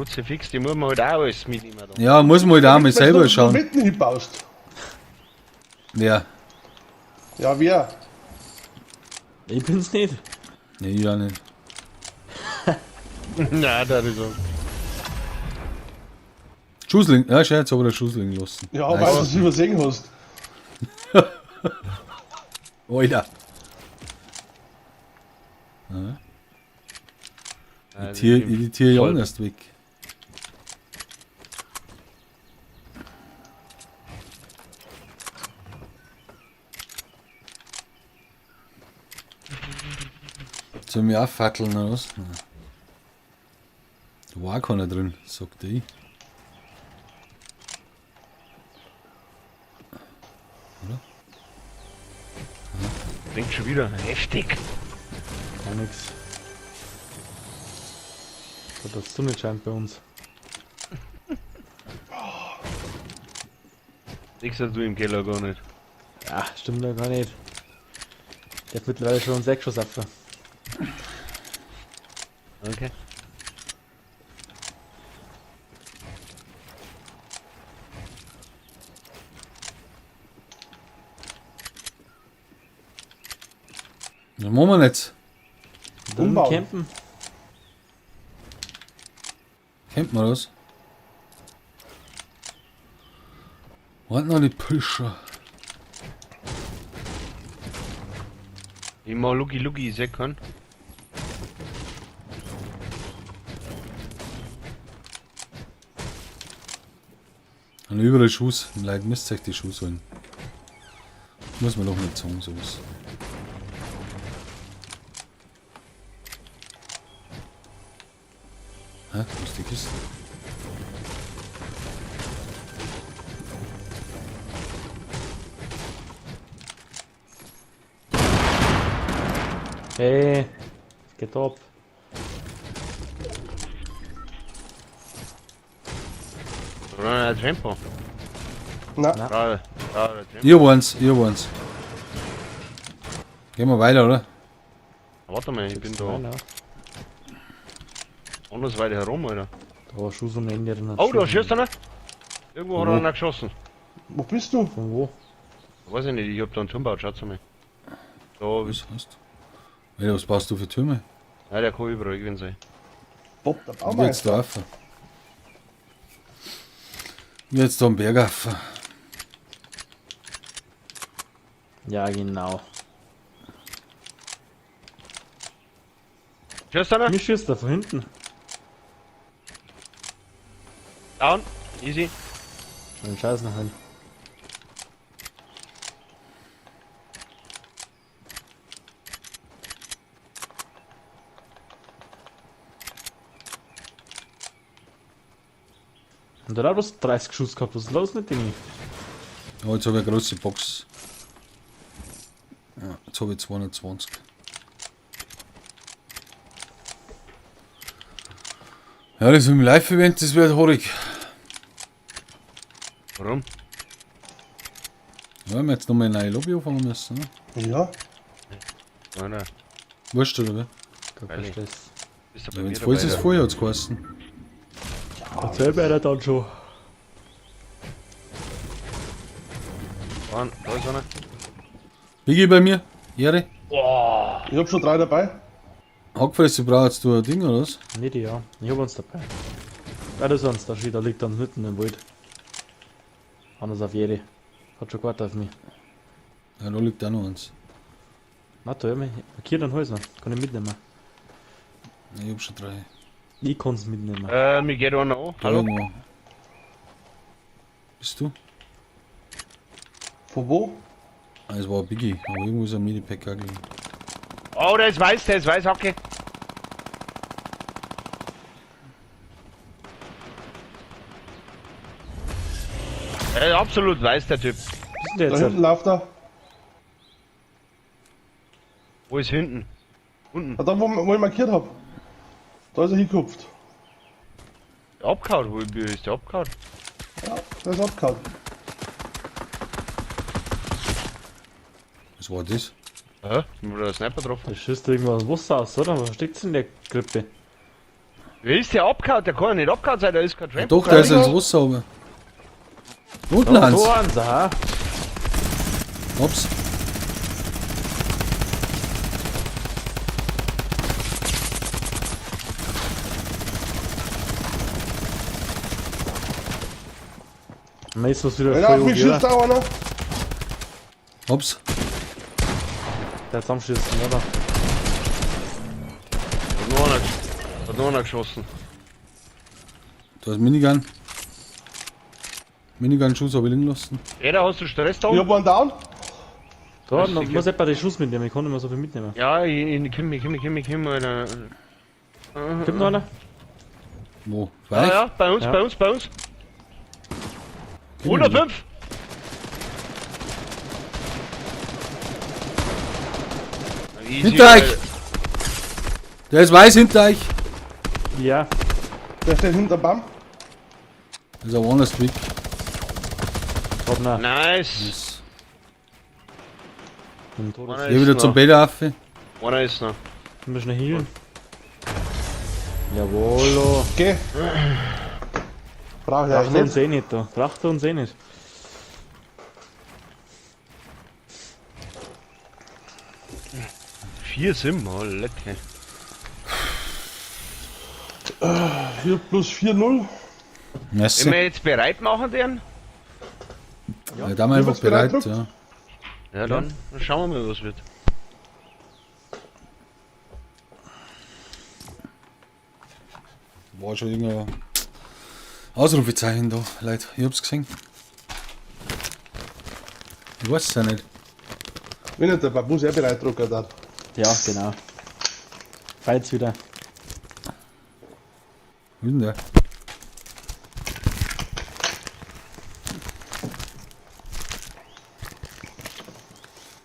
Kruzifix, die muss man halt auch alles mitnehmen. Da. Ja, muss man halt auch mal selber Wenn du schauen. mitten hinbaust. Wer? Ja, wer? Ich bin's nicht. Nee, ich auch nicht. Nein, da ist so. Schussling, ja, schau, jetzt aber der Schussling lassen. Ja, Nice. weil du es übersehen hast. Alter. Die Tierjungen ist weg. Sollen wir auch fackeln oder was? Nein. Da war auch keiner drin, sagt ich. Denkt schon wieder. Heftig. Gar nix. So, das Sonne scheint bei uns. Nichts hast du im Keller gar nicht. Ja, stimmt ja gar nicht. Der hat mittlerweile schon 6 Schuss ab. Okay. Ja, machen wir nicht. Dann Umbauen. campen. Kennt man das? Warten noch die Pusher. Ich mal Lucky sehen kann. Und überall Schuss. Leid müsst euch die Schuss holen. Muss man doch nicht sagen, sowas. Hä? Wo ist die Kiste? Hey, es geht ab. Oder ein Tempo. Na, Gerade, der Tempo. Ihr waren's, ihr waren's. Gehen wir weiter, oder? Warte mal, ich bin da Nein, nein. anders weiter herum, Alter. Da war Schuss am Ende drin. Oh, da schießt einer. Irgendwo hat Wo? einer geschossen. wo bist du? Von wo? Weiß ich nicht, ich hab da einen Turm gebaut, schaut's mal. Da, Was hast du? Alter, was baust du für Türme? ja, der kann überall gewesen sein. Bob, der Jetzt Baumeister. da auf. Jetzt da am Berg auf. Ja, genau. Schießt einer? Mir schießt da von hinten. Down. Easy. Den Scheiß nach hin. Und da hat er bloß 30 Schuss gehabt. Was ist los mit dem? Ja, jetzt habe ich eine große Box. Ja, jetzt habe ich 220. Ja, das im Live-Event, das wird haarig. Warum? Ja, wir jetzt nochmal eine neue Lobby anfangen müssen. Ne? Ja, Nein. Wurscht, oder? Gar Ehrlich? kein Stress. Bist du Ja, bei wenn mir es voll ist, dabei, ist vorher, hat es geheißen. Erzähl mir einer dann schon. Da ist einer. Biggie bei mir? Ehre? ich hab schon 3 dabei. Hackfresse, brauchst du ein Ding, oder was? Nicht ja. Ich hab uns dabei. Ja, das ist uns. Da steht, da liegt dann mitten im Wald. Anders auf jede. Hat schon gewartet auf mich. Ja, da liegt auch noch eins. Na, da hör mich. Markiert den Häuser. Kann ich mitnehmen. Ich hab schon 3. Ich kann's mitnehmen. Mir geht einer an. Da Hallo? irgendwo. Bist du? Von wo? Ah, es war ein Biggie, aber irgendwo ist ein Mini-Pack auch gelegen. Oh, der ist weiß, Hacke. Absolut weiß, der Typ. Was ist denn Da der hinten jetzt? läuft er. Wo ist hinten? Unten. Ah, da, wo ich markiert hab. Da ist er hingekupft. Der abgehauen, wo ist der abgehauen? Ja, der ist abgehauen. Was war das? Hä? Mir wurde der Sniper drauf. Der schießt irgendwo aus dem Wasser aus, oder? Was steckt's in der Krippe? Wer ist der abgehauen? Der kann ja nicht abgehauen sein, da ist kein Ja, Tramp. doch, der ist ins Wasser oben. Unten, So, Hans. so an, so, ha? Ups. Meist was wieder Einer voll auf mich hoch, schießt auch einer. Ups. Der zusammenschießen, oder? Hat noch einer geschossen. Da ist Minigun. Minigun-Schuss habe ich liegen lassen. Jeder, hast du Stress da Ich unten? hab einen down. Da, Was, noch, ich- muss etwa den Schuss mitnehmen, ich kann nicht mehr so viel mitnehmen. Ja, ich komm, Alter. Gibt noch einer? Wo? Ja, Weich? ja, bei uns, Ja. bei uns, bei uns. 105! Easy, Hinter euch! Alter. Der ist weiß hinter euch. Ja. Der steht hinter Bam. Das ist ein Honest Weg. Hab noch. Nice! Im Todes. Einer Geh ist wieder noch. zum Bäderaffe. Einer ist noch. Du musst noch healen. Jawohl. Geh. Brauch ich Braucht eigentlich uns nicht. eh nicht da. Braucht uns eh nicht. Vier sind wir, lecker. 4 plus 4-0. Merci. Wenn wir jetzt bereit machen, den, Ja, da haben wir einfach bist bereit, bereit, Druck? ja. ja dann schauen wir mal, was wird. War schon irgendein Ausrufezeichen da, Leute. Ich hab's gesehen. Ich weiß es ja nicht. Wenn nicht, der Bam muss ja bereit drucken dann. Ja, genau. Fights wieder. Wie denn der?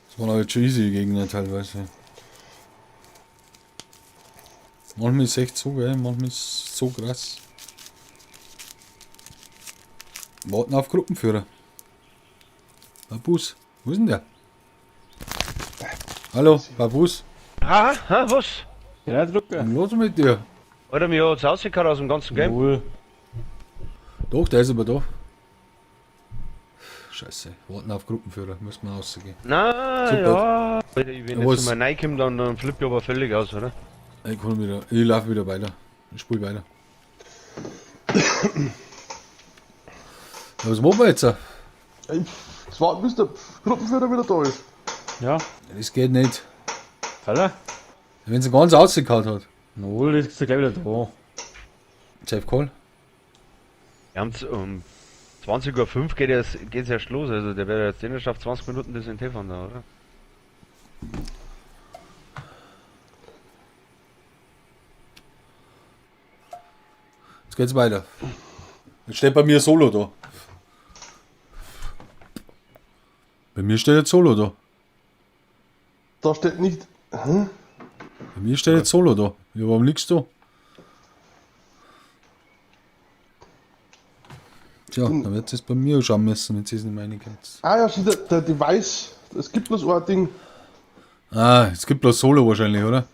Das waren halt schon easy Gegner teilweise. Manchmal ist es echt so geil, manchmal ist es so krass. Warten auf Gruppenführer. Babus, wo ist denn der? Hallo, Babus, Ha, was? Ja, drücken. was los mit dir? Alter, mir hat's rausgehauen aus dem ganzen Game. Jawohl. Doch, der ist aber da. Scheiße, warten auf Gruppenführer, müssen wir rausgehen. Na Super. ja. Alter, wenn Ja, was- jetzt mal reinkomme, dann flippe ich aber völlig aus, oder? Ich laufe wieder weiter. Ich spiele weiter. Ja, was machen wir jetzt? Ey, das warten bis der Gruppenführer wieder da ist. Ja. Das geht nicht. Alter. Wenn sie ganz ausgekaut hat. Jawohl, jetzt ist er gleich wieder da. Jeff Cole. Wir haben um 20:05 Uhr geht's erst los, also der wird jetzt den schafft 20 Minuten das in fahren da, oder? Jetzt geht's weiter. Jetzt steht bei mir Solo da. Bei mir steht jetzt Solo da. Da steht nicht. Bei mir steht jetzt Solo da. Ja, warum liegst du? Tja, dann wird es bei mir schauen müssen, wenn sie es nicht meine kennt. Ah ja, sieh, der Device. Es gibt bloß ein Ding. Ah, es gibt bloß Solo wahrscheinlich, oder?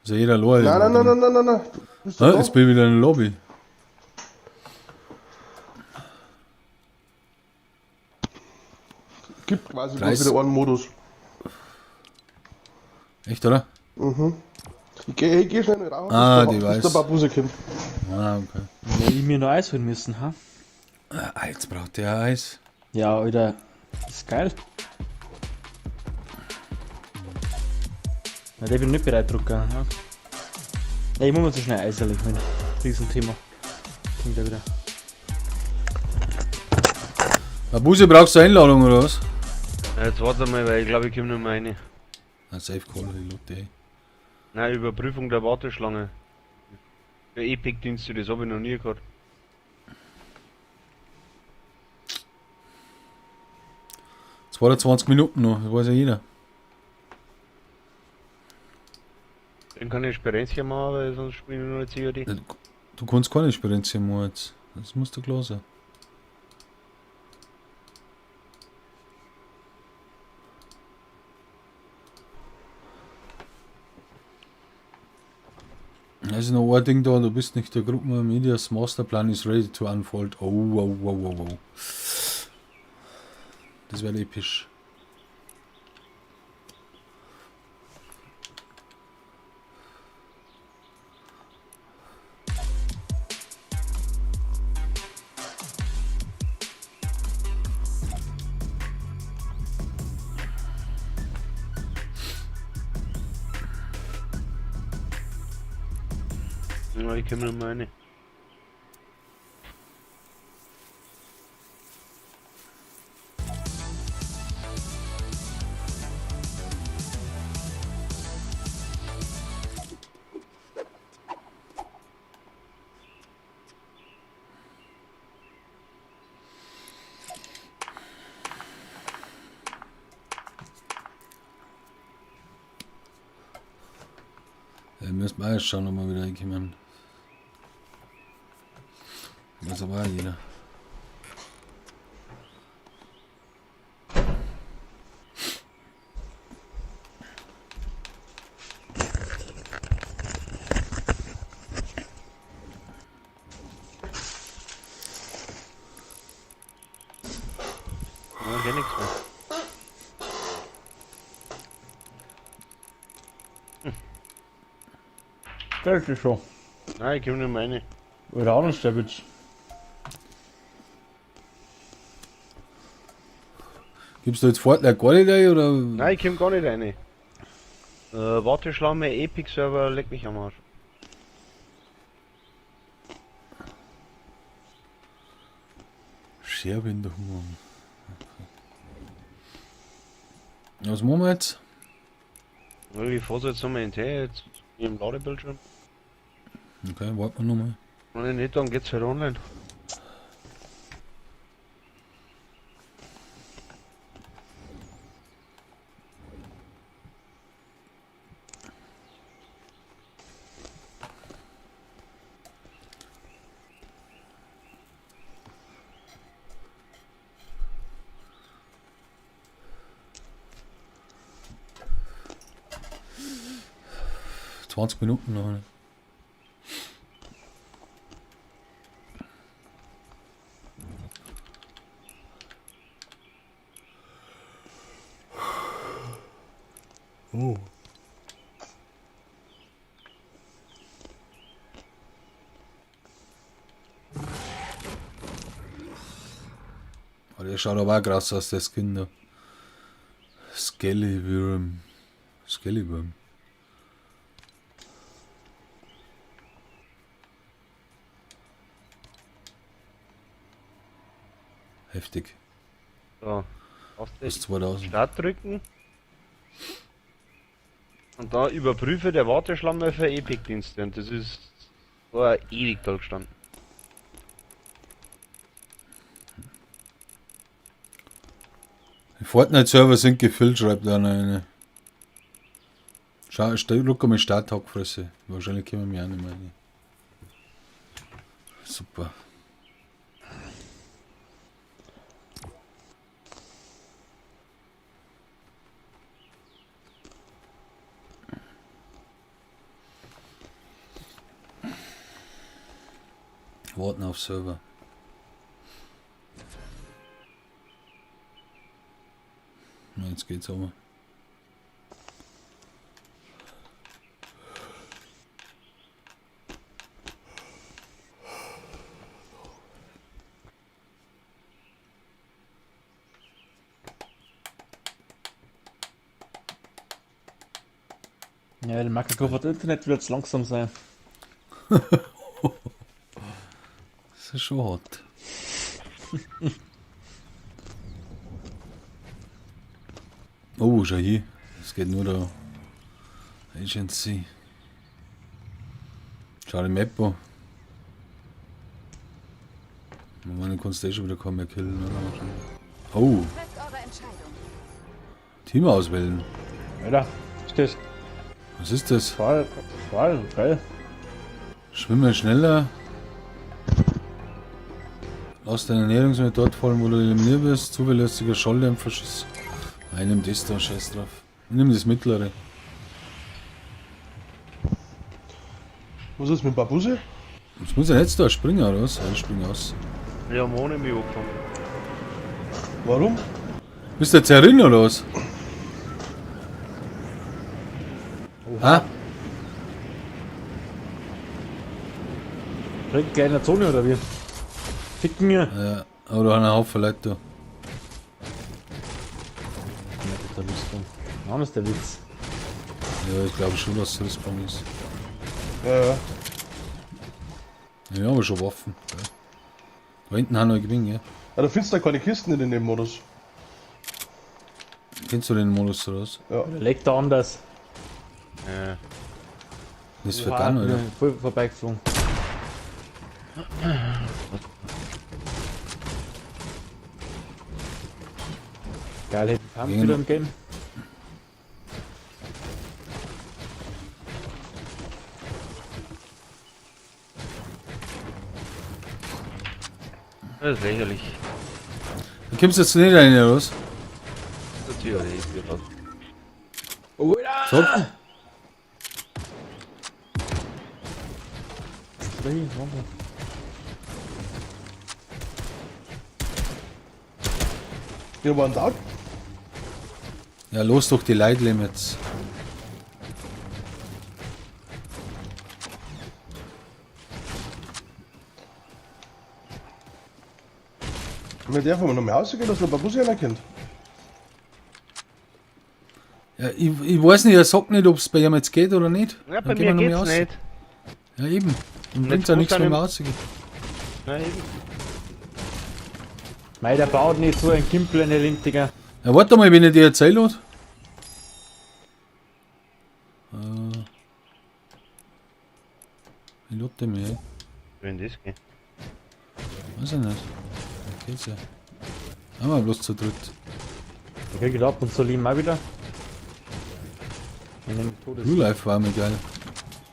Also jeder Lore. Nein. Du bist Ah, da. jetzt bin ich wieder in der Lobby. Gibt quasi Preis. bloß wieder einen Modus. Echt, oder? Ich geh schnell raus, Ah, bis Device. der Babuse kommt. Ah, okay. Ja, ich mir noch Eis holen müssen, ha? Ah, jetzt braucht der Eis. Ja, Alter. Das ist geil. Na, der will nicht bereit drucken, ja. Ja, ich muss mir so schnell Eis holen, Riesenthema. Kommt der wieder. Abuse, brauchst du Einladung oder was? Ja, jetzt warte mal, weil ich glaube, ich komme noch mal rein. Ah, Safe Call, die Leute. Nein, Überprüfung der Warteschlange. Für Epic-Dienste, das habe ich noch nie gehabt. Es war 20 Minuten noch, das weiß ja jeder. Dann kann ich Experience machen, weil sonst spiele ich nur eine COD. Du kannst keine Experienz hier machen jetzt. Das muss dir klar sein. Also noch ein Ding da, du bist nicht der Gruppenmedias Masterplan is ready to unfold. Oh. Das wäre episch. Ja, ich komme noch mal rein. Ja, müssen wir erst schauen, ob wir wieder reinkommen. Was aber jeder. Ja, geht nichts mehr. Das ist schon. Nein, ich komme nicht mehr rein. Oder auch nicht, der Bitch. Gibst du jetzt Fortnite gar nicht rein, oder? Nein, ich komme gar nicht rein. Warteschlange, Epic Server, leck mich am Arsch. Scherbe in der Hunger. Was machen wir jetzt? Ich fasse jetzt nochmal hinterher, jetzt im Ladebildschirm. Okay, warten wir nochmal. Wenn nicht, dann geht's halt online. – 20 Minuten noch. Ne? Oh. Oh, der schaut aber auch krass aus, der Skin da. Skellyworm. Skellyworm. Heftig. So, auf Bis das 2000. Start drücken. Und da überprüfe der Warteschlange für Epic-Dienste. Und das ist war ewig da gestanden. Die Fortnite-Server sind gefüllt, schreibt da eine. Schau, look mal Starthackfresse. Wahrscheinlich können wir mich auch nicht mehr rein. Super. Warten auf Server. Na, jetzt geht's aber. Ja, der Makakow hat Internet, wird es langsam sein. Das ist schon hart. Oh, schau hier. Es geht nur da. Agency. Schau die Map an. Man kannst du eh schon wieder kaum mehr killen, oder? Oh, Trefft eure Entscheidung. Team auswählen. Alter, stehst Was ist das? voll, geil. Schwimme schneller. Lass deine Ernährungsmittel dort fallen, wo du eliminiert wirst. Zuverlässiger Schalldämpferschuss. Nimm das da, scheiß drauf. Ich nimm das mittlere. Was ist mit Babuse? Das muss ja jetzt da springen, oder was? Ja, ich springe aus. Ja, haben ohne mich angefangen. Warum? Bist du jetzt herin, oder was? Ah? Kriegt kleiner Zone oder wie? Ficken mir. Ja, aber da haben einen Haufen Leute da. Ja, das ist der Rüstung. Warum ist der Witz? Ja, ich glaube schon, dass das Respawn ist. Ja. Ja, aber schon Waffen. Ja. Da hinten haben wir Gewinn, ja. Ja, da findest du keine Kisten in dem Modus. Kennst du den Modus oder was? Ja. Der legt da anders. Ja. Das ist vergangen, oder? Ja, voll vorbeigeflogen. Geil, hätte ich Pump Gehen. wieder im Game. Das ist lächerlich. Du kommst jetzt nicht rein, oder was? Natürlich. Oh, ja! So. Wir waren da. Ja, los durch die Leitlimits. Mit der von mir noch mehr rausgehen, dass man Babuse anerkennt. Ja, ich weiß nicht, er sagt nicht, ob es bei ihm jetzt geht oder nicht. Ja, bei Dann gehen mir wir noch geht's mehr nicht. raus. Ja, eben. Dann Nicht bringt ja gut nichts an mehr dem- rauszugehen. Nein, eben. Mei, der baut nicht so ein Kimpel, eine Lintiger. Ja, warte mal, wenn ich dir erzähle. Wie lädt der mir? Wenn das geht. Weiß ich nicht. Geht's ja. Haben wir bloß zu dritt. Ich krieg ab und zu lieben auch wieder. In den Todes. Blue Life war mir geil.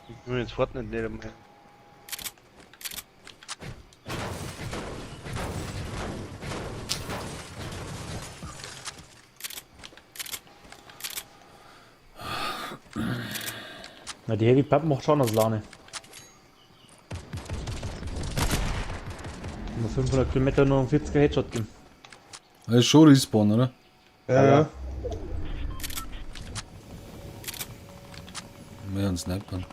Ich will jetzt Fortnite nicht mehr. Na, die Heavy Pump macht schon aus Laune. Nur 500 Kilometer nur um 40er Headshot geben. Das ist schon Respawn, oder? Ja. Wir haben Snipern.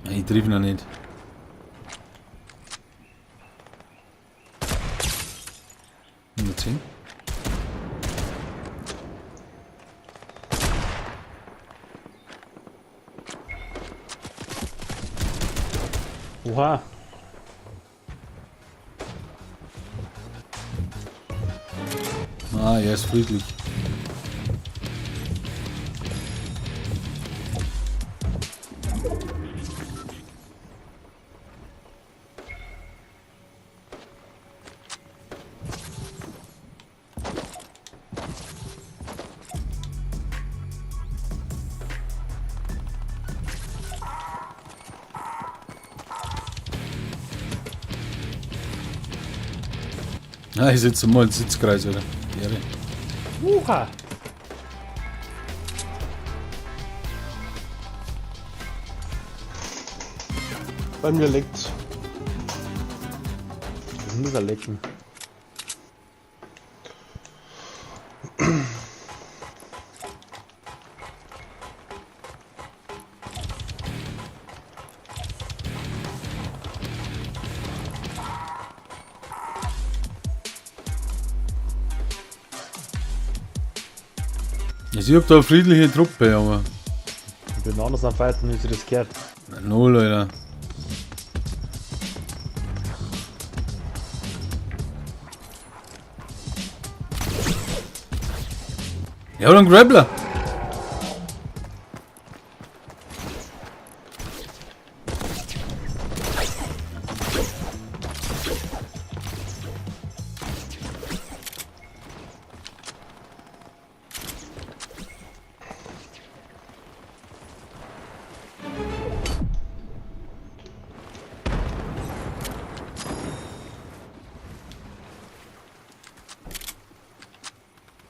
Ich triff noch nicht. Nummer 10. Oha. Ah, er ist friedlich. Ah, ich sitze mal im Sitzkreis, oder? Ehre. Oha. Bei mir leckt's. Das muss er lecken. Also ich hab da eine friedliche Truppe, aber Ich bin anders am Fighten, wie sie das gehört. null, Alter. Ja, oder ein Grappler.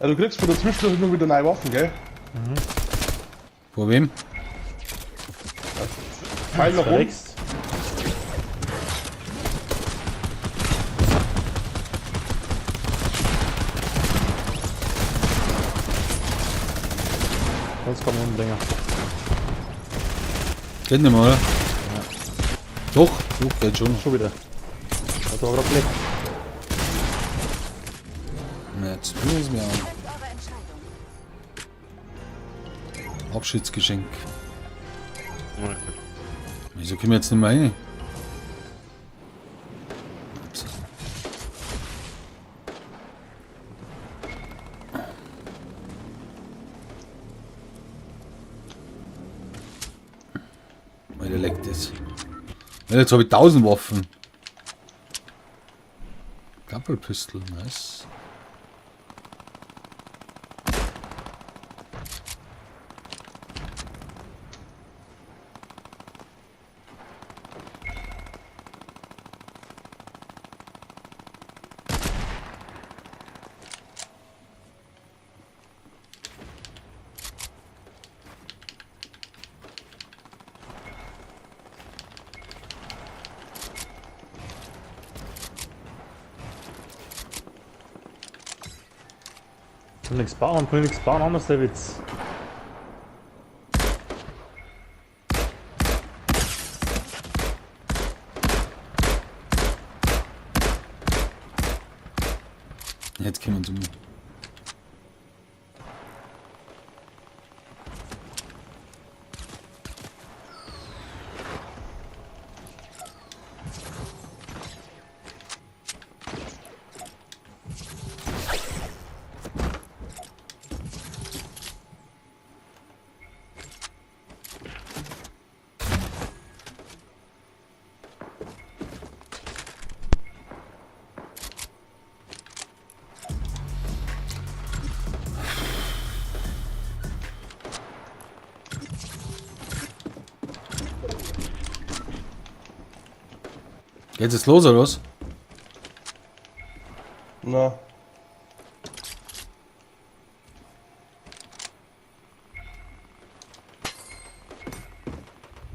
Ja, du kriegst von der Zwischendurch nur wieder neue Waffen, gell? Vor wem? Pfeil nach unten. Verreckst. Sonst kommen unten länger. Geht nicht mehr, oder? Doch, geht schon. Schon wieder. Das war gerade Blick. Jetzt müssen wir an. Abschiedsgeschenk. Wieso können wir jetzt nicht mehr rein? Weil der leckt es. Ja, jetzt habe ich 1000 Waffen. Doppelpistol, nice. Kann nichts bauen, anders der Witz. Jetzt kommen wir zu mir. Jetzt ist los, oder was? Na,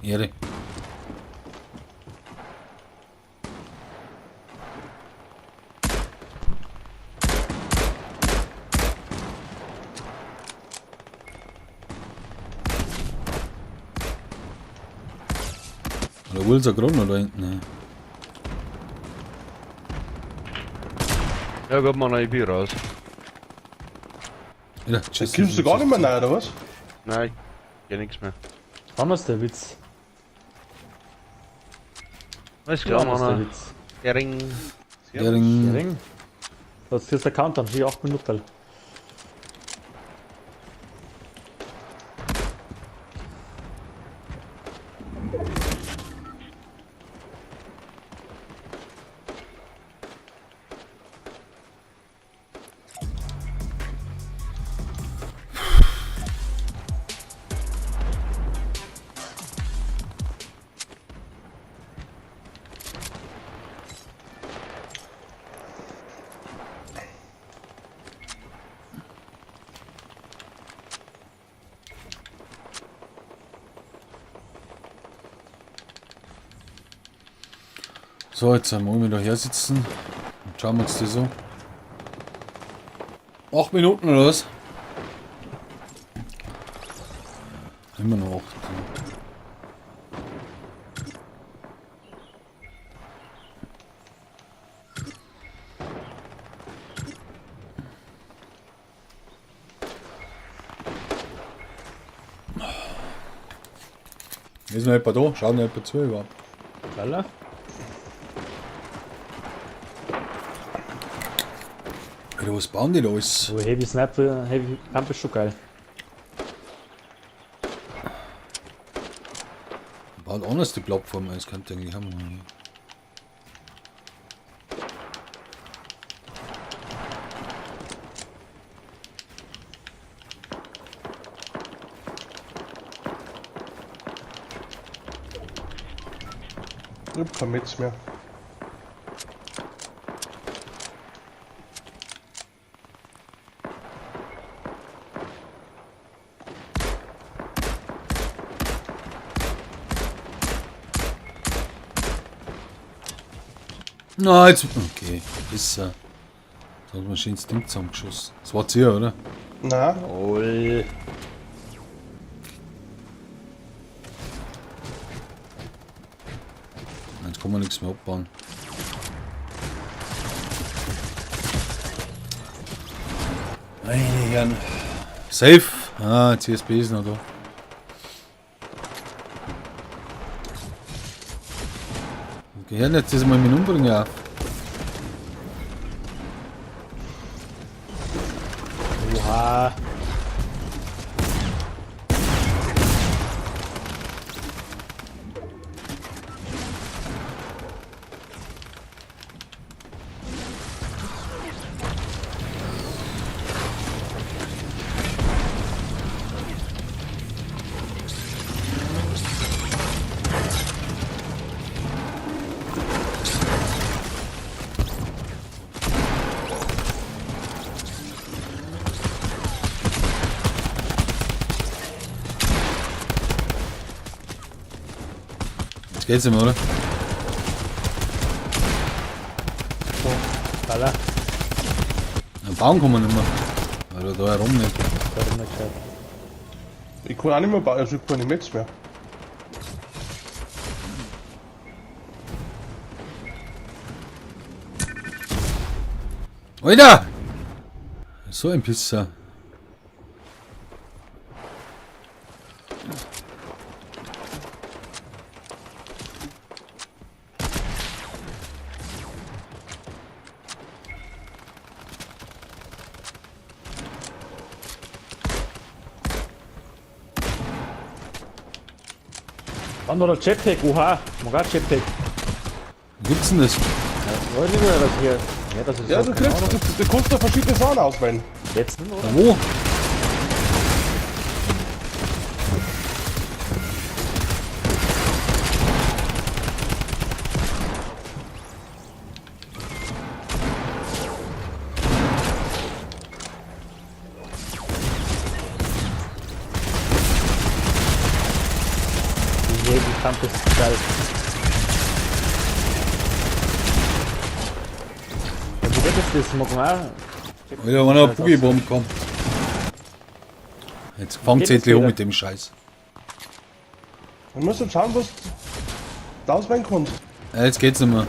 Ehre. Oder wohl so gerade noch da hinten? Ne? Ja, gab mal ein Bier raus. Ja, tschüss. kommst du gar nicht mehr rein, oder was? Nein, geht nichts mehr. Anders der Witz. Alles klar, Anders der Mann. Witz. Der Ring. Hering. Ring. Das ist der Countdown, hier 8 Minuten. So, jetzt wollen wir da her sitzen. Und schauen wir uns das so. 8 Minuten oder was? Immer noch 8. Ist noch jemand da? Schaut noch jemand zu überhaupt. Alter. Alter, was bauen die da alles? So Heavy Sniper, Heavy Pump ist schon geil. Baut anders die Plattform, das könnte eigentlich haben. Ich hab kein Metz mehr. Na, jetzt. Okay, ist da hat man schön das Ding zusammengeschossen. Das war hier, oder? Na, Jawohl. Jetzt kann man nichts mehr abbauen. Meine Herren. Safe. Ah, CSB ist noch da. Gehört jetzt das mal mit umbringen auf. Oha. Jetzt geht's ihm, oder? So, Alter. Ein Baum kann man nicht mehr. Weil da herum nicht. Das hat nicht gescheit. ich kann auch nicht mehr bauen, also ich kann nicht Metz mehr. Alter! So ein Pisser. Wann war der Jetpack? Oha. Man hat Jetpack. Wo gibt's denn das? Weiß ich nicht, das hier. Ja, das ist Ja, auch du keine kriegst, Ahnung. du kannst da verschiedene Sachen auswählen. Jetzt nicht, oder? Da wo? Die Jägerkampf ist geil. Ja, wo geht das? Mag man auch. Alter, wenn ein Boogie-Bomb kommt. Jetzt fangt Geht es das endlich an wieder? mit dem Scheiß. Man muss jetzt schauen, was da auswählen kannst. Ja, jetzt geht's nicht mehr.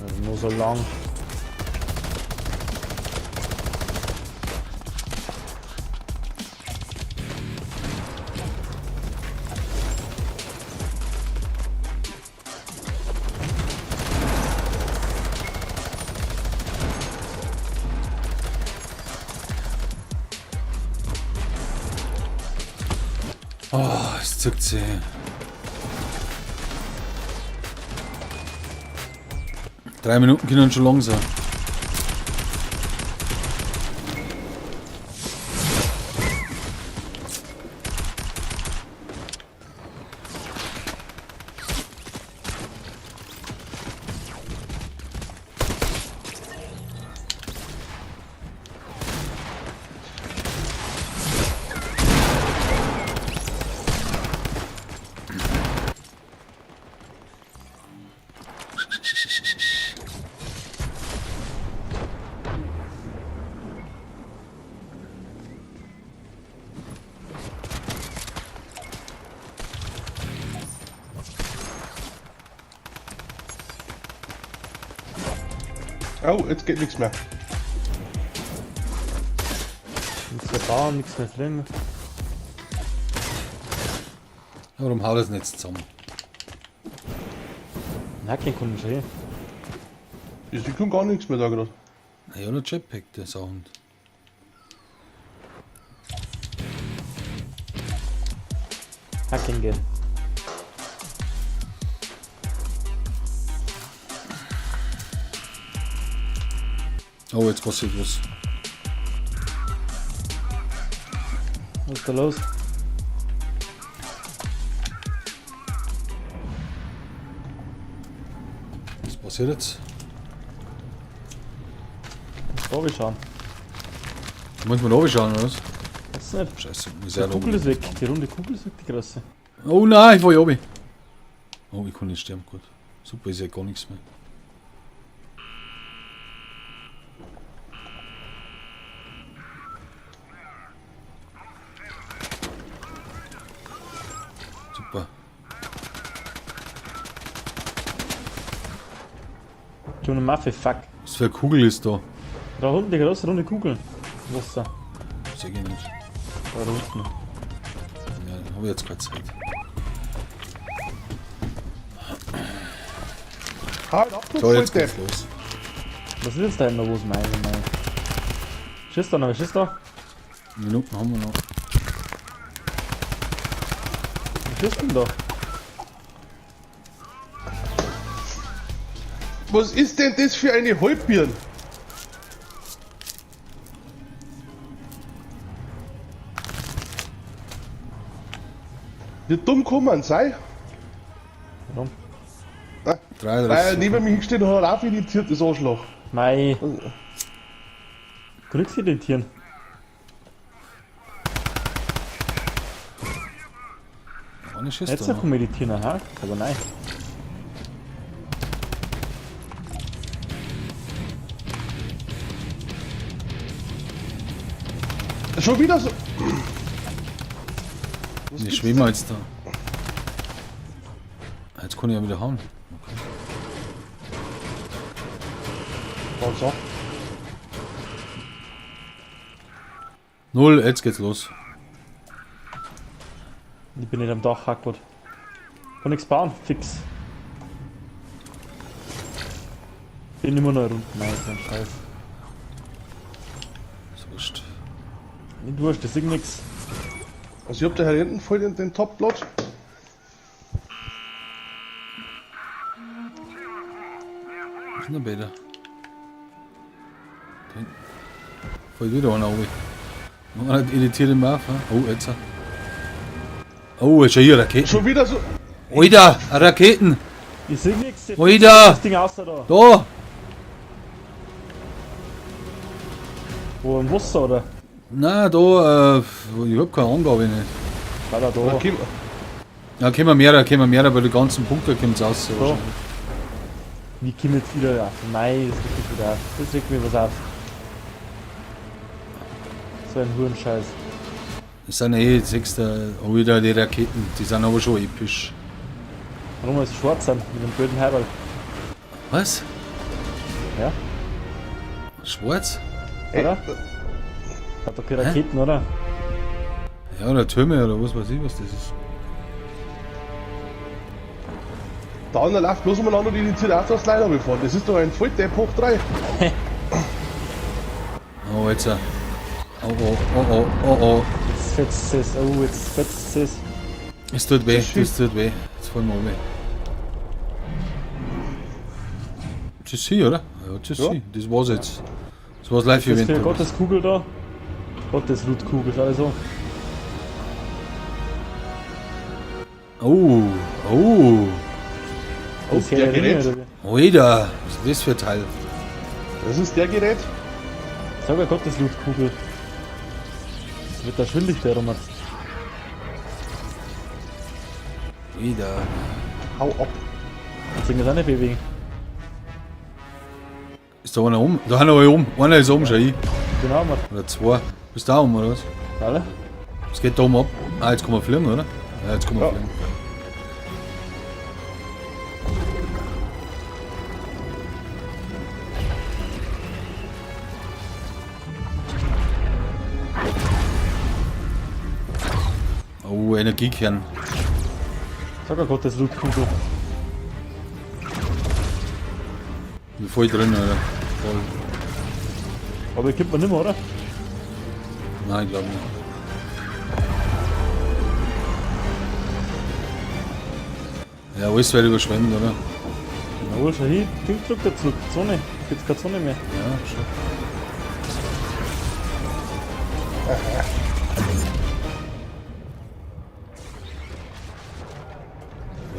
Also nur so lang. Oh, es zückt sie. Drei Minuten können schon lang sein. Oh, jetzt geht nichts mehr. Nichts mehr bauen, nichts mehr fliegen. Warum haut das nicht zusammen? Hacken kommt schon hin. Ich kann gar nichts mehr da gerade. Ja, der Jetpack, der Sound. Hacken gehen. Oh, jetzt passiert was. Was ist da los? Was passiert jetzt? Da will ich schauen. Du musst mal da schauen, oder was? Das ist nicht. Scheiße, muss Die ja da Kugel oben. ist weg. Die runde Kugel ist weg, die große. Oh nein, ich war hier oben. Oh, ich kann nicht sterben, gut. Super, ist ja gar nichts mehr. Super. Du eine Maffe, fuck. Was für eine Kugel ist da? Da unten die große runde Kugel. Wasser. Sag ich nicht. Da unten. Ja, habe ich jetzt keine Zeit. Halt ab, du So, jetzt Volldepp. geht's los. Was ist jetzt da immer, wo es meine? Schießt da noch, was schießt da? Minuten haben wir noch. Was schießt denn da? Was ist denn das für eine Halbbirn? Wie dumm kann man sein? Warum? Drei, Weil er neben mir hingestellt hat, hat er auch irritiert, das Arschloch. Mei. Kriegst du den Tieren? Eine Jetzt Schüsse. noch meditieren, aha. Aber nein. Schon wieder so. Ich schwimme jetzt da. Jetzt kann ich ja wieder hauen. Also, 0, jetzt geht's los. Ich bin nicht am Dach hackert. Kann nichts bauen, fix. Bin immer noch unten. Nein, kein Scheiß. So wurscht. Nicht wurscht, das ist nix. also ich hab da hier hinten voll den Top-Platz. Was ist denn da besser? Da hinten. Fällt wieder einer oben. Noch einer editiert im Marf. Oh, jetzt. Oh, ist ja hier Raketen. Schon wieder so. Alter, Raketen. Ich seh nix. Jetzt Alter. das Ding außer da. Da. Wo im Wasser oder? Nein, da, ich hab keine Angabe nicht. War da da. Okay. Ja, kommen mehr, weil die ganzen Punkte kommen raus. So. Wie kommen jetzt wieder auf? Nein, das regt mich wieder auf. Das regt mir was auf. So ein Hurenscheiß. Das sind jetzt sechster, oh, wieder die Raketen, die sind aber schon episch. Warum ist es schwarz sind mit dem blöden Heibel? Was? Ja, Schwarz? oder? Hat doch keine Raketen, oder? Ja, oder Türme oder was weiß ich, was das ist. Der andere läuft bloß umeinander und irritiert auch das Leider befahren. Das ist doch ein Volldepp hoch 3. Oh, jetzt. Oh, oh, oh, oh, oh, oh. Jetzt fetzt es. Oh, jetzt fetzt es. Es tut weh, Das ist es tut weh. Jetzt fallen wir weh. Tschüssi, oder? Ja, tschüssi. Ja. Das war's jetzt. Das war's Das ist für Live-Event. Gottes Kugel da. Gottes Lootkugel, also. Oh, oh. Oh, Das der Herr der Ringe, Gerät. oder wie? Alter, was ist das für ein Teil? Das ist der Gerät. Sag mal Gottes Lootkugel. Das wird da schwindig, der Roman. Alter. Hau ab. Jetzt sind wir auch nicht bewegen. Ist da einer um? Da haben wir um. Einer ist oben schon ein. Den haben wir. Oder zwei. Bist du da um, oder was? Alle? Es geht da oben ab. Ah, jetzt kann man fliegen, oder? Ja, jetzt kann man Ja. fliegen. Oh, Energiekern. Sag mal Gottes Lootkugel. Bin voll drin, Alter. Voll. Aber die kippt man nicht mehr, oder? Nein, ich glaube nicht. Ja, alles wird überschwemmt, oder? Na wohl schon hin. Ding drückt er zurück. Sonne. Gibt's keine Sonne mehr. Ja, schon.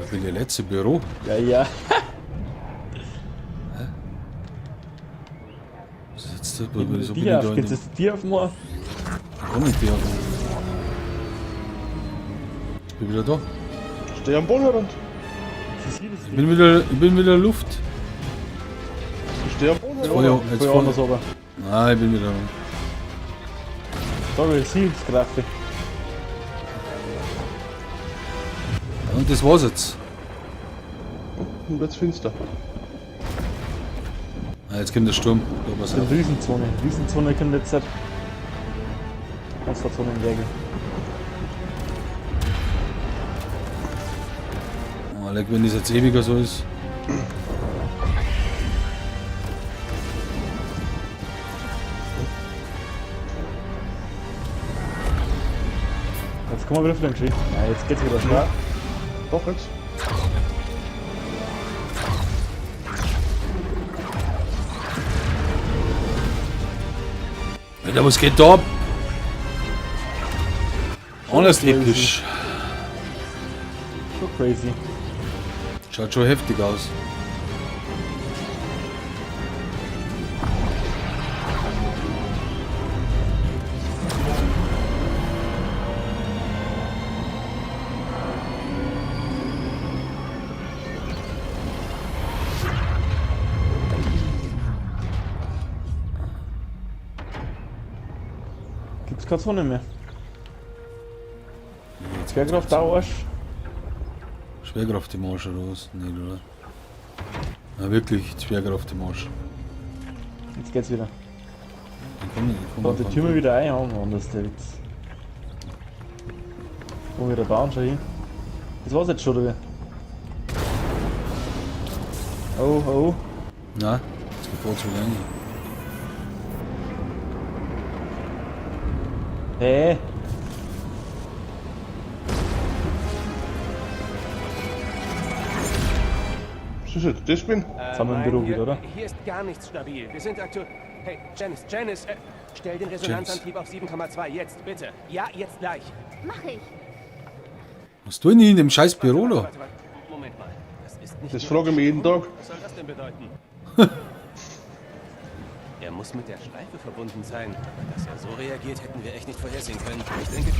Ich will ja letzte Büro. Ja, ja. Was ist jetzt da? So bin ich Die da auf, in geht's dem... jetzt die auf morgen? Komm nicht hier. Ich bin wieder da. Steh am Boden und Ich bin wieder Luft. ich steh am Boden. Oh ja, jetzt Voll anders vor... aber. Nein, ich bin wieder... Sorry, Siegenskraft. Und das war's jetzt. Und wird's finster. Ah, jetzt kommt der Sturm. Da pass Die auf. Riesenzone. Riesenzone kommt jetzt nicht. Monsterzone im Wege. Oh, leck, wenn das jetzt ewiger so ist. Jetzt kommen wir wieder für den Tree. Ja, jetzt geht's wieder. Ja. Doch jetzt. Alter, was geht da ab? Alles episch. So crazy. Schaut schon heftig aus. Gibt's keine Sonne mehr. Schwerkraft da Arsch. Schwerkraft im Arsch oder was? Nicht, oder? Ja, wirklich, Schwerkraft im Arsch. Jetzt geht's wieder. Ich Baut die Tür mal wieder ein, haben wir anders der Witz. Wo wir da bauen schon hin. Das war's jetzt schon, oder? Oh, oh. Nein, das geht vor zu lange. Hey. Was ist jetzt? Das bin? Jetzt haben wir im Büro wieder, oder? Hier ist gar nichts stabil. Wir sind aktuell... Hey, Janice, stell den Resonanzantrieb auf 7,2. Jetzt, bitte. Ja, jetzt gleich. Mach ich. Was tun die in dem scheiß Büro da? Warte. Moment mal. Das ist nicht... Das frage ich mich jeden Tag. Was soll das denn bedeuten? Er muss mit der Schleife verbunden sein. Dass er so reagiert, hätten wir echt nicht vorhersehen können. Ich denke...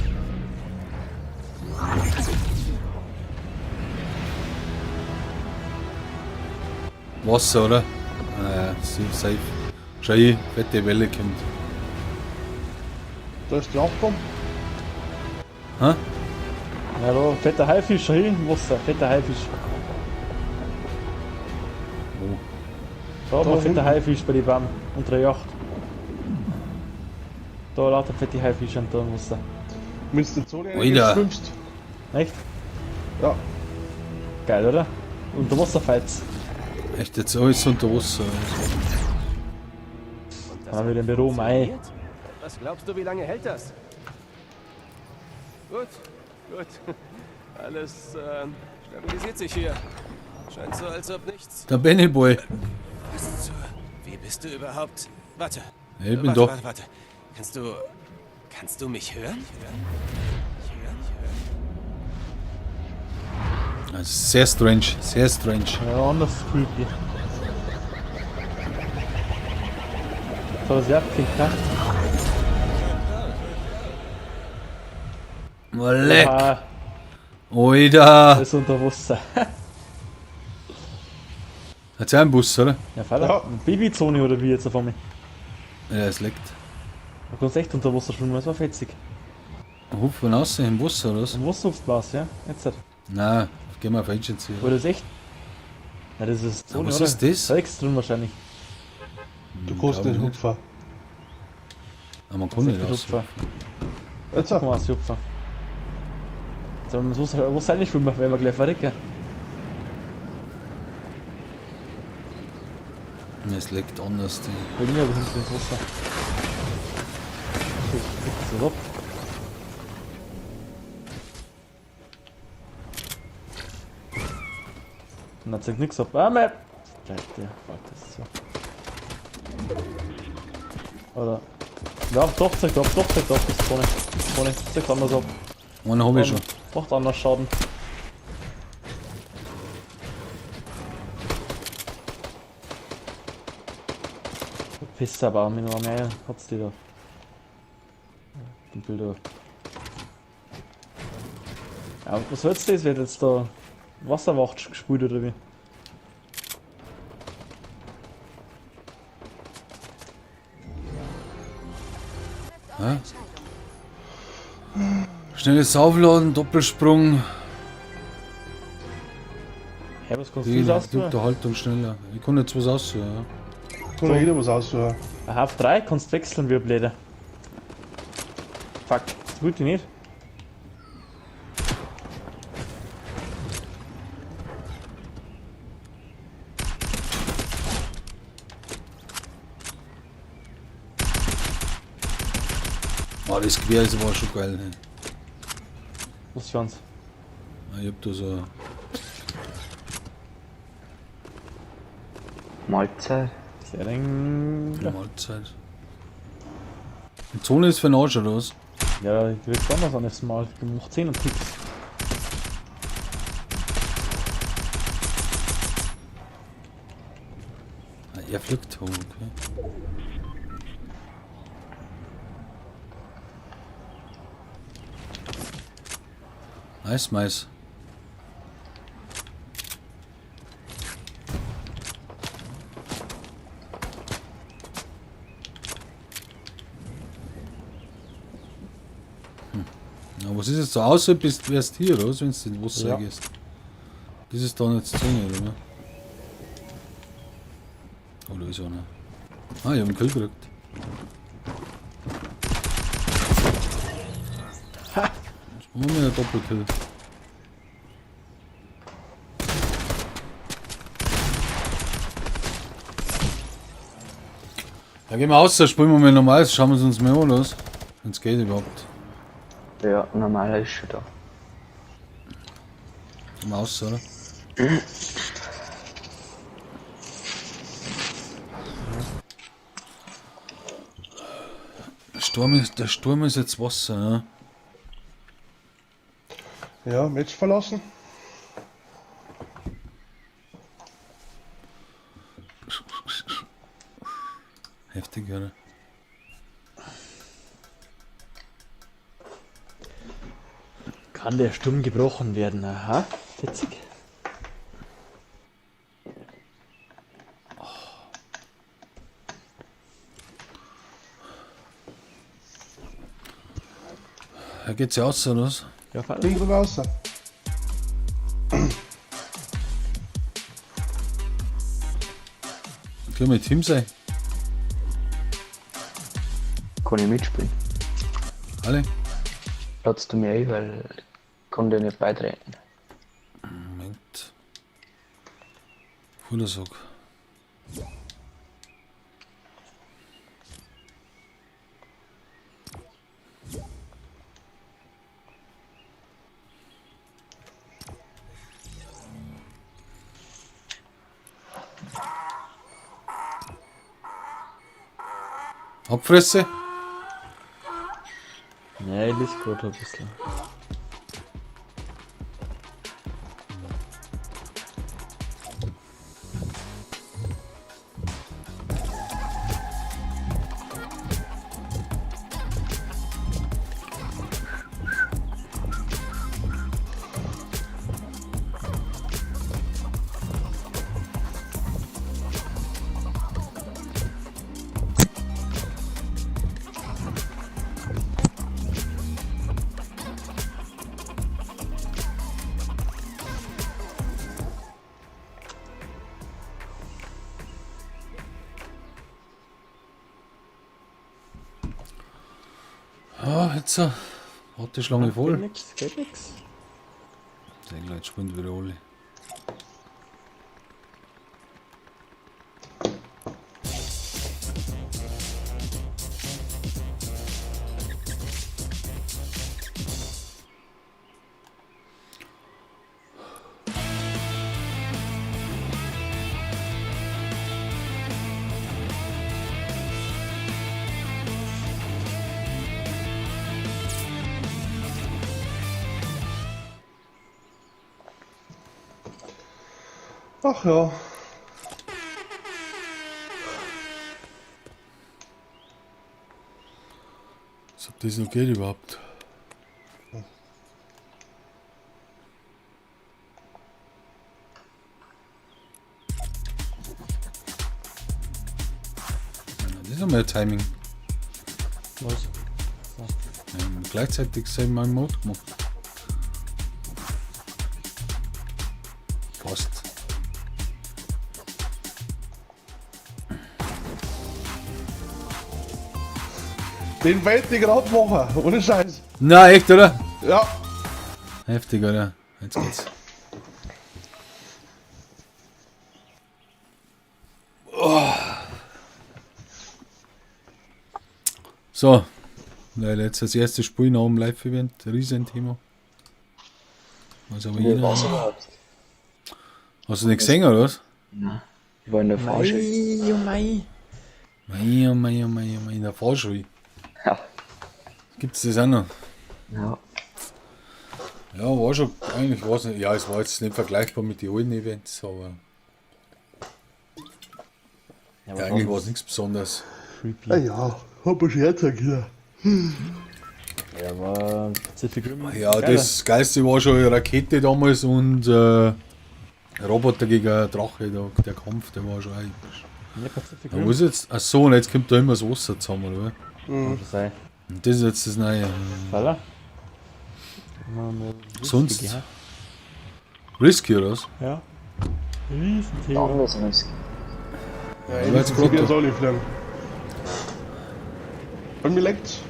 Wasser, oder? Naja, safe. Schau hier, fette Welle kommt. Da ist die Aufgabe. Hä? Ja, da, fetter Haifisch schon hin, Wasser, fetter Haifisch. Wo? Da haben wir hinten. fetter Haifisch bei den Bäumen, unter der Yacht. Da lauter fette Haifisch und da im Wasser. Wenn du in Zone Alter. schwimmst. Echt? Ja. Geil, oder? Unter Wasserfights. Echt jetzt alles unter Wasser. Und Dann haben wir den Büro Mai. funktioniert? Was glaubst du, wie lange hält das? Gut. Alles stabilisiert sich hier. Scheint so, als ob nichts... Der Benny Boy. Was zur... Wie bist du überhaupt... Warte. Ja, ich bin warte, da. Warte. Kannst du mich hören? Also sehr strange, sehr strange. Ja, anders creepy. So, das Jagd klingt nach. Oh, leck. Ah, Alter. das ist unter Wasser. Hat's ja einen Bus, oder? Ja, Vater. Ja. Babyzone oder wie jetzt auf einmal. Ja, es leckt. Du kannst echt unter Wasser schwimmen, das war fetzig. Hupf von außen im Wasser, oder was? Im Wasserhupfblas, ja? Jetzt halt. Nein, geh mal auf Agency. Aber das ist echt. Na, das ist Zone, was oder? ist das? Rex drin wahrscheinlich. Du kannst glaub ich nicht nicht. hupfen. Aber man kann nicht Das aus. ist Hupfer. Jetzt Guck mal, was Hupfer. So, man muss Wasser nicht schwimmen, wenn wir gleich verrecken. Es leckt anders. Bei mir aber hinten ins Wasser. So, ab. Dann hat sich nichts ab. Ah, Map! Fuck, das ist so. Oder? Ja, doch, zeig ab, das ist vorne. Vorne, zeig anders ab. Einen habe ich schon. Macht anders Schaden. Pisst aber auch mit noch mehr, hat's die da. Die Bilder. Ja, was hältst du das? Wird jetzt da Wasserwacht gespült oder wie? Ja? Schnelles Aufladen, Doppelsprung, Ja, was kannst die du das gibt der Haltung schneller. Ich kann jetzt was aussuchen, ja. Kann ja jeder was aussuchen. Aha, auf 3 kannst du wechseln wie ein Blöder. Fuck, das tut die nicht. Oh, das Gewehr ist aber schon geil. Ne? Was für uns? Ich hab da so. Mahlzeit. Sehr eng. Eine Mahlzeit. Die Zone ist für den Arsch, oder was? Ja, ich will anders an das Mal. Ich mach 10 und Ticks. Ah, er fliegt hoch, okay. Nice, nice. Na, was ist jetzt so außerhalb bist, wärst hier, oder was, wenn du in Wasser Ja. gehst? Das ist da nicht Zone, oder? Oh, da ist einer. Ah, ich hab einen Kill gekriegt. Jetzt machen wir einen Doppelkill. Ja, gehen wir aus, da spielen wir mal normal, schauen wir uns mal an, los. Wenn es geht überhaupt. Ja, normaler ist schon da. Gehen wir aus, oder? Der Sturm ist jetzt Wasser, ne? Ja, Match verlassen. Heftig, oder? Kann der Sturm gebrochen werden? Aha, witzig. Da geht's ja aus, oder was? Ja, Fall. Bin drüber raus. Können wir Team sein? Kann ich mitspielen? Alle? Ladst du mir ein, weil ich kann dir nicht beitreten. Moment. Cooler Sack. Abfresse? Ja, ich lese gerade ein bisschen. Ja, jetzt so. Hat die Schlange voll. Geht nix, geht nix. Sehr gleich springt wieder alle. Ach ja. Was ob das noch geht überhaupt? Das ist einmal Timing. Was? Gleichzeitig sein mein Mode gemacht. Fast. Den wollte ich gerade machen, ohne Scheiß. Na, echt, oder? Ja. Heftig, oder? Jetzt geht's. Oh. So. Leute, jetzt das erste Spiel nach dem Live-Event. Riesenthema. Was aber Wie jeder. war's überhaupt? Hast du nicht gesehen, oder was? Nein. Ich war in der Fahrschule. Mei, oh mei, oh mei, oh mei, in der Fahrschule. Ja. Gibt's das auch noch? Ja. Ja, war schon, eigentlich war es nicht, ja, es war jetzt nicht vergleichbar mit den alten Events, aber Ja, ja, eigentlich war es nichts Besonderes. Creepy. Ja, ja. Hab ein Scherz hier. Ja, aber Pacific Rim. Ja, geiler. das Geilste war schon eine Rakete damals und Roboter gegen einen Drache, der Kampf, der war schon episch. Ja, Pacific Ja, Rim. wo ist jetzt? Achso, und jetzt kommt da immer das Wasser zusammen, oder? Kann schon sein. Und das ist jetzt das Neue. Faller? Sonst? Risky, oder was? Ja. Der Riesenthema. andere ist Risk. Ja, jetzt jetzt kommt geht es er. auch nicht fliegen. Bei mir leckt's.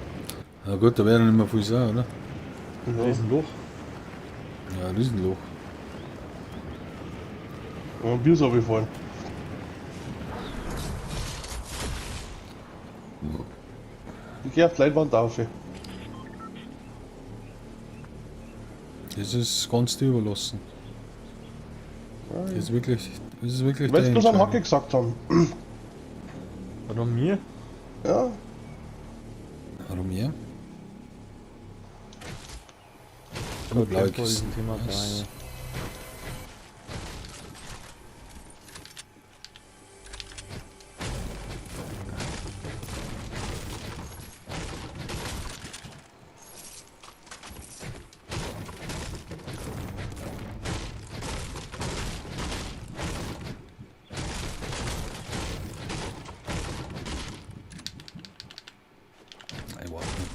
Na gut, da werden nicht mehr viel sein, oder? Riesenloch. Ja, Riesenloch. Ja, ein Bier ist aufgefallen. Ich geh auf die Leinwand auf. Das ist ganz dir überlassen. Das ist wirklich Wenn deine sie bloß einen Entscheidung. Hacke gesagt haben. Warum mir? Ja, Warum ja? Gut, blaue Tempo, Kisten. Riesenthema. Nice. Nein, warte nicht.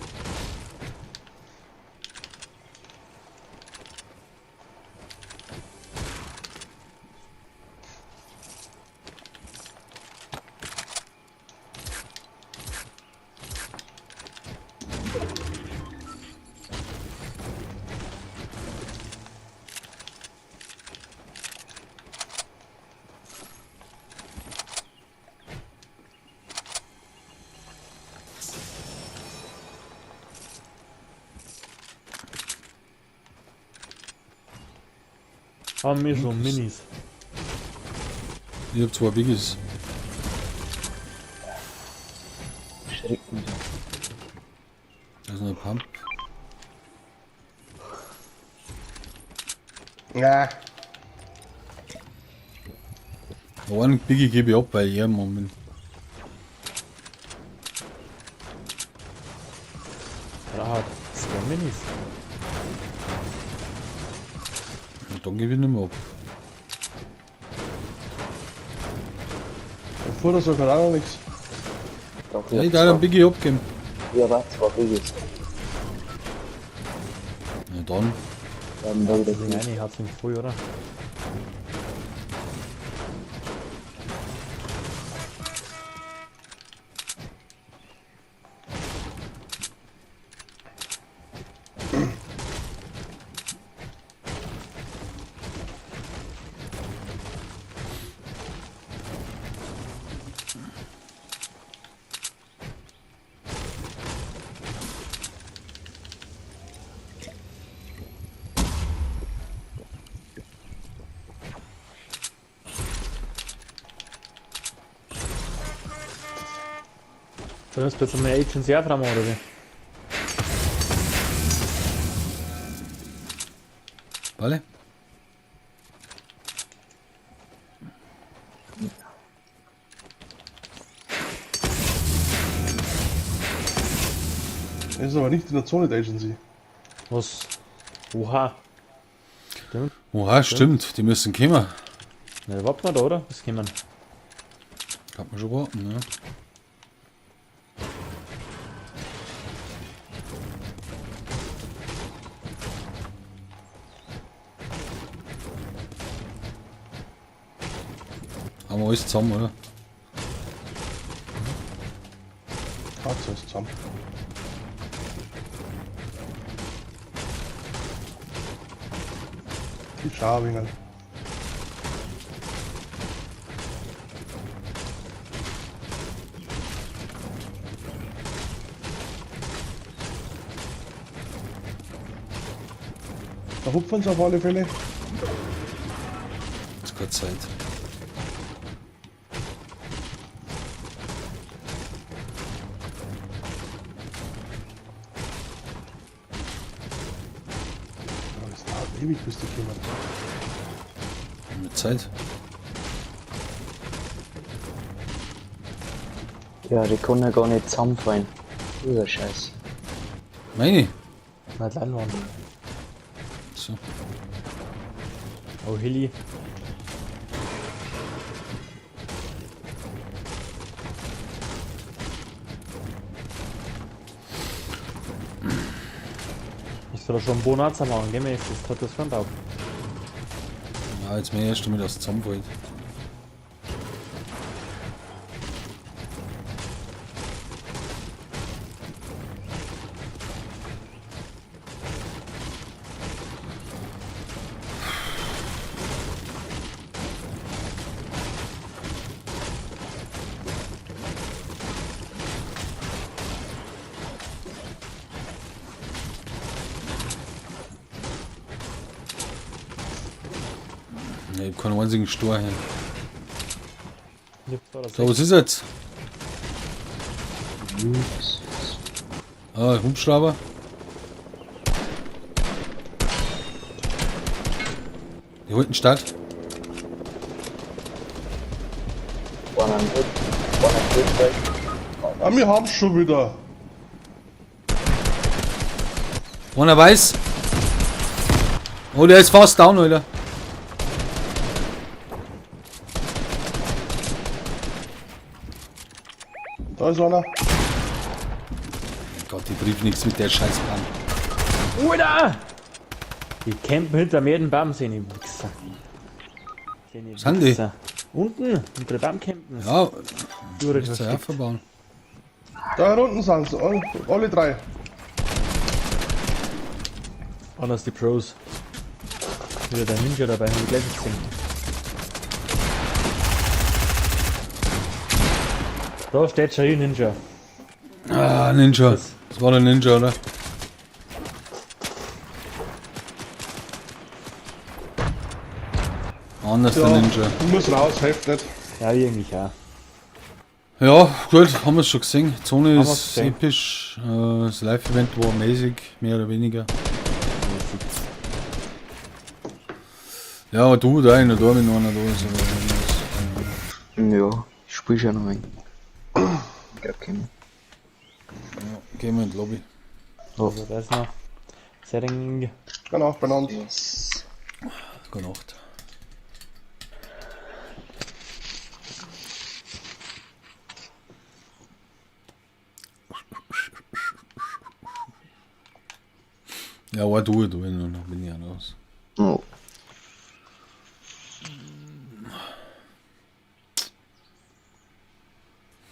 Haben wir schon Minis. Ich hab zwei Biggies. Schreckt mich. Da ist noch ein Pump. ja. Aber einen Biggie gebe ich ab, weil ich eher Mann bin. Da hat 2 Minis. Und dann gebe ich nicht mehr ab. Der Futter sagt auch noch nichts. Doch, Ja, ich darf einen Biggie abgeben. Ja, warte, zwei Biggies. Na dann. Dann da wieder Die eine hat es früh, oder? Sollen wir jetzt mal Agency aufräumen, oder wie? Vale? ist aber nicht in der Zone der Agency. Was? Oha. Oha, stimmt, die müssen kommen. Ne, warten wir da, oder? Was kommen? Kann man schon warten, ne? Haben wir alles zusammen, oder? Katze ist zusammen. Die Scharwingen. Da hupfen sie auf alle Fälle. Ist keine Zeit. Aber es dauert ewig, bis die kommen. Mit Zeit. Ja, die kann ja gar nicht zusammenfallen. Ja, Scheiße. Meine? Nicht Leinwand. So. Oh, Hilly. Ich soll schon einen Bonanza machen, gehen wir jetzt das dritte Front auf. Ja, jetzt mehr erst damit das zusammenfällt. Ja, ich hab keinen einzigen Stor hier. So, was ist jetzt? Ah, Hubschrauber. Die holt Stadt. Ah, wir haben's schon wieder. Einer weiß. Oh, der ist fast down, Alter. Da ist einer. Gott, die brief nichts mit der Scheißbahn. Alter! Die campen hinter mir den Baum, sehen die Wichser. Sind die? Unten, unter der Baum campen. Ja, Über ist ja verbauen. Da unten sind sie, alle drei. Anders die Pros. Wieder der Ninja dabei, haben die gleich gesehen. Da steht schon ein Ninja. Ah, Ninja. Das war der Ninja, oder? Anders der Ninja. Du musst raus, hilft nicht. Ja, eigentlich ja. Ja, gut, haben wir es schon gesehen. Die Zone Haben wir's ist gesehen. episch. Das Live-Event war mäßig, mehr oder weniger. Ja, aber du, da einer da, wenn noch einer da ist. Ja, ich spiele schon noch ein. Ja, okay. Gehen wir in die Lobby. Also da ist noch Setting. Genau, benannt. Yes. Gute Nacht. Ja, war du, dann bin ich ja raus. Oh.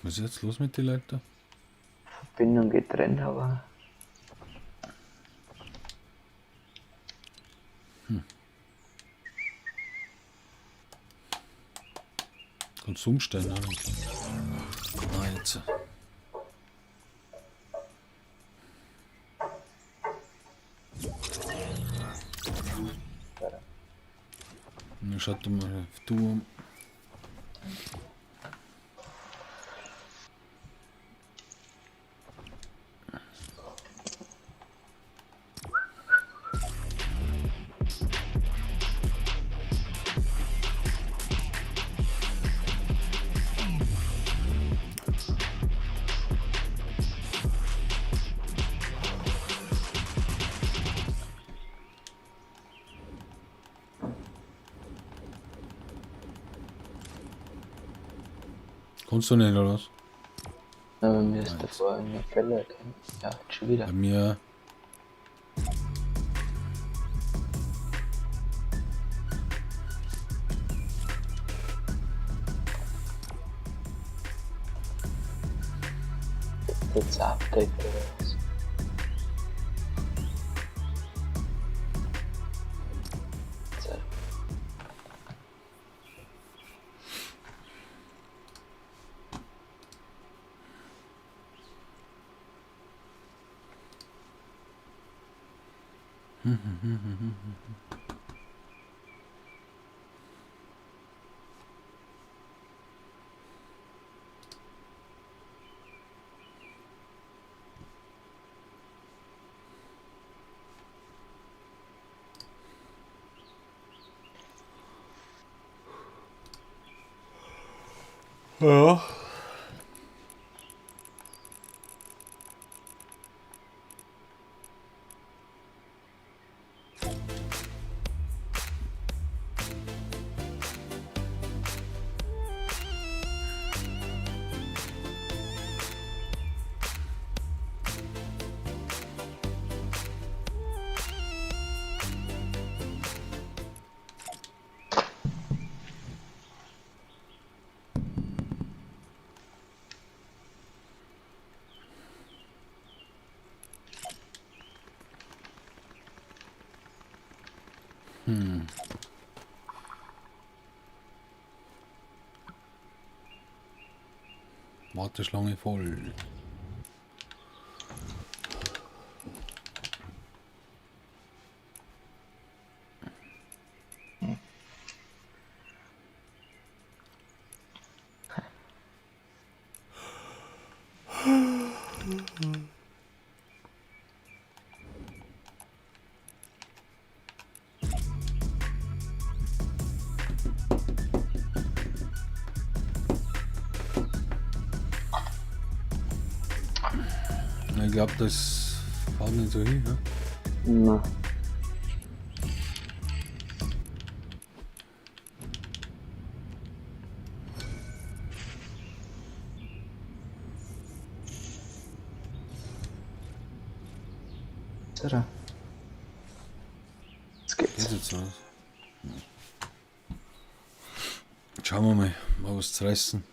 Was ist jetzt los mit den Leuten? Verbindung getrennt, aber. Kannst du umstellen, oder? Ah, jetzt. Dann schaut mal auf du um. Kannst du nicht, oder was? Aber mir ist davor eine Fälle erkennen. Ja, jetzt schon wieder. Bei mir. Jetzt ein Update oder was? So. Ja. Warteschlange voll. Ich glaube, das fährt nicht so hin. Ne? Na. So. Jetzt geht's. Geht jetzt aus. Schauen wir mal was zu reißen.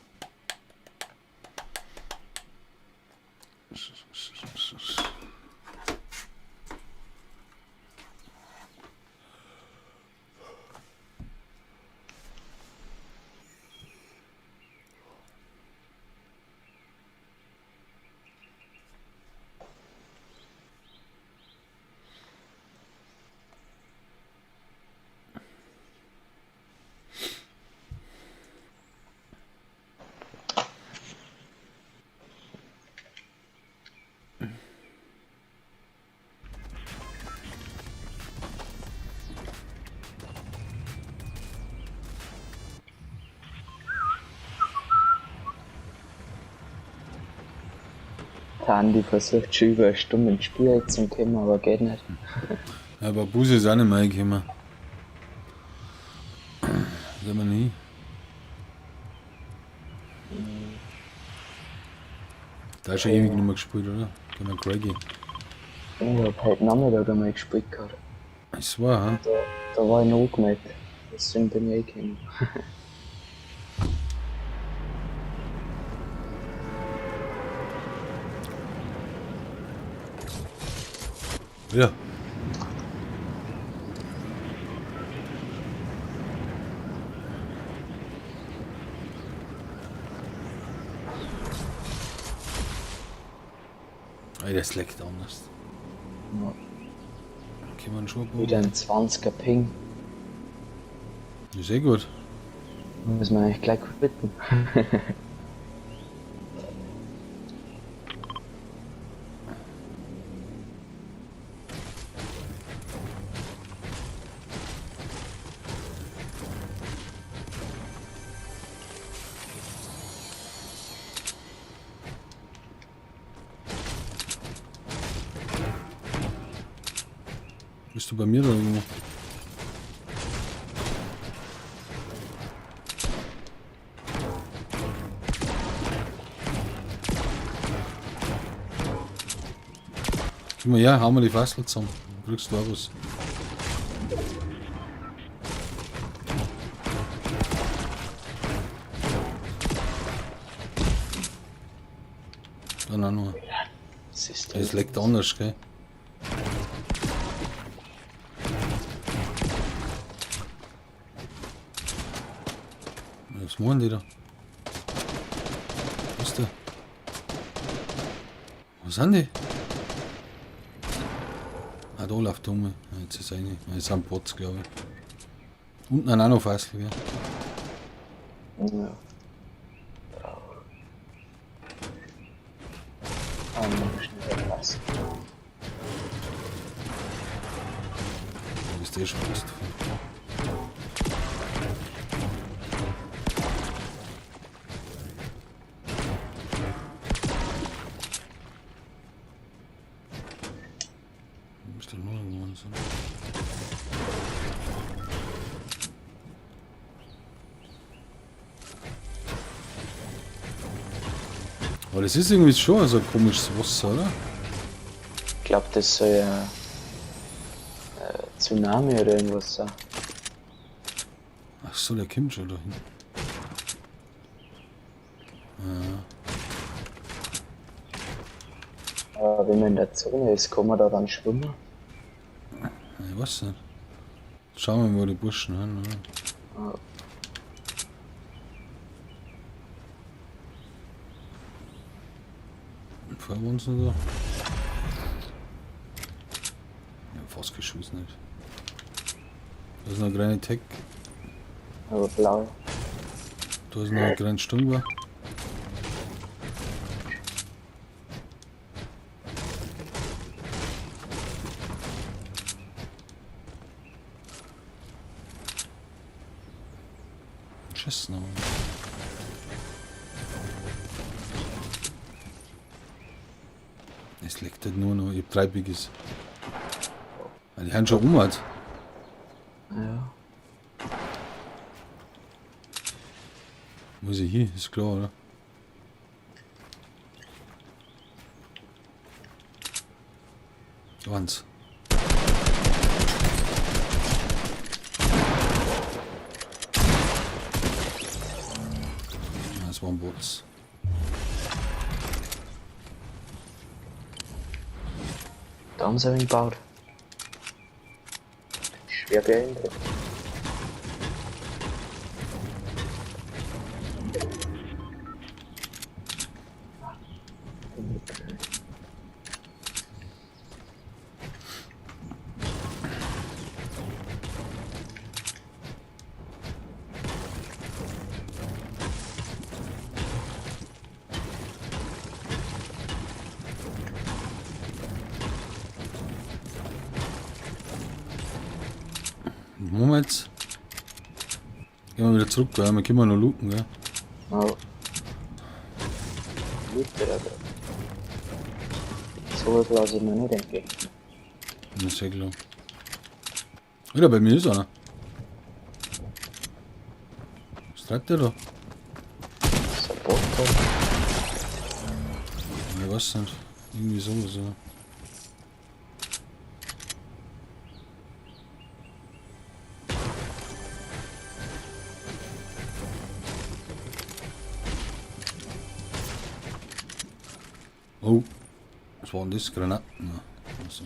Der Andi versucht schon über eine Stunde ins Spiel zu kommen, aber geht nicht. Aber Bus ist auch nicht mehr reingekommen. Sehen wir nie. Da ist schon ewig nicht mehr gespielt, oder? Gehen wir Craigie. Ich hab heute Nachmittag einmal gespielt gehabt. Es war, ha? Da war ich noch angemeldet. Deswegen bin ich reingekommen. Ja. Ey, das leckt anders. Ja. Kann man schon Wieder ein 20er Ping. Ist eh gut. Muss man eigentlich gleich quitten. Bist du bei mir da irgendwo? Gib mal her, hau mal die Fassel zusammen. Dann kriegst du auch was. Dann auch noch. Das ist Das liegt anders, gell? Was machen die da? Was ist der? Wo sind die? Ah, da läuft um. Jetzt ist eine. Jetzt sind Bots, glaube ich. Unten ein Nanofassel, gell? Ja. Ah, noch schnell lassen. Du bist eh schon fast. Bist du nur irgendwann so? Aber das ist irgendwie schon so ein komisches Wasser, oder? Ich glaube, das soll ja Tsunami oder irgendwas sein. Ach so, der kommt schon dahin. Aber wenn man in der Zone ist, kann man da dann schwimmen. Ich weiß nicht. Schauen wir mal, wo die Burschen haben, oder? Ah, Vor uns noch da. Ja, fast geschossen nicht. Da ist noch ein kleiner Tech. aber blau. Da ist noch ein kleiner Stumper. Schiss noch. Es liegt halt nur noch, ich hab 3 Biggies. Ja, die haben schon umgehört. Ja. Muss ich hier, ist klar, oder? Eins. Das waren Bots. Da haben sie ihn gebaut. Schwer beeindruckt. Moment. Gehen wir wieder zurück, gell? Wir können noch looten, gell? Oh. Liegt der da? So was lasse ich mir nicht entgehen. Das ist ja klar. Wieder bei mir ist einer. Was treibt der da? So ein Boot da. Ich weiß nicht. Irgendwie sowas, ja. Oh, was waren das? Granaten? Ja. Also.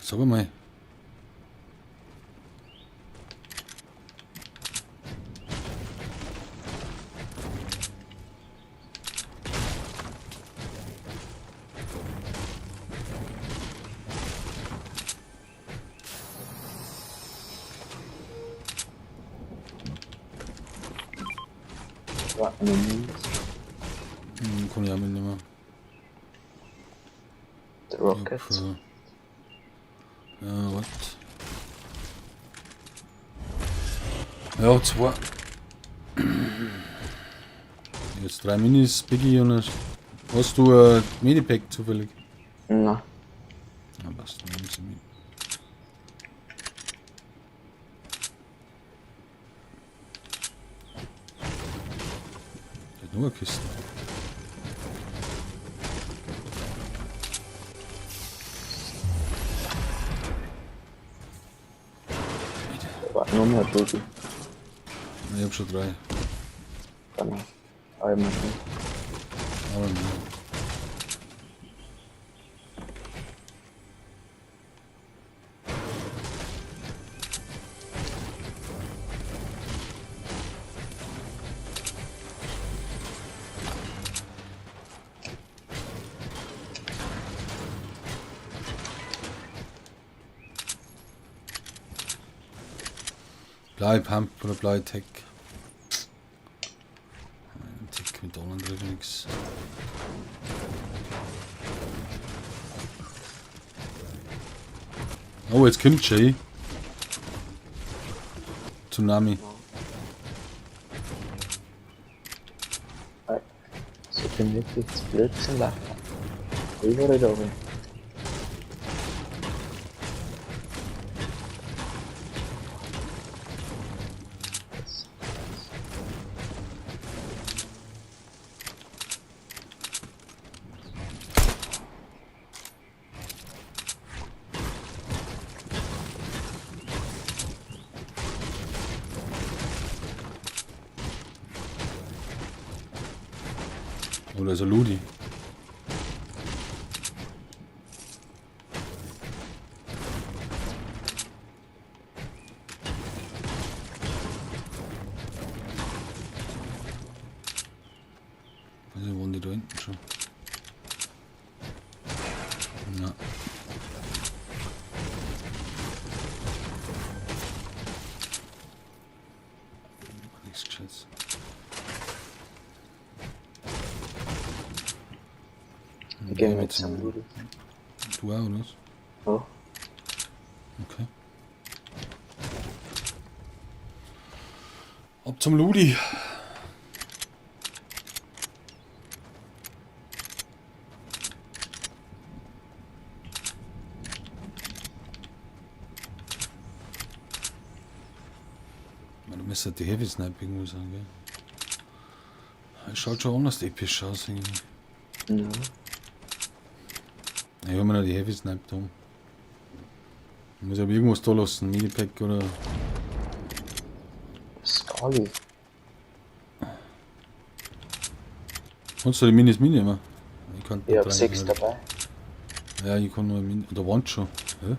Sag mal. War anonym. Kann ich auch mitnehmen. The Rockets. Ja, was? Ja, 2. Jetzt 3 Minis, Biggie und ein... Hast du ein Medipack zufällig? Na, Ja, passt, dann nimm sie mit. Nur Kisten. Warte, nur mehr Bögen. Ich hab schon 3. Dann einmal. Aber mehr. Bleib Hamp oder bleib Tech. Tech mit anderen drin nix. Oh, jetzt kommt Jay. Tsunami. So bin wirklich zu blöd zum Lachen. Überall da oben. Oder so Ludi. Also wohnen die da hinten schon. Ja. Nichts Gescheites. Gehen wir zum Ludi. Du auch, oder was? Oh, Okay. Ab zum Ludi. Du müsstest die Heavy Sniping muss sagen, gell? Es schaut schon anders episch aus irgendwie. ja. Ich habe mir noch die Heavy Snipe um. Ich muss aber irgendwas da lassen, Minipack oder. Scully. Kannst du die Minis mitnehmen? Ich kann Ich hab nicht 6 rein, dabei. Ja, ich kann nur Mini. Da waren schon. Ja.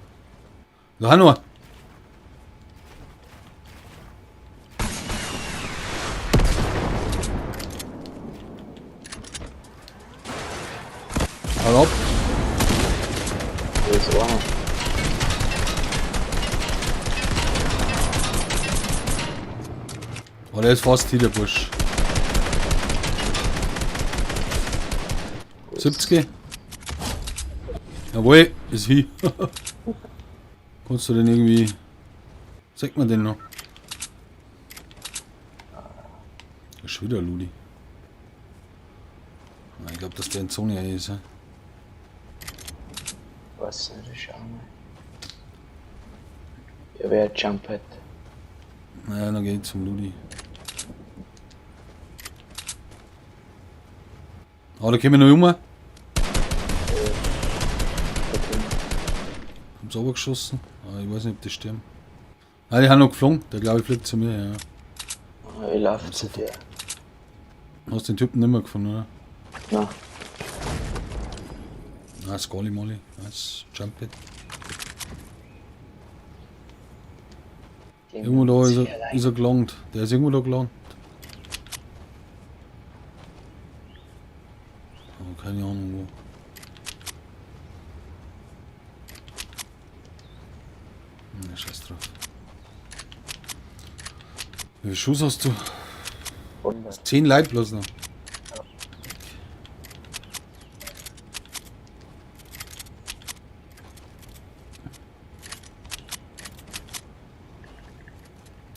Da haben wir. Hau ab. Hier ist einer. Oh, der ist fast hier, der Busch. 70. Jawohl, ist wie. Kannst du denn irgendwie. Sagt man den noch? Das ist schon wieder Ludi. Ich glaube, dass der in Zone ist. Ja. Was nicht, schau mal. Ja, wer Jump hat. Naja, dann geht zum Ludi. Oh, da kommen wir noch um. Haben sie runtergeschossen. Ah, ich weiß nicht, ob die stimmen. Ah, die haben noch geflogen. Der glaube ich fliegt zu mir, ja. Ich laufe zu dir. Hast den Typen nicht mehr gefunden, oder? Na, Ah, Scully Molly. Nice. Jump it. Irgendwo da ist er gelangt. Der ist irgendwo da gelangt. Aber keine Ahnung wo. Ne, scheiß drauf. Wie viel Schuss hast du? 100. 10 Leib bloß noch.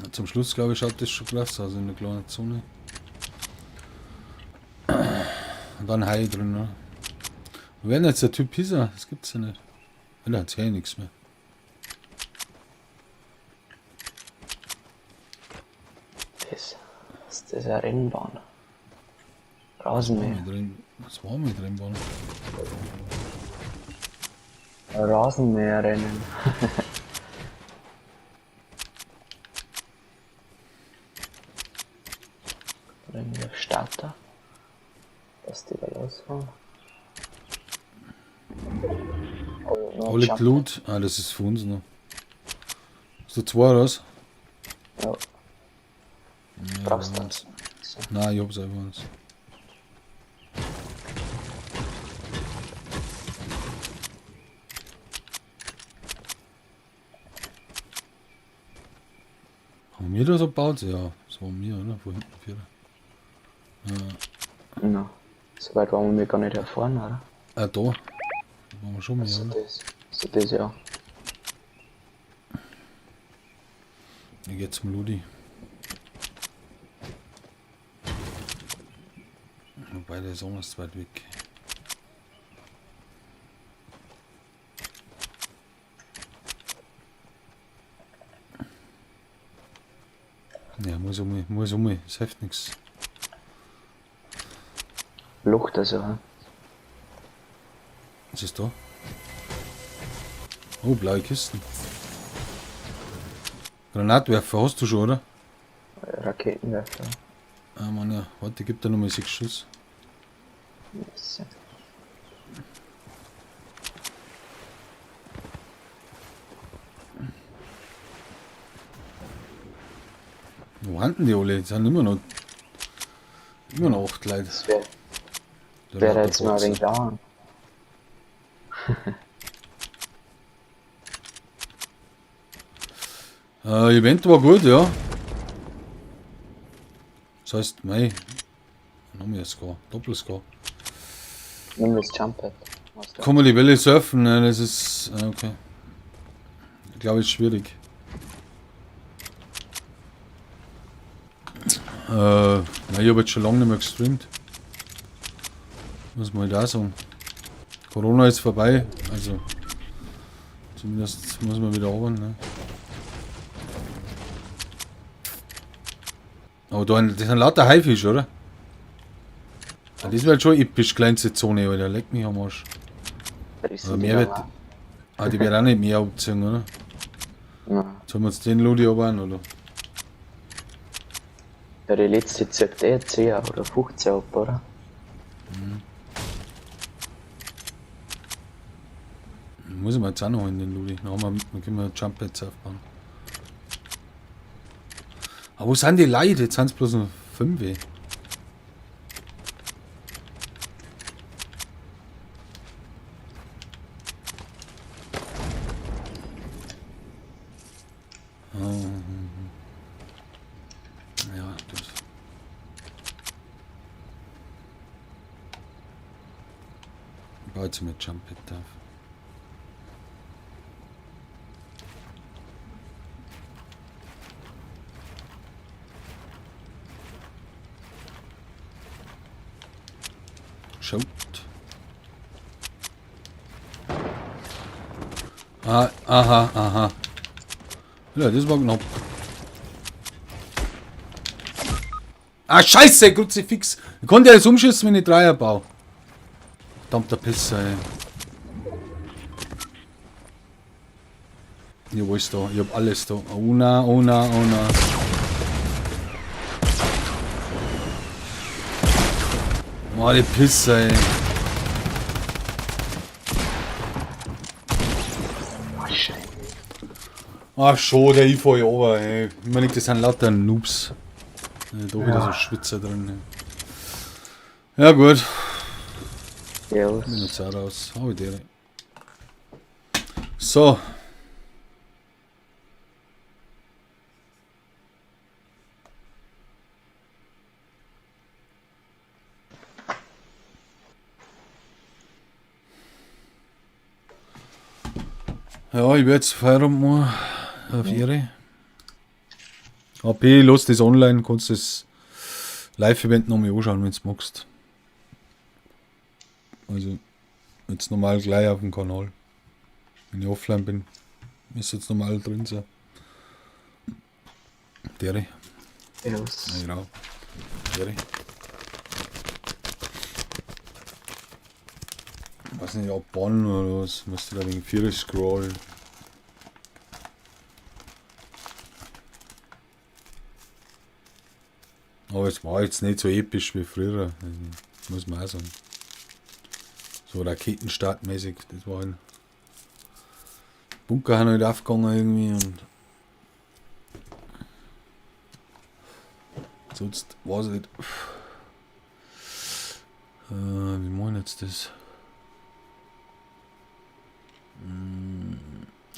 Ja, zum Schluss glaube ich schaut das schon klasse aus in der kleinen Zone. Und dann Hai drin, ne? Wir werden jetzt der Typ Pisa, das gibt's ja nicht. Ja, da hat's ja nichts mehr. Das ist eine Rennbahn. Rasenmäher. Was war mit drin? Rasenmäherrennen. Bringen wir Starter. Dass die da losfahren. Oh, no Alle jump. Blut. Ah, das ist für uns noch. Ist da 2 raus? Ja, Ja, brauchst du eins. das. Nein, ich hab's einfach eins. Haben wir das gebaut? Ja, das waren wir, oder? Vor hinten 4. Na, so weit waren wir gar nicht erfahren, oder? Ah, da. Da waren wir schon mehr, So oder? das ja. Ich geh zum Ludi. Wobei der ist auch noch zu weit weg. Ja, muss um, es hilft nichts. Lucht also, hm? Was ist da? Oh, blaue Kisten. Granatwerfer hast du schon, oder? Raketenwerfer. Ah, Mann, ja. Warte, gibt da noch mal 6 Schuss. Yes. Wo waren denn die alle? Die sind immer noch 8 Leute. Das wäre Da wär lauter jetzt mal ein Boxer. wenig dauern. Event war gut, ja. Das heißt, mei. Dann haben wir jetzt gar. Doppelscore. Nimm das Jumppad. Kann man die Welle surfen? Nein, das ist. Okay. Ich glaube, es ist schwierig. Na, ich habe jetzt schon lange nicht mehr gestreamt. Muss man halt auch sagen. Corona ist vorbei, also. Zumindest muss man wieder arbeiten, ne? Aber das sind lauter Haifisch, oder? Ja, das wird schon episch, kleinste Zone, aber der leckt mich am Arsch. Aber mehr wird. Ah, die wird auch nicht mehr abziehen, oder? Nein. Sollen wir uns den Ludi arbeiten, oder? Ja, die letzte zieht 10 oder 15 ab, oder? Muss ich mir jetzt auch noch in den Ludi. Dann können wir Jump-Pads aufbauen. Aber wo sind die Leute? Jetzt sind es bloß noch 5. Ja, das. Ich baue jetzt mit Jump-Pad auf. Schaut. Ah, aha. Ja, das war knapp. Ah, scheiße, Kruzifix. Ich konnte ja das umschießen, wenn ich Dreier baue. Verdammter Pisser, ey. Ja, wo ist da? Ich hab alles da. Oh na. Oh, die Pisser, ey. Ach schon, der IFO ja ober, ey. Ich meine, das sind lauter Noobs. Da wieder so Schwitzer drin. Ey. Ja gut, Ja, bin jetzt auch raus. Hau ich dir. So. Ja, ich werde jetzt Feierabend machen auf ihre. AP, los das online, kannst das Live-Event noch mal anschauen, wenn du magst. Also, jetzt normal gleich auf dem Kanal. Wenn ich offline bin, ist jetzt normal drin sein. Dere. ja. Ja, genau. Dere. weiß nicht, ob Bonn oder was. Müsste da wegen 4 scrollen. Aber es war jetzt nicht so episch wie früher. Also, muss man auch sagen. So Raketenstartmäßig. Das war ein Bunker halt aufgegangen irgendwie und sonst war es nicht. Wie machen jetzt das?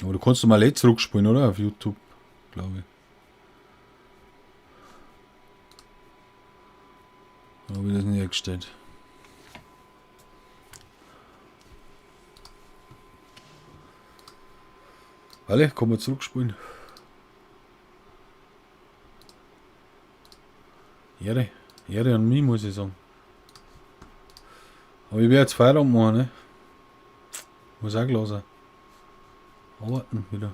Aber du kannst doch mal jetzt zurückspielen, oder? Auf YouTube, glaube ich. Habe ich das nicht eingestellt. Alle, kann man zurückspulen. Ehre an mich, muss ich sagen. Aber ich werde jetzt Feierabend machen, ne? Muss auch klar sein. Arbeiten wieder.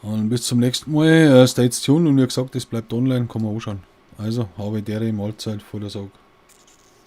Und bis zum nächsten Mal. Stay tuned und wie gesagt, das bleibt online, kann man anschauen. Also, habe ich der Mahlzeit vor der Sache.